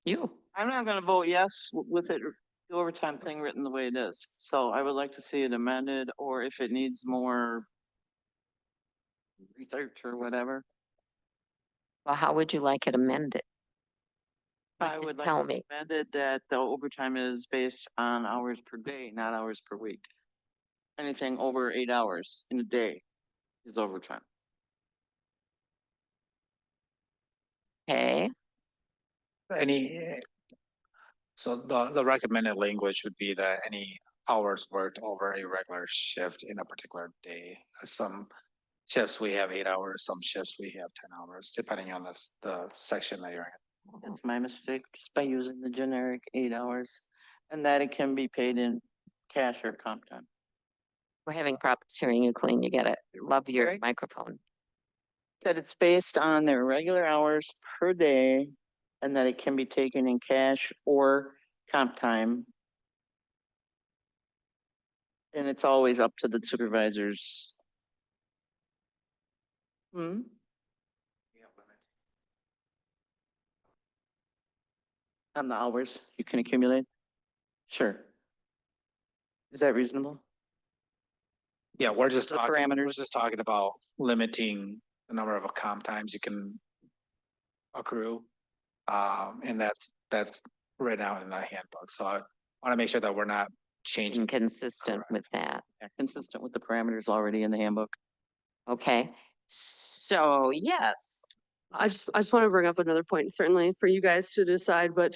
You? I'm not gonna vote yes with it, the overtime thing written the way it is. So I would like to see it amended, or if it needs more research or whatever. Well, how would you like it amended? I would like Tell to me. amend it that the overtime is based on hours per day, not hours per week. Anything over 8 hours in a day is overtime. Okay, So the recommended language would be that any hours worked over a regular shift in a particular day. Some shifts we have 8 hours, some shifts we have 10 hours, depending on the section that you're in. That's my mistake, just by using the generic 8 hours. And that it can be paid in cash or comp time. we're having problems hearing you, Colleen. You get it. Love your Right. microphone. That it's based on their regular hours per day and that it can be taken in cash or comp time. And it's always up to the supervisors. Hmm? On the hours you can accumulate? Sure. Is that reasonable? Yeah, we're just The talking, we're parameters. just talking about limiting the number of comp times you can accrue. And that's right now in the handbook. So I want to make sure that we're not changing. Inconsistent with that. Yeah, consistent with the parameters already in the handbook. Okay, so yes, I just want to bring up another point, certainly for you guys to decide, but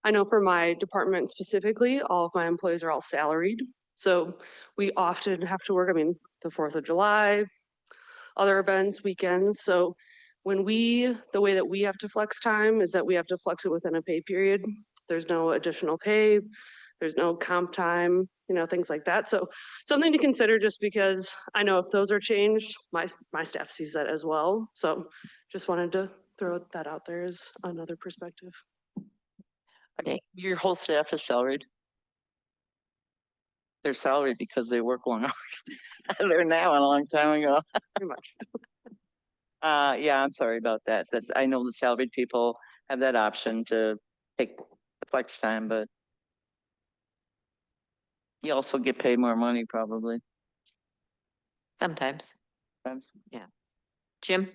I know for my department specifically, all of my employees are all salaried. So we often have to work, I mean, the 4th of July, other events, weekends. So the way that we have to flex time is that we have to flex it within a pay period. There's no additional pay, there's no comp time, things like that. So something to consider, just because I know if those are changed, my staff sees that as well. So just wanted to throw that out there as another perspective. Your whole staff is salaried? They're salaried because they work long hours. I learned that one a long time ago. Pretty much. Yeah, I'm sorry about that. That I know the salaried people have that option to take the flex time, but you also get paid more money probably. Sometimes. Yeah. Jim?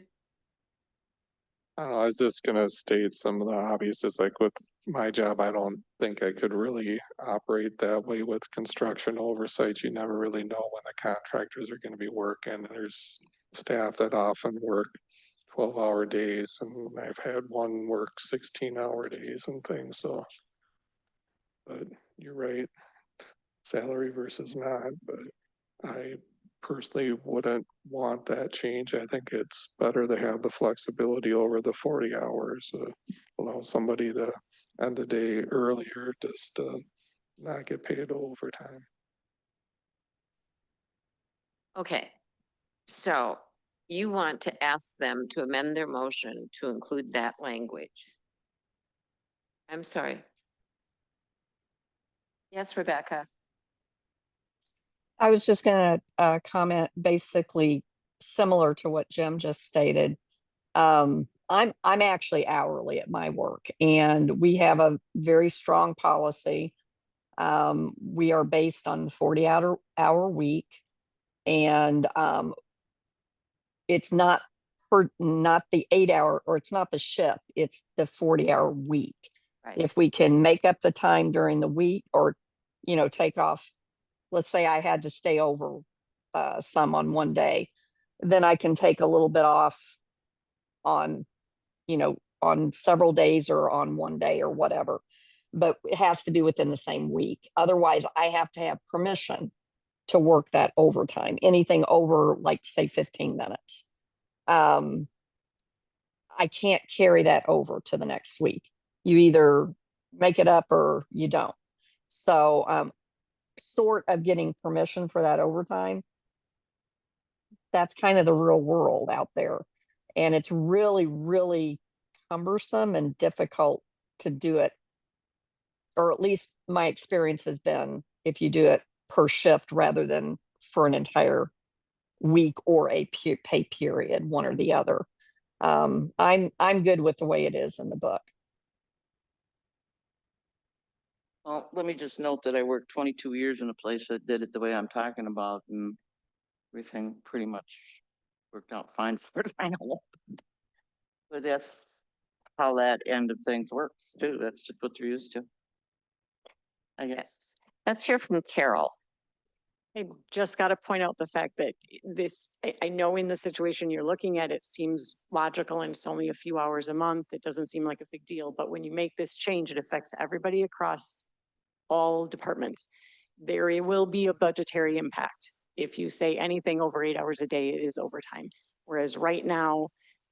I don't know, I was just gonna state some of the obvious, is like with my job, I don't think I could really operate that way with construction oversight. You never really know when the contractors are gonna be working. There's staff that often work 12-hour days, and I've had one work 16-hour days and things, so. But you're right, salary versus not, but I personally wouldn't want that change. I think it's better to have the flexibility over the 40 hours, allow somebody to end the day earlier, just to not get paid overtime. Okay, so you want to ask them to amend their motion to include that language? I'm sorry. Yes, Rebecca? I was just gonna comment basically similar to what Jim just stated. I'm actually hourly at my work, and we have a very strong policy. We are based on the 40-hour week, and it's not the 8-hour, or it's not the shift, it's the 40-hour week. Right. If we can make up the time during the week, or take off, let's say I had to stay over some on one day, then I can take a little bit off on several days or on one day or whatever. But it has to be within the same week. Otherwise, I have to have permission to work that overtime, anything over, like, say, 15 minutes. I can't carry that over to the next week. You either make it up or you don't. So sort of getting permission for that overtime, that's kind of the real world out there. And it's really, really cumbersome and difficult to do it. Or at least my experience has been, if you do it per shift rather than for an entire week or a pay period, one or the other. I'm good with the way it is in the book. Well, let me just note that I worked 22 years in a place that did it the way I'm talking about, and everything pretty much worked out fine for it. I know. But that's how that end of things works too. That's just what they're used to, I guess. Let's hear from Carol. I just got to point out the fact that I know in the situation you're looking at, it seems logical and it's only a few hours a month. It doesn't seem like a big deal, but when you make this change, it affects everybody across all departments. There will be a budgetary impact. If you say anything over 8 hours a day, it is overtime. Whereas right now,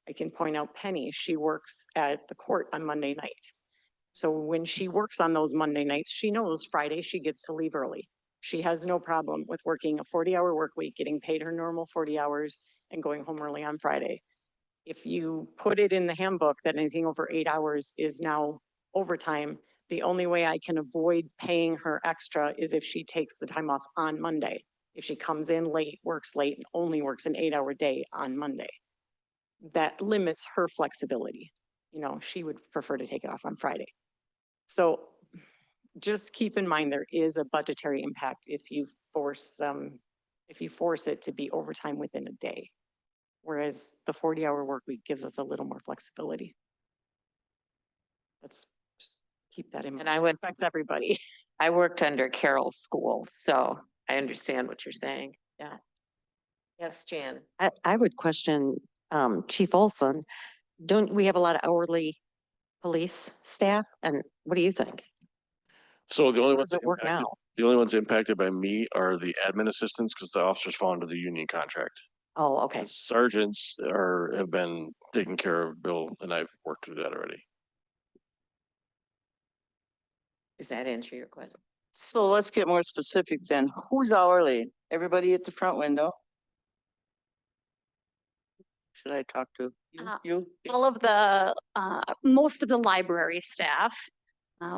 I can point out Penny, she works at the court on Monday night. So when she works on those Monday nights, she knows Friday she gets to leave early. She has no problem with working a 40-hour work week, getting paid her normal 40 hours and going home early on Friday. If you put it in the handbook that anything over 8 hours is now overtime, the only way I can avoid paying her extra is if she takes the time off on Monday. If she comes in late, works late, and only works an 8-hour day on Monday, that limits her flexibility. She would prefer to take it off on Friday. So just keep in mind, there is a budgetary impact if you force it to be overtime within a day. Whereas the 40-hour work week gives us a little more flexibility. Let's just keep that in mind. And It affects everybody. I worked under Carol's school, so I understand what you're saying. Yeah. Yes, Jan. I would question Chief Olson. Don't we have a lot of hourly police staff? And what do you think? So the only How ones does it work impacted, now? the only ones impacted by me are the admin assistants, because the officers fall under the union contract. Oh, okay. Sergeants have been taken care of, Bill, and I've worked through that already. Does that answer your question? So let's get more specific then. Who's hourly? Everybody at the front window? Should I talk to you? All of the, most of the library staff,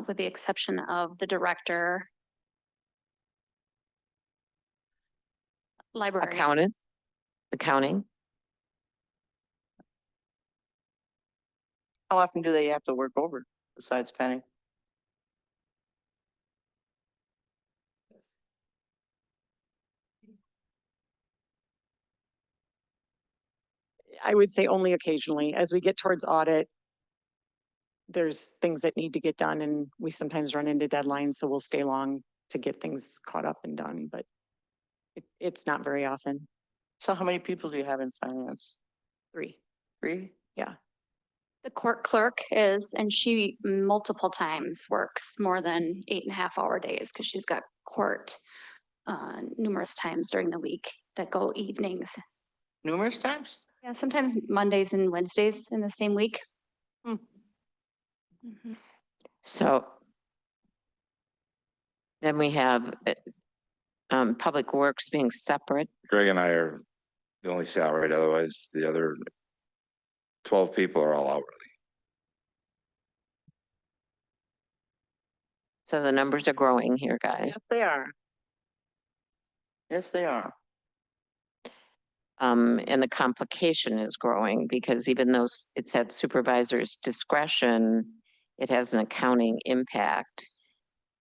with the exception of the director. Library. Accounting? How often do they have to work over besides Penny? I would say only occasionally. As we get towards audit, there's things that need to get done and we sometimes run into deadlines, so we'll stay long to get things caught up and done, but it's not very often. So how many people do you have in finance? 3. 3? Yeah. The court clerk is, and she multiple times works more than 8.5-hour days because she's got court numerous times during the week that go evenings. Numerous times? Yeah, sometimes Mondays and Wednesdays in the same week. So then we have Public Works being separate. Greg and I are the only salaried, otherwise the other 12 people are all hourly. So the numbers are growing here, guys. Yes, they are. Yes, they are. And the complication is growing because even though it's at supervisor's discretion, it has an accounting impact.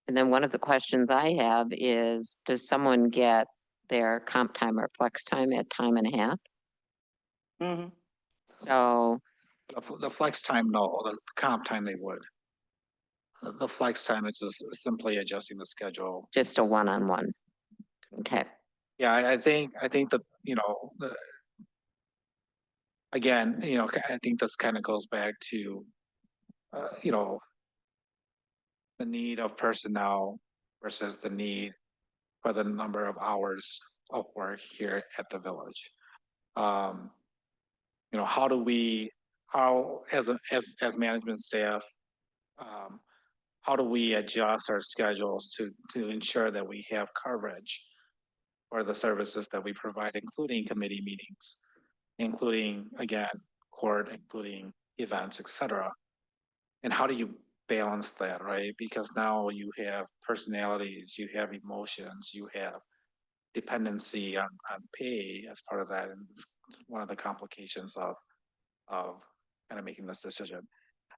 And then one of the questions I have is, does someone get their comp time or flex time at time and a half? Mm-hmm. So The flex time, no, the comp time they would. The flex time is just simply adjusting the schedule. just a one-on-one. Okay. Yeah, I think that, again, I think this kind of goes back to, the need of personnel versus the need for the number of hours of work here at the village. How do we, as management staff, how do we adjust our schedules to ensure that we have coverage for the services that we provide, including committee meetings, including, again, court, including events, etc. And how do you balance that, right? Because now you have personalities, you have emotions, you have dependency on pay as part of that. And it's one of the complications of kind of making this decision.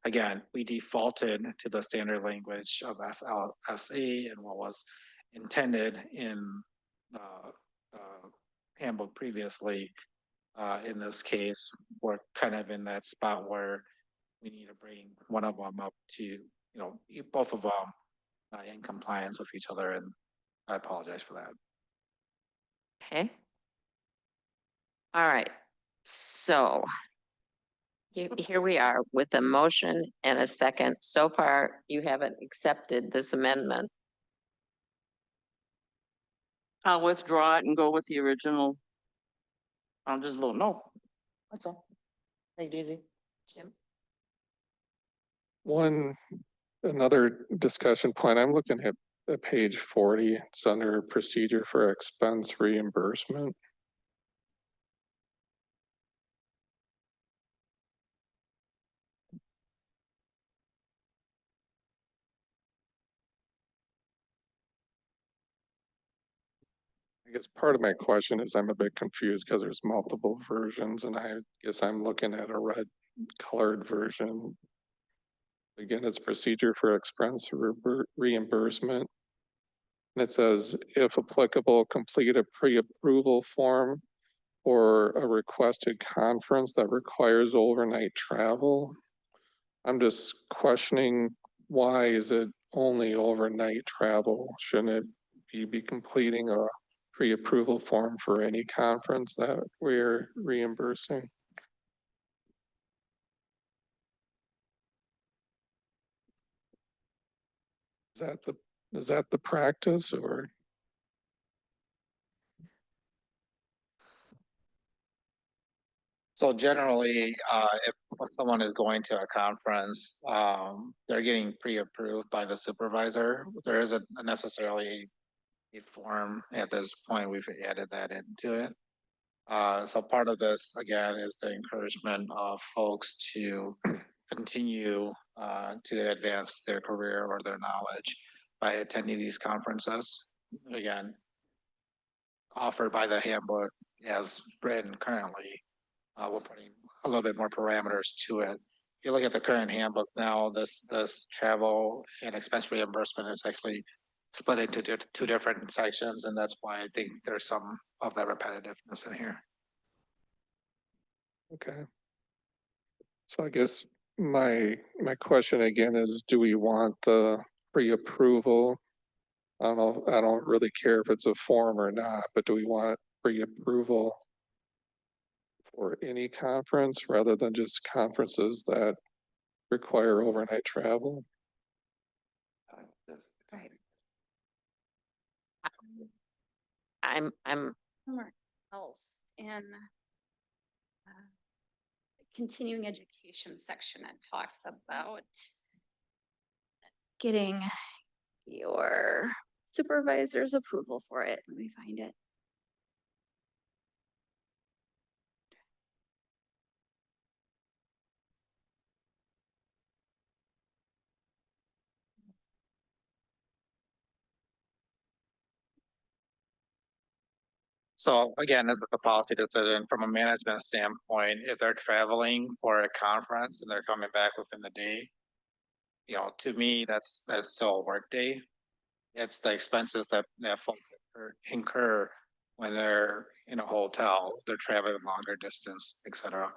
Again, we defaulted to the standard language of FLSA and what was intended in the handbook previously. In this case, we're kind of in that spot where we need to bring one of them up to, both of them in compliance with each other. And I apologize for that. Okay. All right. So here we are with a motion and a second. So far, you haven't accepted this amendment. I'll withdraw it and go with the original. I'll just vote no. That's all. Take it easy. Jim? Another discussion point, I'm looking at page 40, it's under procedure for expense reimbursement. I guess part of my question is I'm a bit confused because there's multiple versions and I guess I'm looking at a red colored version. Again, it's procedure for expense reimbursement. And it says, if applicable, complete a pre-approval form or a requested conference that requires overnight travel. I'm just questioning, why is it only overnight travel? Shouldn't it be completing a pre-approval form for any conference that we're reimbursing? Is that the practice or? So generally, if someone is going to a conference, they're getting pre-approved by the supervisor. There isn't necessarily a form at this point. We've added that into it. So part of this, again, is the encouragement of folks to continue to advance their career or their knowledge by attending these conferences. Again, offered by the handbook as written currently. We're putting a little bit more parameters to it. If you look at the current handbook now, this travel and expense reimbursement is actually split into two different sections, and that's why I think there's some of that repetitiveness in here. Okay. So I guess my question again is, do we want the pre-approval? I don't know, I don't really care if it's a form or not, but do we want pre-approval for any conference rather than just conferences that require overnight travel? Right. I'm Somewhere else in continuing education section, it talks about getting your supervisor's approval for it. Let me find it. So again, this is a policy decision from a management standpoint. If they're traveling for a conference and they're coming back within the day, you know, to me, that's still a work day. It's the expenses that folks incur when they're in a hotel, they're traveling longer distance, et cetera.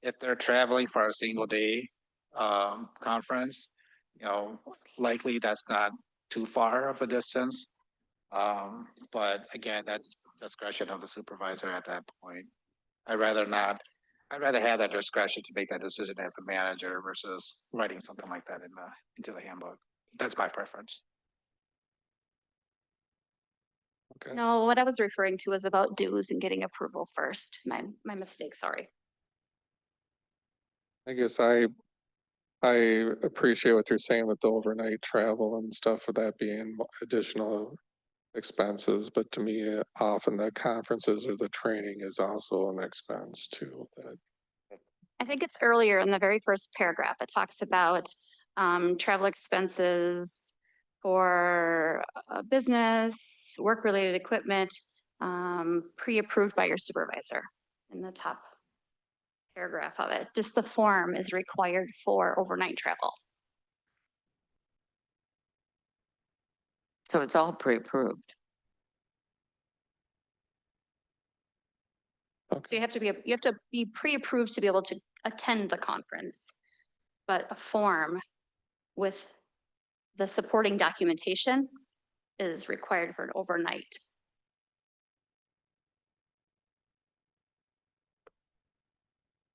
If they're traveling for a single day conference, you know, likely that's not too far of a distance. But again, that's discretion of the supervisor at that point. I'd rather have that discretion to make that decision as a manager versus writing something like that into the handbook. That's my preference. Okay. No, what I was referring to was about dues and getting approval first. My mistake, sorry. I guess I appreciate what you're saying with the overnight travel and stuff, with that being additional expenses, but to me, often the conferences or the training is also an expense too. I think it's earlier in the very first paragraph. It talks about travel expenses for business, work-related equipment, pre-approved by your supervisor in the top paragraph of it. Just the form is required for overnight travel. So it's all pre-approved. So you have to be pre-approved to be able to attend the conference. But a form with the supporting documentation is required for an overnight.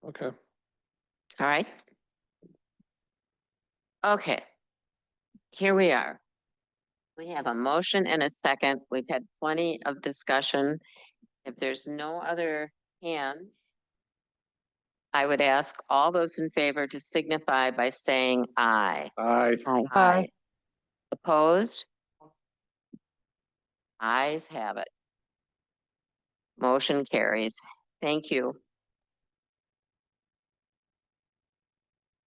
Okay. All right. Okay. Here we are. We have a motion and a second. We've had plenty of discussion. If there's no other hands, I would ask all those in favor to signify by saying aye. Aye. Aye. Opposed? Ayes have it. Motion carries. Thank you.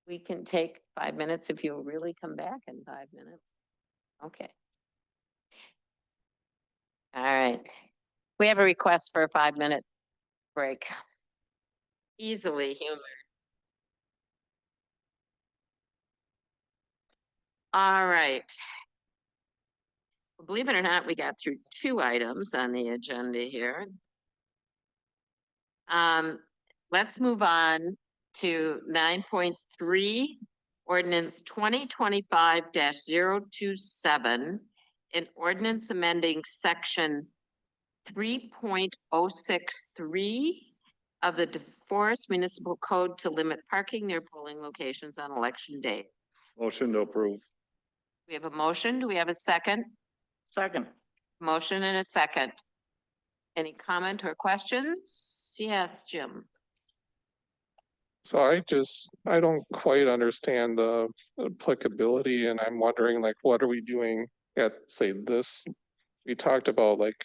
We can take 5 minutes if you'll really come back in 5 minutes. Okay. All right. We have a request for a 5-minute break. Easily humored. All right. Believe it or not, we got through 2 items on the agenda here. Let's move on to 9.3, ordinance 2025-027, an ordinance amending section 3.063 of the DeForest Municipal Code to limit parking near polling locations on election day. Motion to approve. We have a motion. Do we have a second? Second. Motion and a second. Any comment or questions? Yes, Jim. So I don't quite understand the applicability and I'm wondering like, what are we doing at, say, this? We talked about like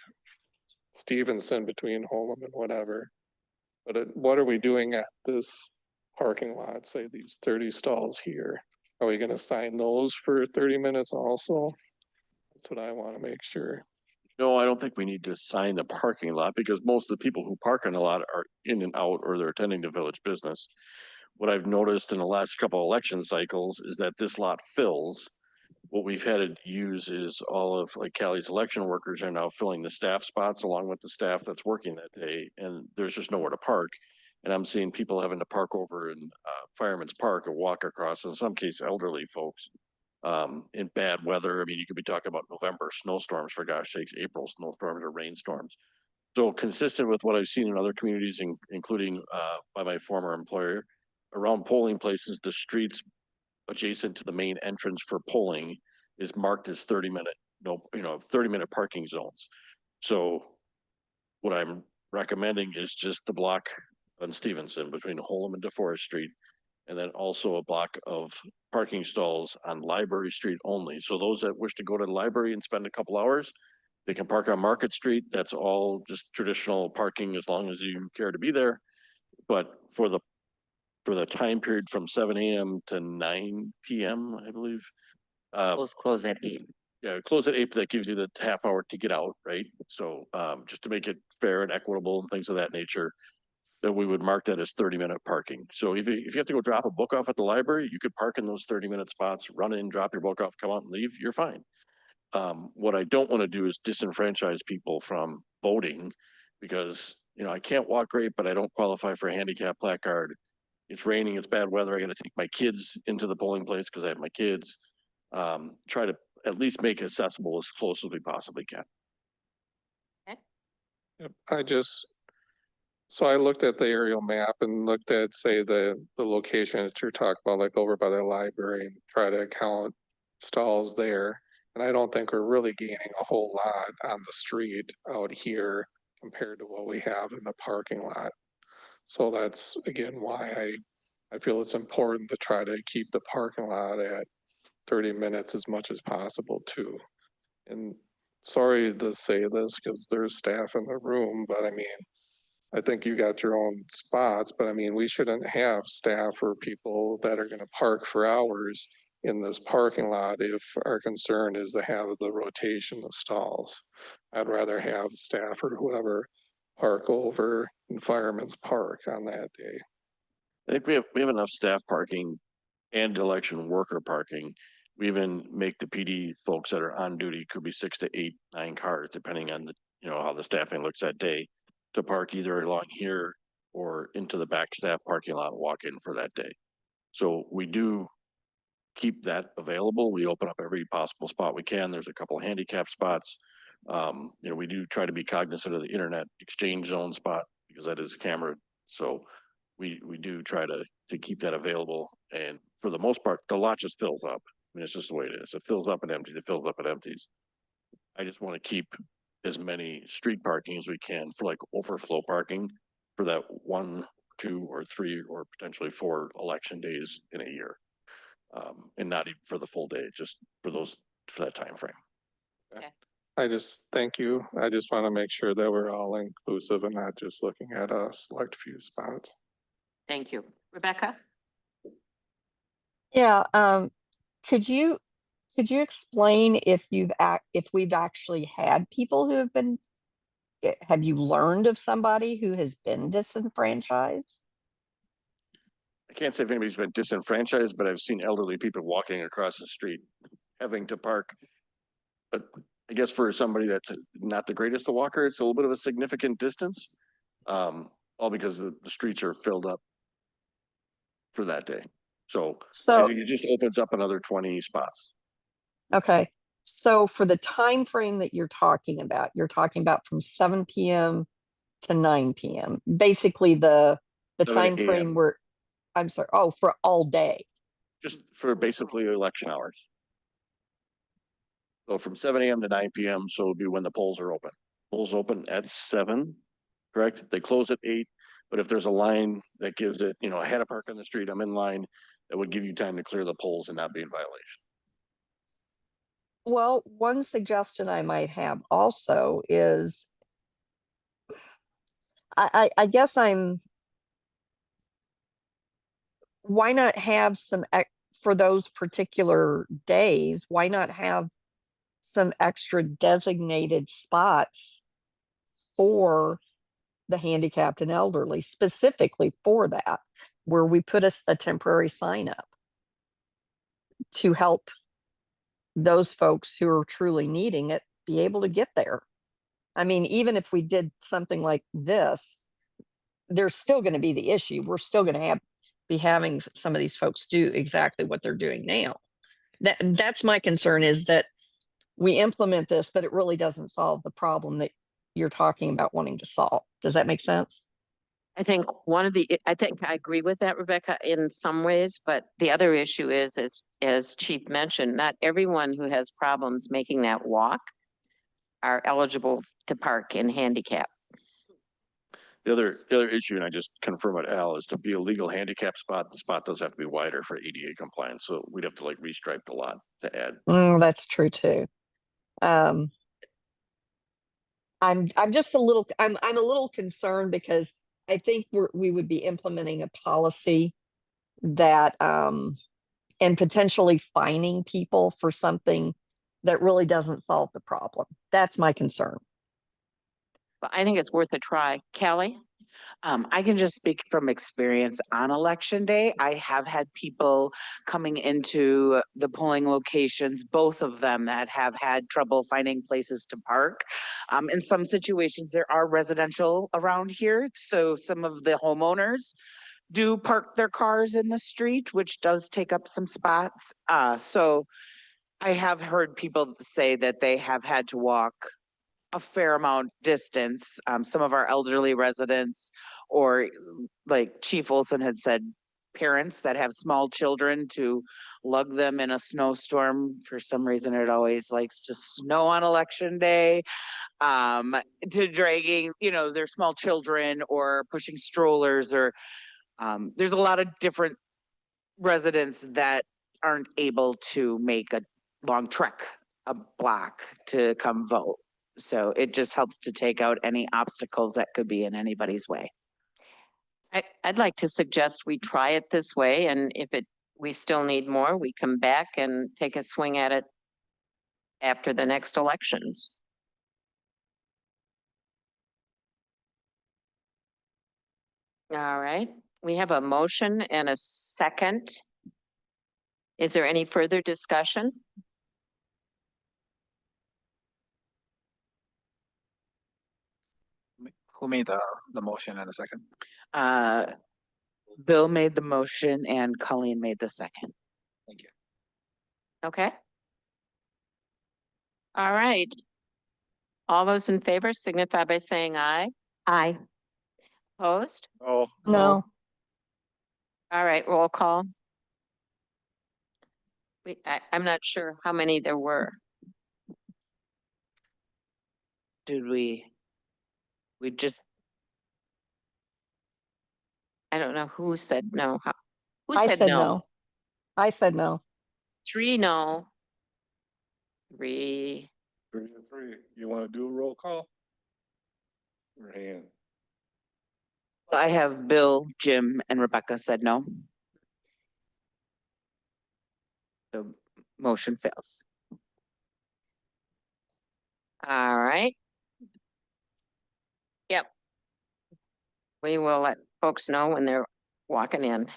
Stevenson between Holm and whatever. But what are we doing at this parking lot, say these 30 stalls here? Are we gonna sign those for 30 minutes also? That's what I wanna make sure. No, I don't think we need to sign the parking lot because most of the people who park in the lot are in and out or they're attending the village business. What I've noticed in the last couple of election cycles is that this lot fills. What we've had to use is all of like Callie's election workers are now filling the staff spots along with the staff that's working that day, and there's just nowhere to park. And I'm seeing people having to park over in Fireman's Park or walk across, in some cases elderly folks in bad weather. I mean, you could be talking about November snowstorms, for gosh sakes, April snowstorms or rainstorms. So consistent with what I've seen in other communities, including by my former employer, around polling places, the streets adjacent to the main entrance for polling is marked as 30-minute, 30-minute parking zones. So what I'm recommending is just the block on Stevenson between Holm and DeForest Street, and then also a block of parking stalls on Library Street only. So those that wish to go to the library and spend a couple hours, they can park on Market Street. That's all just traditional parking as long as you care to be there. But for the time period from 7 AM to 9 PM, I believe. Close at 8. Yeah, close at 8, but that gives you the half hour to get out, right? So just to make it fair and equitable and things of that nature, that we would mark that as 30-minute parking. So if you have to go drop a book off at the library, you could park in those 30-minute spots, run in, drop your book off, come out and leave, you're fine. What I don't want to do is disenfranchise people from voting because, I can't walk great, but I don't qualify for a handicap placard. It's raining, it's bad weather. I got to take my kids into the polling place because I have my kids. Try to at least make it accessible as close as we possibly can. Yep, so I looked at the aerial map and looked at, say, the location that you're talking about, like over by the library and try to count stalls there. And I don't think we're really gaining a whole lot on the street out here compared to what we have in the parking lot. So that's again why I feel it's important to try to keep the parking lot at 30 minutes as much as possible too. And sorry to say this because there's staff in the room, but I mean, I think you got your own spots, but I mean, we shouldn't have staff or people that are gonna park for hours in this parking lot if our concern is to have the rotation of stalls. I'd rather have staff or whoever park over in Fireman's Park on that day. I think we have enough staff parking and election worker parking. We even make the PD folks that are on duty, could be 6 to 8, 9 cars, depending on how the staffing looks that day, to park either along here or into the back staff parking lot and walk in for that day. So we do keep that available. We open up every possible spot we can. There's a couple handicap spots. We do try to be cognizant of the internet exchange zone spot because that is camera. So we do try to keep that available. And for the most part, the lot just fills up. I mean, it's just the way it is. It fills up and empties. It fills up and empties. I just want to keep as many street parking as we can for like overflow parking for that 1, 2, or 3, or potentially 4 election days in a year. And not even for the full day, just for that time frame. I just, thank you. I just want to make sure that we're all inclusive and not just looking at a select few spots. Thank you. Rebecca? Yeah, could you explain if we've actually had people who have been, have you learned of somebody who has been disenfranchised? I can't say if anybody's been disenfranchised, but I've seen elderly people walking across the street, having to park. But I guess for somebody that's not the greatest of walker, it's a little bit of a significant distance. All because the streets are filled up for that day. So I think it just opens up another 20 spots. Okay, so for the time frame that you're talking about from 7 PM to 9 PM, basically the 7 time frame a.m. where, I'm sorry, for all day. Just for basically election hours. So from 7 AM to 9 PM, so it'll be when the polls are open. Polls open at 7, correct? They close at 8. But if there's a line that gives it, I had to park on the street, I'm in line, that would give you time to clear the poles and not be in violation. Well, one suggestion I might have also is I guess why not have for those particular days, why not have some extra designated spots for the handicapped and elderly, specifically for that, where we put a temporary sign up to help those folks who are truly needing it be able to get there. I mean, even if we did something like this, there's still going to be the issue. We're still going to be having some of these folks do exactly what they're doing now. That's my concern, is that we implement this, but it really doesn't solve the problem that you're talking about wanting to solve. Does that make sense? I think I think I agree with that, Rebecca, in some ways, but the other issue is, as Chief mentioned, not everyone who has problems making that walk are eligible to park in handicap. The other issue, and I just confirm with Al, is to be a legal handicap spot, the spot does have to be wider for ADA compliance, so we'd have to like restripe the lot to add. That's true too. I'm just a little, I'm a little concerned because I think we would be implementing a policy that, and potentially fining people for something that really doesn't solve the problem. That's my concern. But I think it's worth a try. Callie? I can just speak from experience on election day. I have had people coming into the polling locations, both of them, that have had trouble finding places to park. In some situations, there are residential around here, so some of the homeowners do park their cars in the street, which does take up some spots. So I have heard people say that they have had to walk a fair amount distance. Some of our elderly residents, or like Chief Olson had said, parents that have small children, to lug them in a snowstorm. For some reason, it always likes to snow on election day. To dragging, their small children, or pushing strollers, or there's a lot of different residents that aren't able to make a long trek, a block, to come vote. So it just helps to take out any obstacles that could be in anybody's way. I'd like to suggest we try it this way, and if we still need more, we come back and take a swing at it after the next elections. All right, we have a motion and a second. Is there any further discussion? Who made the motion in a second? Bill made the motion and Colleen made the second. Thank you. Okay. All right. All those in favor signify by saying aye. Aye. Opposed? Oh, No. All right, roll call. I'm not sure how many there were. Did we just, I don't know who said no. Who I said said no? no. I said no. 3 no. 3. 3-3. You want to do a roll call? Or hand? I have Bill, Jim, and Rebecca said no. So motion fails. All right. Yep. We will let folks know when they're walking in.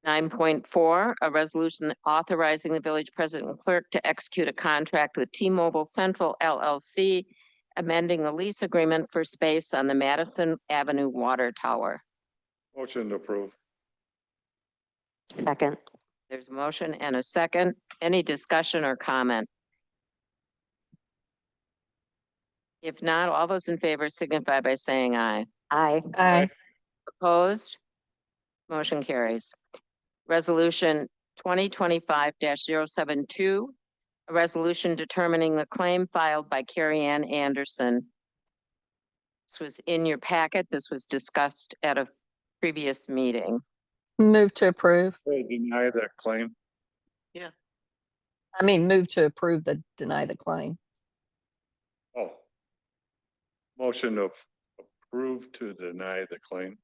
Nine point 4, a resolution authorizing the village president and clerk to execute a contract with T-Mobile Central LLC, amending the lease agreement for space on the Madison Avenue Water Tower. Motion to approve. Second. There's a motion and a second. Any discussion or comment? If not, all those in favor signify by saying aye. Aye. Aye. Opposed? Motion carries. Resolution 2025-072, a resolution determining the claim filed by Carrie Ann Anderson. This was in your packet. This was discussed at a previous meeting. Move to approve. Deny that claim. I mean, move to approve the deny the claim. Oh. Motion to approve to deny the claim.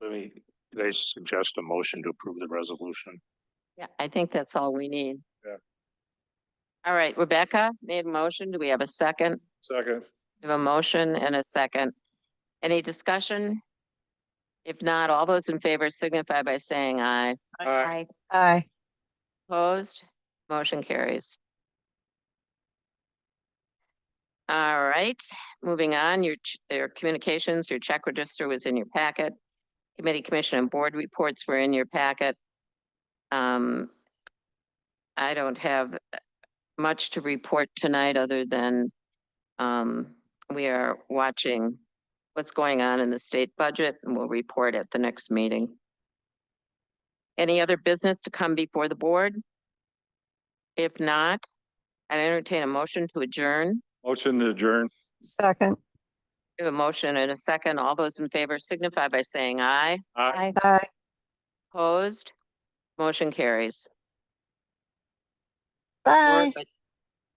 Could I suggest a motion to approve the resolution? Yeah, I think that's all we need. Yeah. All right, Rebecca made a motion. Do we have a second? Second. We have a motion and a second. Any discussion? If not, all those in favor signify by saying aye. Aye. Aye. Opposed? Motion carries. All right, moving on, your communications, your check register was in your packet. Committee, commission, and board reports were in your packet. I don't have much to report tonight other than we are watching what's going on in the state budget and we'll report at the next meeting. Any other business to come before the board? If not, I'd entertain a motion to adjourn. Motion to adjourn. Second. We have a motion and a second. All those in favor signify by saying aye. Aye. Aye. Opposed? Motion carries. Bye. We're